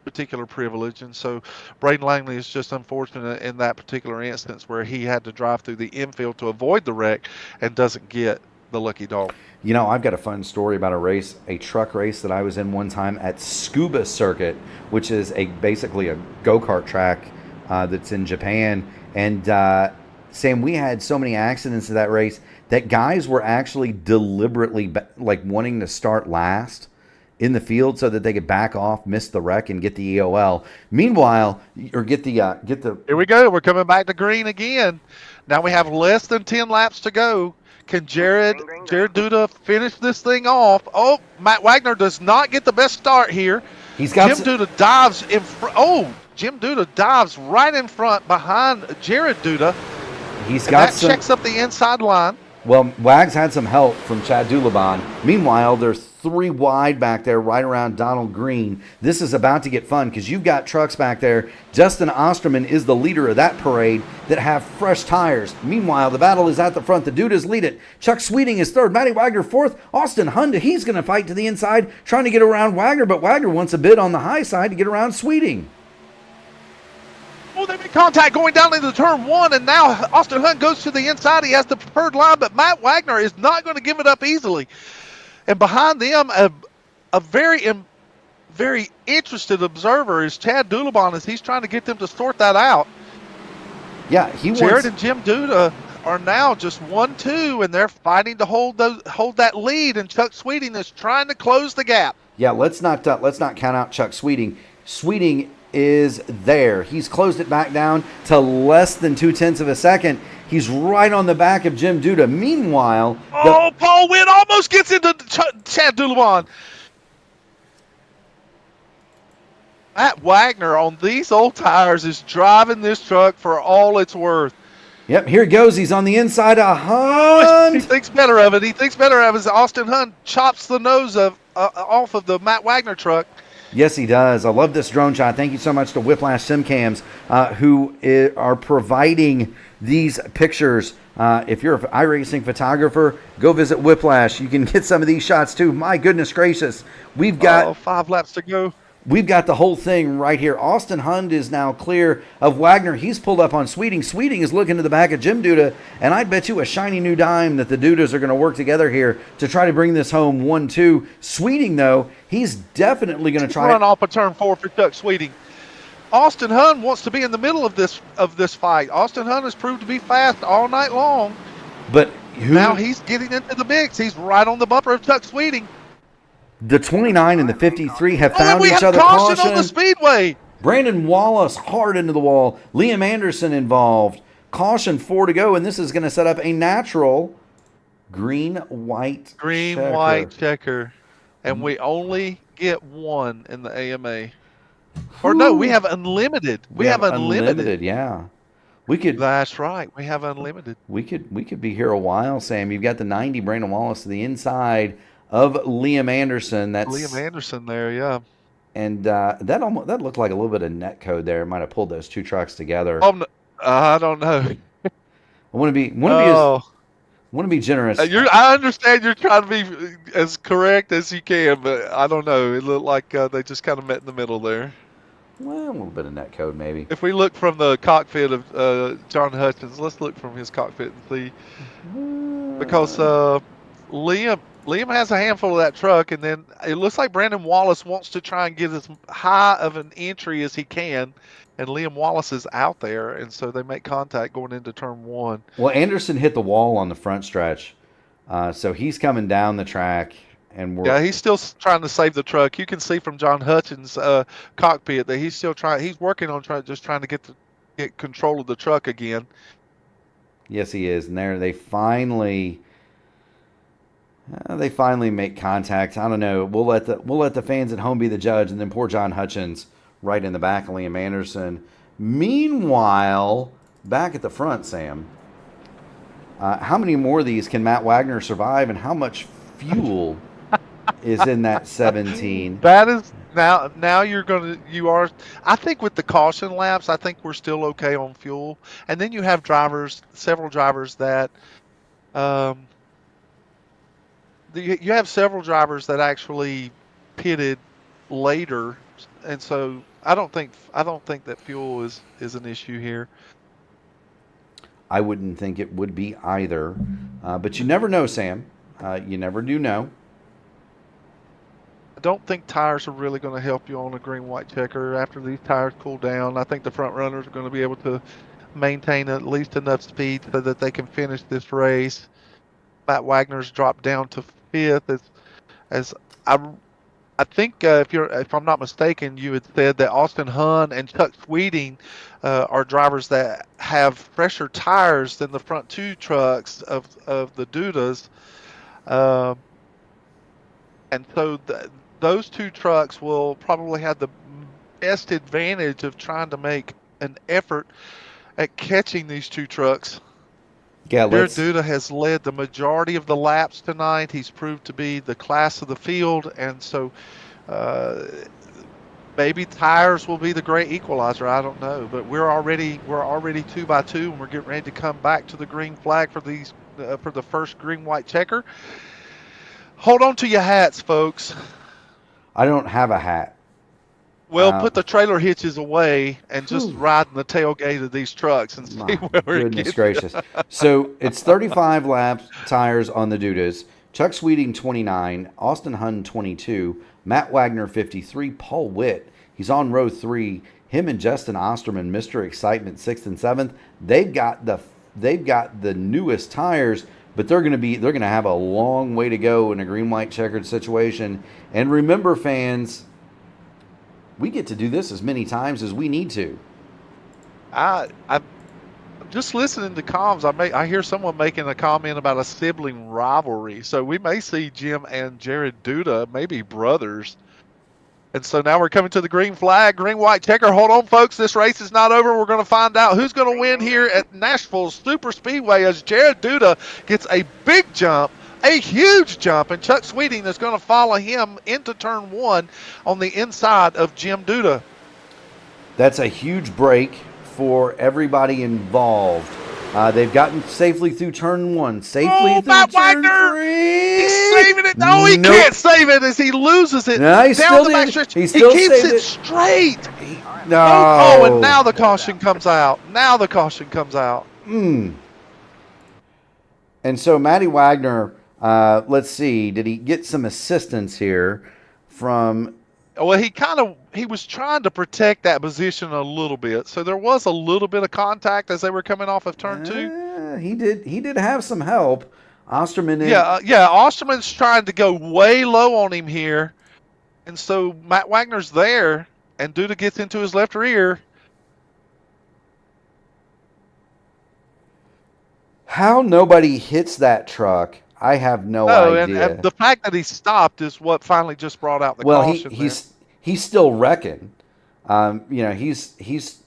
particular privilege. And so Braden Langley is just unfortunate in that particular instance where he had to drive through the infield to avoid the wreck and doesn't get the lucky dog. You know, I've got a fun story about a truck race that I was in one time at Scuba Circuit, which is basically a go-kart track that's in Japan. And Sam, we had so many accidents in that race that guys were actually deliberately wanting to start last in the field so that they could back off, miss the wreck, and get the EOL. Meanwhile, or get the Here we go. We're coming back to green again. Now we have less than 10 laps to go. Can Jared Duda finish this thing off? Oh, Matt Wagner does not get the best start here. He's got Jim Duda dives in front. Oh, Jim Duda dives right in front behind Jared Duda. That checks up the inside line. Well, Wags had some help from Chad Dulaban. Meanwhile, there's 3 wide back there right around Donald Green. This is about to get fun because you've got trucks back there. Justin Osterman is the leader of that parade that have fresh tires. Meanwhile, the battle is at the front. The Dudas lead it. Chuck Sweeting is third. Matty Wagner fourth. Austin Honda, he's going to fight to the inside, trying to get around Wagner, but Wagner wants a bit on the high side to get around Sweeting. Oh, they make contact going down into turn 1, and now Austin Hunt goes to the inside. He has the preferred line, but Matt Wagner is not going to give it up easily. And behind them, a very interested observer is Chad Dulaban as he's trying to get them to sort that out. Yeah, Jared and Jim Duda are now just 1-2, and they're fighting to hold that lead. And Chuck Sweeting is trying to close the gap. Yeah, let's not count out Chuck Sweeting. Sweeting is there. He's closed it back down to less than 0.2 of a second. He's right on the back of Jim Duda. Meanwhile, Paul Witt almost gets into Chad Dulaban. Matt Wagner on these old tires is driving this truck for all it's worth. Yep, here he goes. He's on the inside of Hunt. He thinks better of it. As Austin Hunt chops the nose off of the Matt Wagner truck. Yes, he does. I love this drone shot. Thank you so much to Whiplash SimCams, who are providing these pictures. If you're an iRacing photographer, go visit Whiplash. You can get some of these shots too. My goodness gracious. We've got 5 laps to go. We've got the whole thing right here. Austin Hund is now clear of Wagner. He's pulled up on Sweeting. Sweeting is looking to the back of Jim Duda, and I'd bet you a shiny new dime that the Dudas are going to work together here to try to bring this home 1-2. Sweeting, though, he's definitely going to try run off a turn 4 for Chuck Sweeting. Austin Hund wants to be in the middle of this fight. Austin Hund has proved to be fast all night long. But now he's getting into the mix. He's right on the bumper of Chuck Sweeting. The 29 and the 53 have found each other. Caution on the speedway. Brandon Wallace hard into the wall. Liam Anderson involved. Caution, 4 to go, and this is going to set up a natural green-white checker. And we only get 1 in the AMA. Or no, we have unlimited. We have unlimited. Yeah. We could That's right. We have unlimited. we could be here a while, Sam. You've got the 90 Brandon Wallace to the inside of Liam Anderson. Liam Anderson there, yeah. And that looked like a little bit of net code there. It might have pulled those two trucks together. Oh, no, I don't know. I want to be generous. I understand you're trying to be as correct as you can, but I don't know. It looked like they just kind of met in the middle there. Well, a little bit of net code maybe. If we look from the cockpit of John Hutchins, let's look from his cockpit and see, because Liam has a handful of that truck, and then it looks like Brandon Wallace wants to try and get as high of an entry as he can, and Liam Wallace is out there, and so they make contact going into turn one. Well, Anderson hit the wall on the front stretch, so he's coming down the track, and he's still trying to save the truck. You can see from John Hutchins' cockpit that he's still trying. He's working on trying to get control of the truck again. Yes, he is, and there they finally make contact. I don't know. We'll let the fans at home be the judge, and then poor John Hutchins right in the back of Liam Anderson. Meanwhile, back at the front, Sam, how many more of these can Matt Wagner survive, and how much fuel is in that 17? That is now you are. I think with the caution laps, I think we're still okay on fuel, and then you have several drivers that. You have several drivers that actually pitted later, and so I don't think that fuel is an issue here. I wouldn't think it would be either, but you never know, Sam. You never do know. I don't think tires are really going to help you on a green-white checker after these tires cool down. I think the front runners are going to be able to maintain at least enough speed so that they can finish this race. Matt Wagner's dropped down to fifth, as I think if I'm not mistaken, you had said that Austin Hunn and Chuck Sweeting are drivers that have fresher tires than the front two trucks of the Dudas, and so those two trucks will probably have the best advantage of trying to make an effort at catching these two trucks. Yeah, Jared Duda has led the majority of the laps tonight. He's proved to be the class of the field, and so maybe tires will be the great equalizer. I don't know, but we're already 2 by 2, and we're getting ready to come back to the green flag for these for the first green-white checker. Hold on to your hats, folks. I don't have a hat. Well, put the trailer hitches away and just ride in the tailgate of these trucks and see where it gets. Goodness gracious. So it's 35 lap tires on the Dudas. Chuck Sweeting, 29. Austin Hunn, 22. Matt Wagner, 53. Paul Witt, he's on row 3. Him and Justin Osterman, Mr. Excitement, 6th and 7th. They've got the newest tires, but they're going to have a long way to go in a green-white checkered situation. And remember, fans, we get to do this as many times as we need to. I'm just listening to comms. I hear someone making a comment about a sibling rivalry. So we may see Jim and Jared Duda, maybe brothers. And so now we're coming to the green flag, green-white checker. Hold on, folks. This race is not over. We're going to find out who's going to win here at Nashville Superspeedway as Jared Duda gets a big jump, a huge jump, and Chuck Sweeting is going to follow him into turn 1 on the inside of Jim Duda. That's a huge break for everybody involved. They've gotten safely through turn 1, safely through Matt turn Wagner! 3. He's saving it. No, he can't save it as he loses it. No, he down still the did. backstretch. He still keeps saved it it. straight. No. Oh, and now the caution comes out. And so Matty Wagner, let's see, did he get some assistance here from... Well, he was trying to protect that position a little bit, so there was a little bit of contact as they were coming off of turn 2. He did have some help. Osterman. Osterman's trying to go way low on him here, and so Matt Wagner's there, and Duda gets into his left rear. How nobody hits that truck, I have no idea. And the fact that he stopped is what finally just brought out the caution. He's still wrecking. He's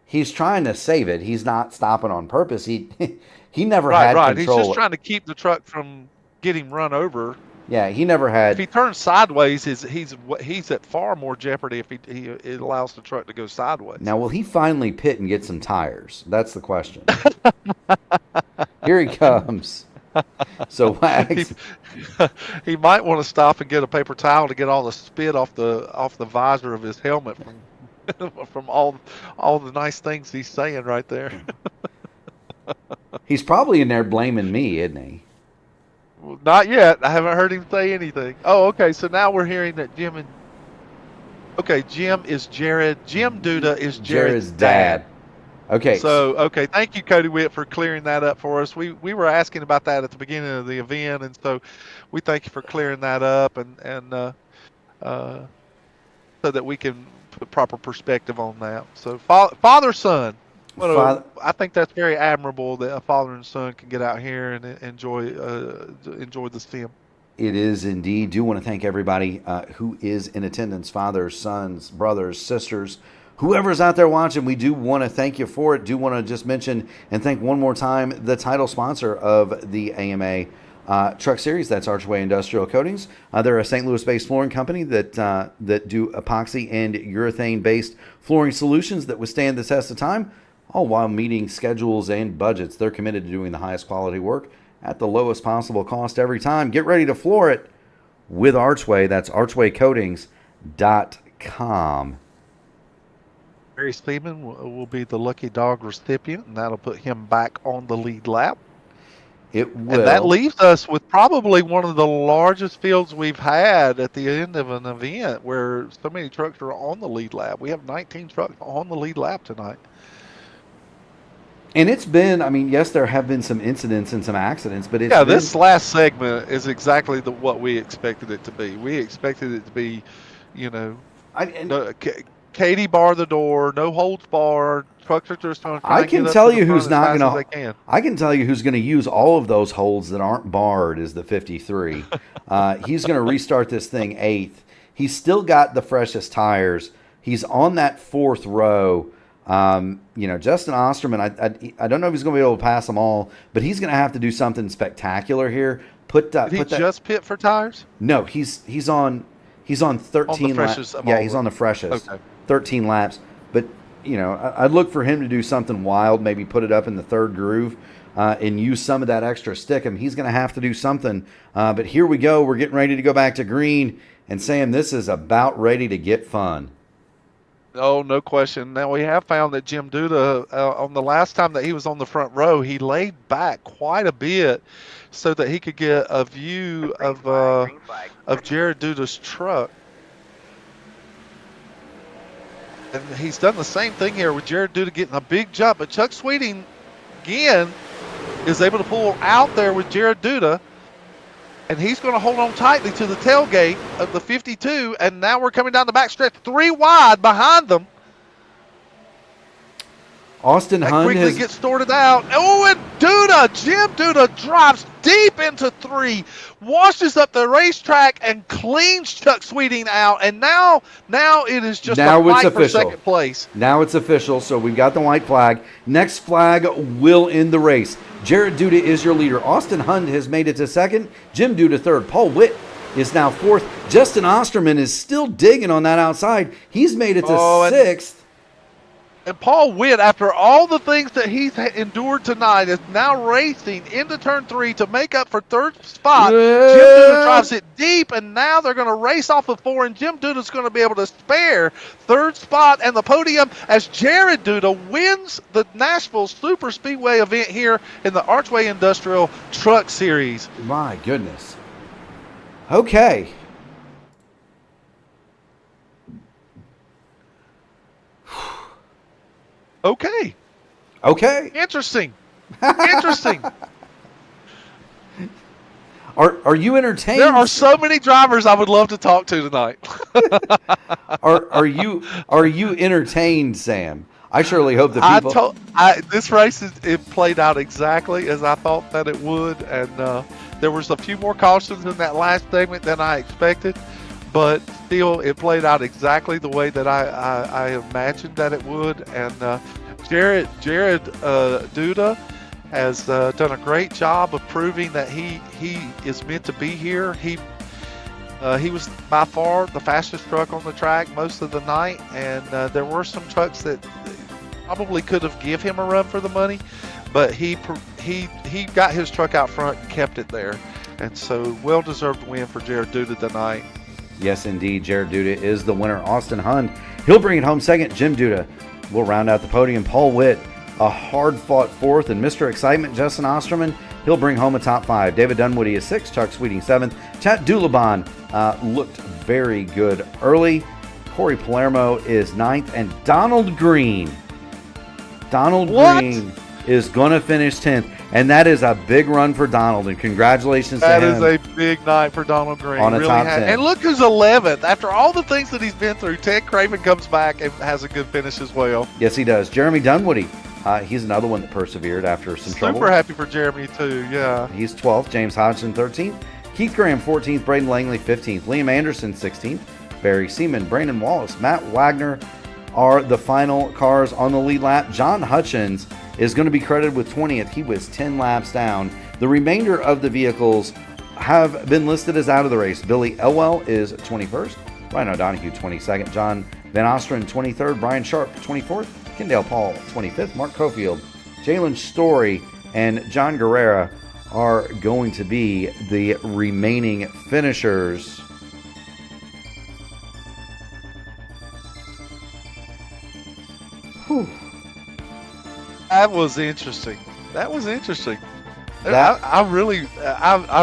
he's trying to save it. He's not stopping on purpose. He never Right, had right. He's control. just trying to keep the truck from getting run over. Yeah, he never had. If he turns sideways, he's at far more jeopardy if he allows the truck to go sideways. Now, will he finally pit and get some tires? That's the question. Here he comes. So Wags, he might want to stop and get a paper towel to get all the spit off the visor of his helmet from all the nice things he's saying right there. he's probably in there blaming me, isn't he? Well, not yet. I haven't heard him say anything. Oh, okay. So now we're hearing that Jim is Jared. Jim Duda is Jared's dad. Okay. So, okay. Thank you, Cody Witt, for clearing that up for us. We were asking about that at the beginning of the event, and so we thank you for clearing that up and so that we can put proper perspective on that. So, father-son. I think that's very admirable that a father and son can get out here and enjoy the sim. It is indeed. Do want to thank everybody who is in attendance, fathers, sons, brothers, sisters, whoever's out there watching. We do want to thank you for it. Do want to just mention and thank one more time the title sponsor of the AMA Truck Series. That's Archway Industrial Coatings. They're a St. Louis-based flooring company that do epoxy and urethane-based flooring solutions that withstand the test of time, all while meeting schedules and budgets. They're committed to doing the highest quality work at the lowest possible cost every time. Get ready to floor it with Archway. That's archwaycoatings.com. Barry Speedman will be the lucky dog recipient, and that'll put him back on the lead lap. It will. And that leaves us with probably one of the largest fields we've had at the end of an event where so many trucks are on the lead lap. We have 19 trucks on the lead lap tonight. And it's been, I mean, yes, there have been some incidents and some accidents, but this last segment is exactly what we expected it to be. We expected it to be, Katie bar the door, no holds barred. Trucks are just trying to I can tell you who's not going to. I can tell you who's going to use all of those holds that aren't barred is the 53. He's going to restart this thing 8th. He's still got the freshest tires. He's on that 4th row. Justin Osterman, I don't know if he's going to be able to pass them all, but he's going to have to do something spectacular here. Did he just pit for tires? No, he's on 13 laps. Yeah, he's on the freshest. Okay. 13 laps. But, I'd look for him to do something wild, maybe put it up in the 3rd groove and use some of that extra stickum. He's going to have to do something. But here we go. We're getting ready to go back to green. And Sam, this is about ready to get fun. Oh, no question. Now, we have found that Jim Duda, on the last time that he was on the front row, he laid back quite a bit so that he could get a view of Jared Duda's truck. And he's done the same thing here with Jared Duda getting a big jump. But Chuck Sweeting, again, is able to pull out there with Jared Duda. And he's going to hold on tightly to the tailgate of the 52. And now we're coming down the backstretch, 3 wide behind them. Austin Hunt quickly gets sorted out. Oh, and Jim Duda drops deep into 3, washes up the racetrack and cleans Chuck Sweeting out. And now it is just a fight for second place. Now it's official. So we've got the white flag. Next flag will end the race. Jared Duda is your leader. Austin Hunt has made it to 2nd. Jim Duda 3rd. Paul Witt is now 4th. Justin Osterman is still digging on that outside. He's made it to 6th. And Paul Witt, after all the things that he's endured tonight, is now racing into turn 3 to make up for 3rd spot. Jim Duda drives it deep, and now they're going to race off of 4, and Jim Duda's going to be able to spare 3rd spot and the podium as Jared Duda wins the Nashville Superspeedway event here in the Archway Industrial Truck Series. My goodness. Okay. Okay. Interesting. Are you entertained? There are so many drivers I would love to talk to tonight. Are you entertained, Sam? I surely hope that people. This race it played out exactly as I thought that it would, and there was a few more cautions in that last segment than I expected, but still it played out exactly the way that I imagined that it would, and Jared Duda has done a great job of proving that he is meant to be here. He was by far the fastest truck on the track most of the night, and there were some trucks that probably could have give him a run for the money, but he got his truck out front and kept it there, and so well-deserved win for Jared Duda tonight. Yes, indeed, Jared Duda is the winner. Austin Hund, he'll bring it home second. Jim Duda will round out the podium. Paul Witt, a hard-fought fourth, and Mr. Excitement, Justin Osterman, he'll bring home a top 5. David Dunwoody is 6th, Chuck Sweeting 7th. Chat Dulaban looked very good early. Corey Palermo is 9th, and Donald Green is going to finish 10th, and that is a big run for Donald, and congratulations to him. That is a big night for Donald Green. On a really top 10. And look who's 11th. After all the things that he's been through, Ted Craven comes back and has a good finish as well. Yes, he does. Jeremy Dunwoody, he's another one that persevered after some trouble. Super happy for Jeremy, too, yeah. He's 12th. James Hodgson, 13th. Keith Graham, 14th. Braden Langley, 15th. Liam Anderson, 16th. Barry Seaman, Brandon Wallace, Matt Wagner are the final cars on the lead lap. John Hutchins is going to be credited with 20th. He was 10 laps down. The remainder of the vehicles have been listed as out of the race. Billy Elwell is 21st. Ryan O'Donoghue, 22nd. John Van Osteren, 23rd. Brian Sharp, 24th. Kendall Paul, 25th. Mark Cofield, Jalen Story, and John Guerrera are going to be the remaining finishers. Whew. That was interesting. I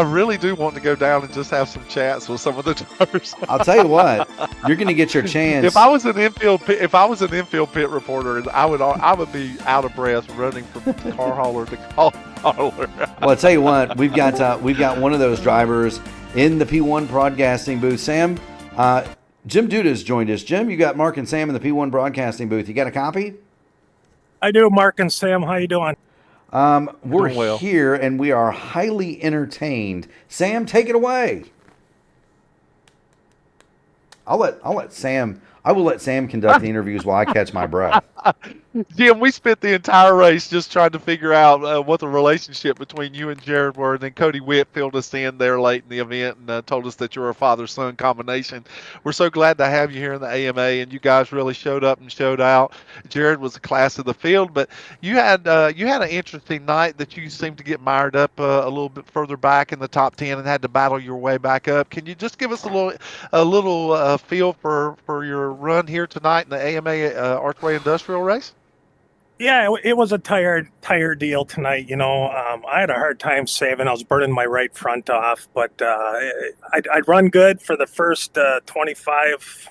really do want to go down and just have some chats with some of the drivers. I'll tell you what, you're going to get your chance. If I was an infield pit reporter, I would be out of breath running from car hauler to car hauler. Well, I'll tell you what, we've got one of those drivers in the P1 broadcasting booth. Sam, Jim Duda's joined us. Jim, you got Mark and Sam in the P1 broadcasting booth. You got a copy? I do, Mark and Sam. How you doing? We're well. here and we are highly entertained. Sam, take it away. I will let Sam conduct the interviews while I catch my breath. Jim, we spent the entire race just trying to figure out what the relationship between you and Jared were, and then Cody Witt filled us in there late in the event and told us that you're a father-son combination. We're so glad to have you here in the AMA, and you guys really showed up and showed out. Jared was a class of the field, but you had an interesting night that you seemed to get mired up a little bit further back in the top 10 and had to battle your way back up. Can you just give us a little feel for your run here tonight in the AMA Archway Industrial Race? Yeah, it was a tired deal tonight. You know, I had a hard time saving. I was burning my right front off, but I'd run good for the first 25.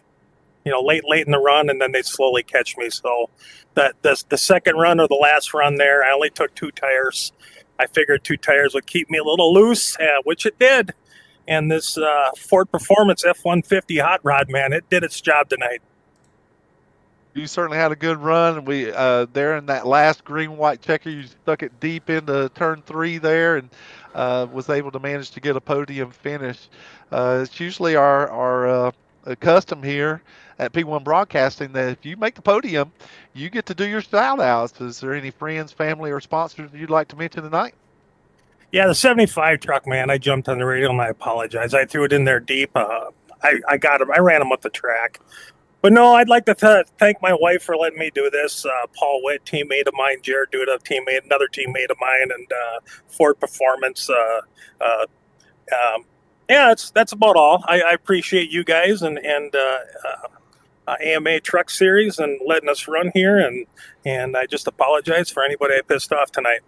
You know, late in the run, and then they slowly catch me. So the second run or the last run there, I only took 2 tires. I figured 2 tires would keep me a little loose, which it did. And this Ford Performance F-150 hot rod, man, it did its job tonight. You certainly had a good run. We there in that last green-white checker, you stuck it deep into turn 3 there, and was able to manage to get a podium finish. It's usually our custom here at P1 Broadcasting that if you make the podium, you get to do your shout-outs. Is there any friends, family, or sponsors you'd like to mention tonight? Yeah, the 75 truck, man, I jumped on the radio, and I apologize. I threw it in there deep. I got him. I ran him up the track. But no, I'd like to thank my wife for letting me do this. Paul Witt, teammate of mine, Jared Duda, another teammate of mine, and Ford Performance. Yeah, that's about all. I appreciate you guys and AMA Truck Series and letting us run here, and I just apologize for anybody I pissed off tonight.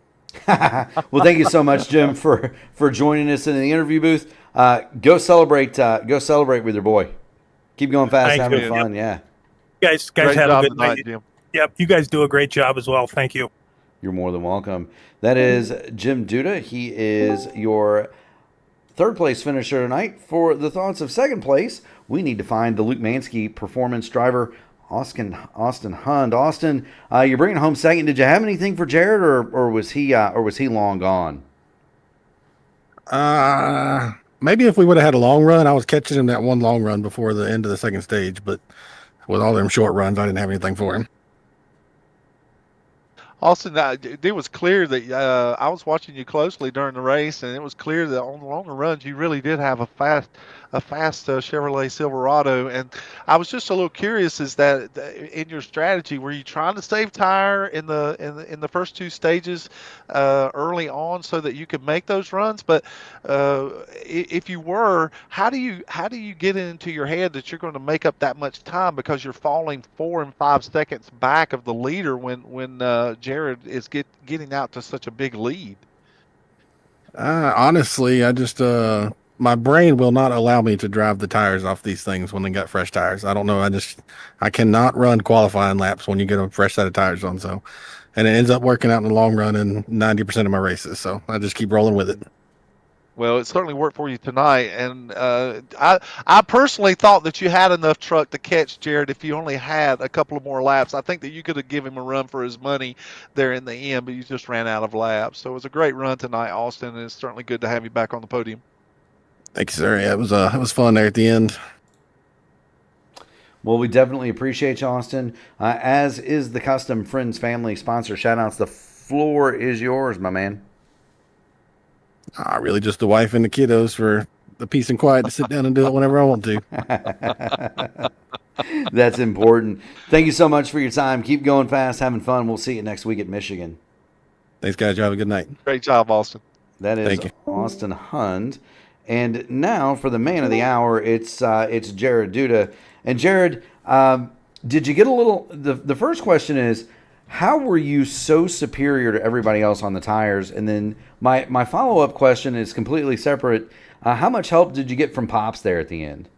Well, thank you so much, Jim, for joining us in the interview booth. Go celebrate with your boy. Keep going fast, Thanks, having man. fun. Yeah. Guys Great have job a good tonight, night. Jim. Yep, you guys do a great job as well. Thank you. You're more than welcome. That is Jim Duda. He is your third place finisher tonight. For the thoughts of second place, we need to find the Luke Mansky performance driver, Austin Hund. Austin, you're bringing home second. Did you have anything for Jared, or was he long gone? Maybe if we would have had a long run, I was catching him that one long run before the end of the second stage, but with all them short runs, I didn't have anything for him. Austin, it was clear that I was watching you closely during the race, and it was clear that on the longer runs you really did have a fast Chevrolet Silverado. And I was just a little curious: is that in your strategy, were you trying to save tire in the first two stages early on so that you could make those runs? But if you were, how do you get it into your head that you're going to make up that much time because you're falling 4 and 5 seconds back of the leader when Jared is getting out to such a big lead? Honestly, I just my brain will not allow me to drive the tires off these things when they got fresh tires. I don't know. I cannot run qualifying laps when you get a fresh set of tires on. So, and it ends up working out in the long run in 90% of my races. So I just keep rolling with it. Well, it certainly worked for you tonight, and I personally thought that you had enough truck to catch Jared if you only had a couple of more laps. I think that you could have given him a run for his money there in the end, but you just ran out of laps. So it was a great run tonight, Austin, and it's certainly good to have you back on the podium. Thank you, sir. Yeah, it was fun there at the end. Well, we definitely appreciate you, Austin. As is the custom, friends, family, sponsor shout-outs. The floor is yours, my man. Really just the wife and the kiddos for the peace and quiet to sit down and do it whenever I want to. That's important. Thank you so much for your time. Keep going fast, having fun. We'll see you next week at Michigan. Thanks, guys. You have a good night. Great job, Austin. That is Austin Hund. And now for the man of the hour, it's Jared Duda. And Jared, did you get a little? The first question is, how were you so superior to everybody else on the tires? And then my follow-up question is completely separate. How much help did you get from Pops there at the end?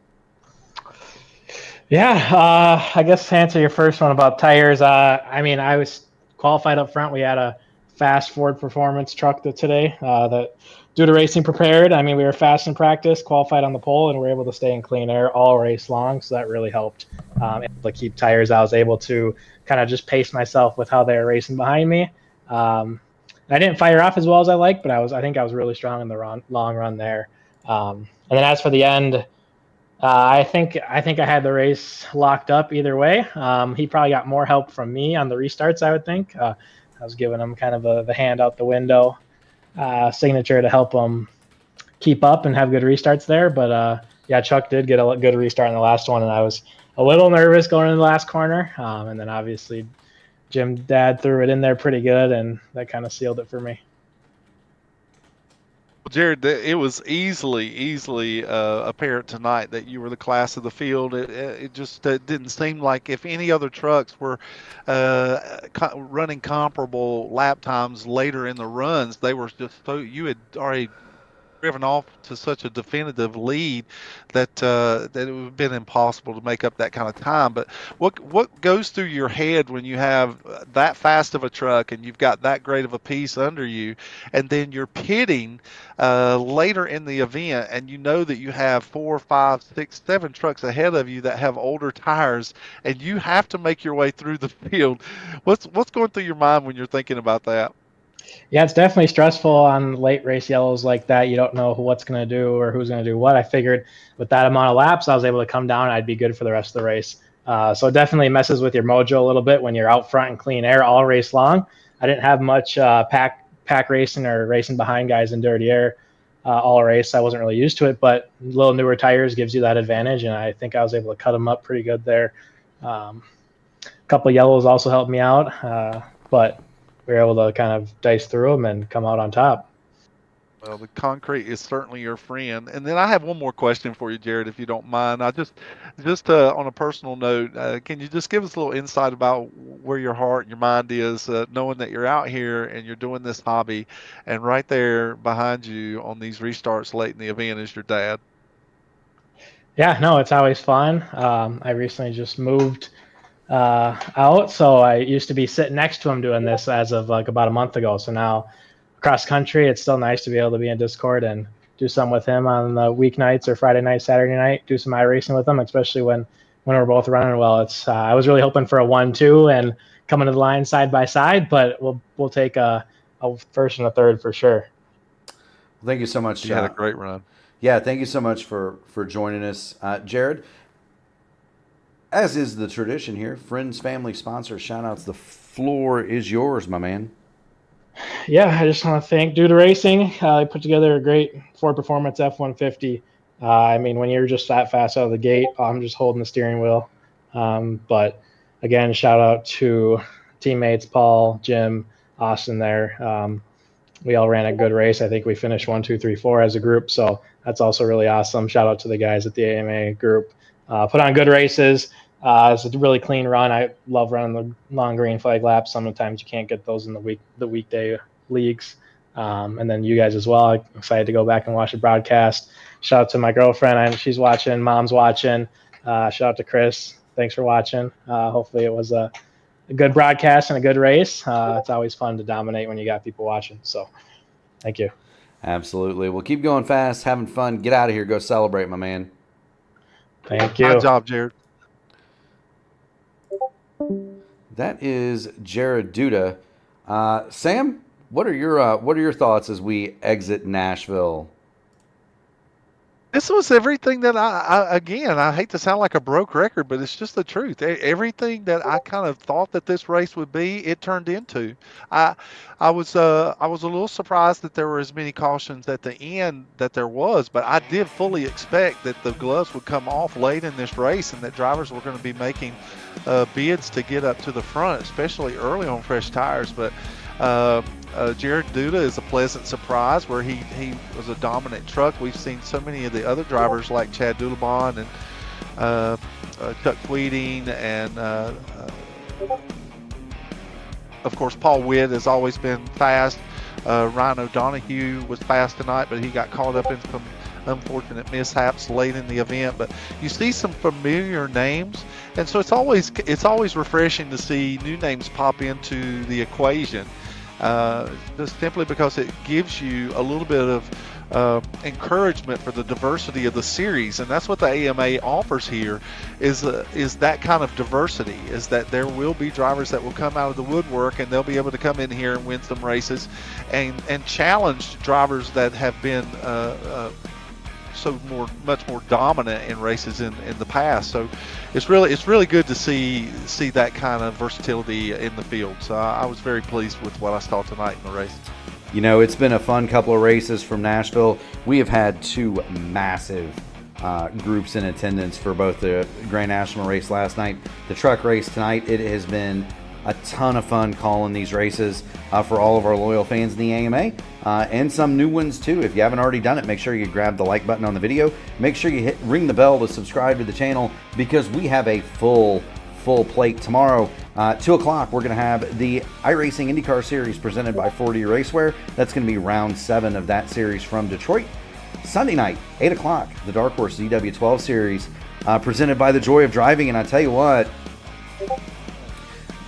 Yeah, I guess to answer your first one about tires, I mean, I was qualified up front. We had a fast Ford Performance truck today that Duda Racing prepared. I mean, we were fast in practice, qualified on the pole, and we were able to stay in clean air all race long. So that really helped able to keep tires. I was able to kind of just pace myself with how they were racing behind me. I didn't fire off as well as I liked, but I think I was really strong in the long run there. And then as for the end, I think I had the race locked up either way. He probably got more help from me on the restarts, I would think. I was giving him kind of the hand out the window signature to help him keep up and have good restarts there. But yeah, Chuck did get a good restart in the last one, and I was a little nervous going into the last corner. And then obviously Jim Dad threw it in there pretty good, and that kind of sealed it for me. Well, Jared, it was easily apparent tonight that you were the class of the field. It just didn't seem like if any other trucks were running comparable lap times later in the runs, they were just so you had already driven off to such a definitive lead that it would have been impossible to make up that kind of time. But what goes through your head when you have that fast of a truck and you've got that great of a piece under you, and then you're pitting later in the event, and you know that you have 4, 5, 6, 7 trucks ahead of you that have older tires, and you have to make your way through the field? What's going through your mind when you're thinking about that? Yeah, it's definitely stressful on late race yellows like that. You don't know what's going to do or who's going to do what. I figured with that amount of laps, I was able to come down and I'd be good for the rest of the race. So it definitely messes with your mojo a little bit when you're out front in clean air all race long. I didn't have much pack racing or racing behind guys in dirty air all race. I wasn't really used to it, but little newer tires gives you that advantage, and I think I was able to cut them up pretty good there. A couple of yellows also helped me out, but we were able to kind of dice through them and come out on top. Well, the concrete is certainly your friend. And then I have one more question for you, Jared, if you don't mind. I just on a personal note, can you just give us a little insight about where your heart and your mind is, knowing that you're out here and you're doing this hobby, and right there behind you on these restarts late in the event is your dad? Yeah, no, it's always fun. I recently just moved out, so I used to be sitting next to him doing this as of like about a month ago. So now cross country, it's still nice to be able to be in Discord and do some with him on the weeknights or Friday night, Saturday night, do some iRacing with him, especially when we're both running well. It's I was really hoping for a 1-2 and coming to the line side by side, but we'll take a first and a third for sure. Thank you so much. You had a great run. Yeah, thank you so much for joining us, Jared. As is the tradition here, friends, family, sponsors, shout-outs. The floor is yours, my man. Yeah, I just want to thank Duda Racing. They put together a great Ford Performance F-150. I mean, when you're just that fast out of the gate, I'm just holding the steering wheel. But again, shout out to teammates Paul, Jim, Austin there. We all ran a good race. I think we finished 1, 2, 3, 4 as a group. So that's also really awesome. Shout out to the guys at the AMA group. Put on good races. It's a really clean run. I love running the long green flag laps. Sometimes you can't get those in the weekday leagues. And then you guys as well. I'm excited to go back and watch the broadcast. Shout out to my girlfriend. She's watching. Mom's watching. Shout out to Chris. Thanks for watching. Hopefully it was a good broadcast and a good race. It's always fun to dominate when you got people watching. So thank you. Absolutely. Well, keep going fast, having fun. Get out of here. Go celebrate, my man. Thank you. Good job, Jared. That is Jared Duda. Sam, what are your thoughts as we exit Nashville? This was everything that I hate to sound like a broke record, but it's just the truth. Everything that I kind of thought that this race would be, it turned into. I was a little surprised that there were as many cautions at the end that there was, but I did fully expect that the gloves would come off late in this race and that drivers were going to be making bids to get up to the front, especially early on fresh tires. But Jared Duda is a pleasant surprise where he was a dominant truck. We've seen so many of the other drivers like Chad Doodlebon and Chuck Tweeding and of course Paul Witt has always been fast. Ryan O'Donoghue was fast tonight, but he got caught up in some unfortunate mishaps late in the event. But you see some familiar names, and so it's always refreshing to see new names pop into the equation. Just simply because it gives you a little bit of encouragement for the diversity of the series, and that's what the AMA offers here is that kind of diversity, is that there will be drivers that will come out of the woodwork and they'll be able to come in here and win some races and challenge drivers that have been much more dominant in races in the past. So it's really good to see that kind of versatility in the field. So I was very pleased with what I saw tonight in the race. You know, it's been a fun couple of races from Nashville. We have had two massive groups in attendance for both the Grand National race last night, the truck race tonight. It has been a ton of fun calling these races for all of our loyal fans in the AMA and some new ones too. If you haven't already done it, make sure you grab the like button on the video. Make sure you ring the bell to subscribe to the channel because we have a full plate tomorrow. 2 o'clock, we're going to have the iRacing IndyCar Series presented by 4D Racewear. That's going to be round 7 of that series from Detroit. Sunday night, 8 o'clock, the Dark Horse ZW12 Series presented by the Joy of Driving. And I tell you what,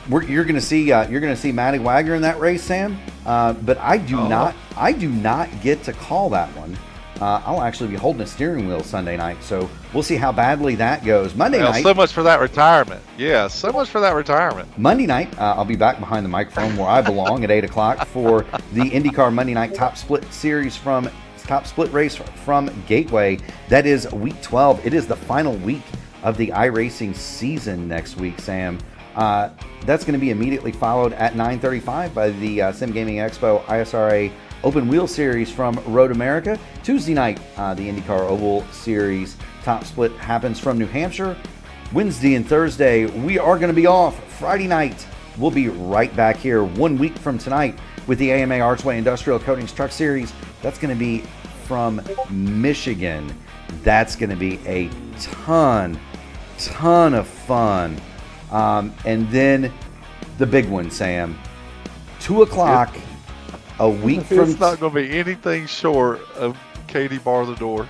you're going to see Matty Wagner in that race, Sam. But I do not get to call that one. I'll actually be holding a steering wheel Sunday night, so we'll see how badly that goes. Monday night. So much for that retirement. Yeah, so much for that retirement. Monday night, I'll be back behind the microphone where I belong at 8 o'clock for the IndyCar Monday Night Top Split race from Gateway. That is week 12. It is the final week of the iRacing season next week, Sam. That's going to be immediately followed at 9:35 by the Sim Gaming Expo ISRA Open Wheel Series from Road America. Tuesday night, the IndyCar Oval Series Top Split happens from New Hampshire. Wednesday and Thursday, we are going to be off. Friday night, we'll be right back here 1 week from tonight with the AMA Archway Industrial Coatings Truck Series. That's going to be from Michigan. That's going to be a ton of fun. And then the big one, Sam. 2 o'clock, a week from... It's not going to be anything short of Katie Bar the Door.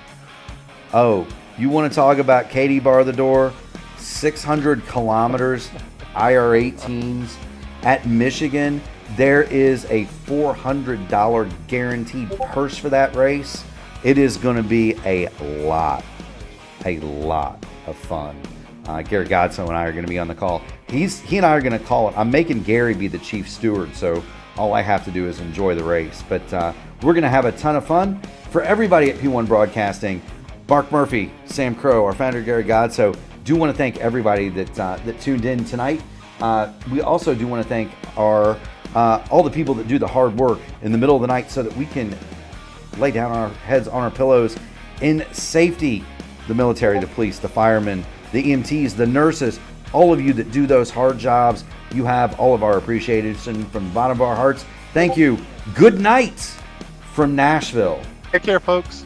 Oh, you want to talk about Katie Bar the Door? 600 kilometers, IR18s at Michigan. There is a $400 guaranteed purse for that race. It is going to be a lot of fun. Gary Godso and I are going to be on the call. He and I are going to call it. I'm making Gary be the chief steward, so all I have to do is enjoy the race. But we're going to have a ton of fun. For everybody at P1 Broadcasting, Mark Murphy, Sam Crow, our founder Gary Godso, do want to thank everybody that tuned in tonight. We also do want to thank our all the people that do the hard work in the middle of the night so that we can lay down our heads on our pillows in safety. The military, the police, the firemen, the EMTs, the nurses, all of you that do those hard jobs, you have all of our appreciation from the bottom of our hearts. Thank you. Good night from Nashville. Take care, folks.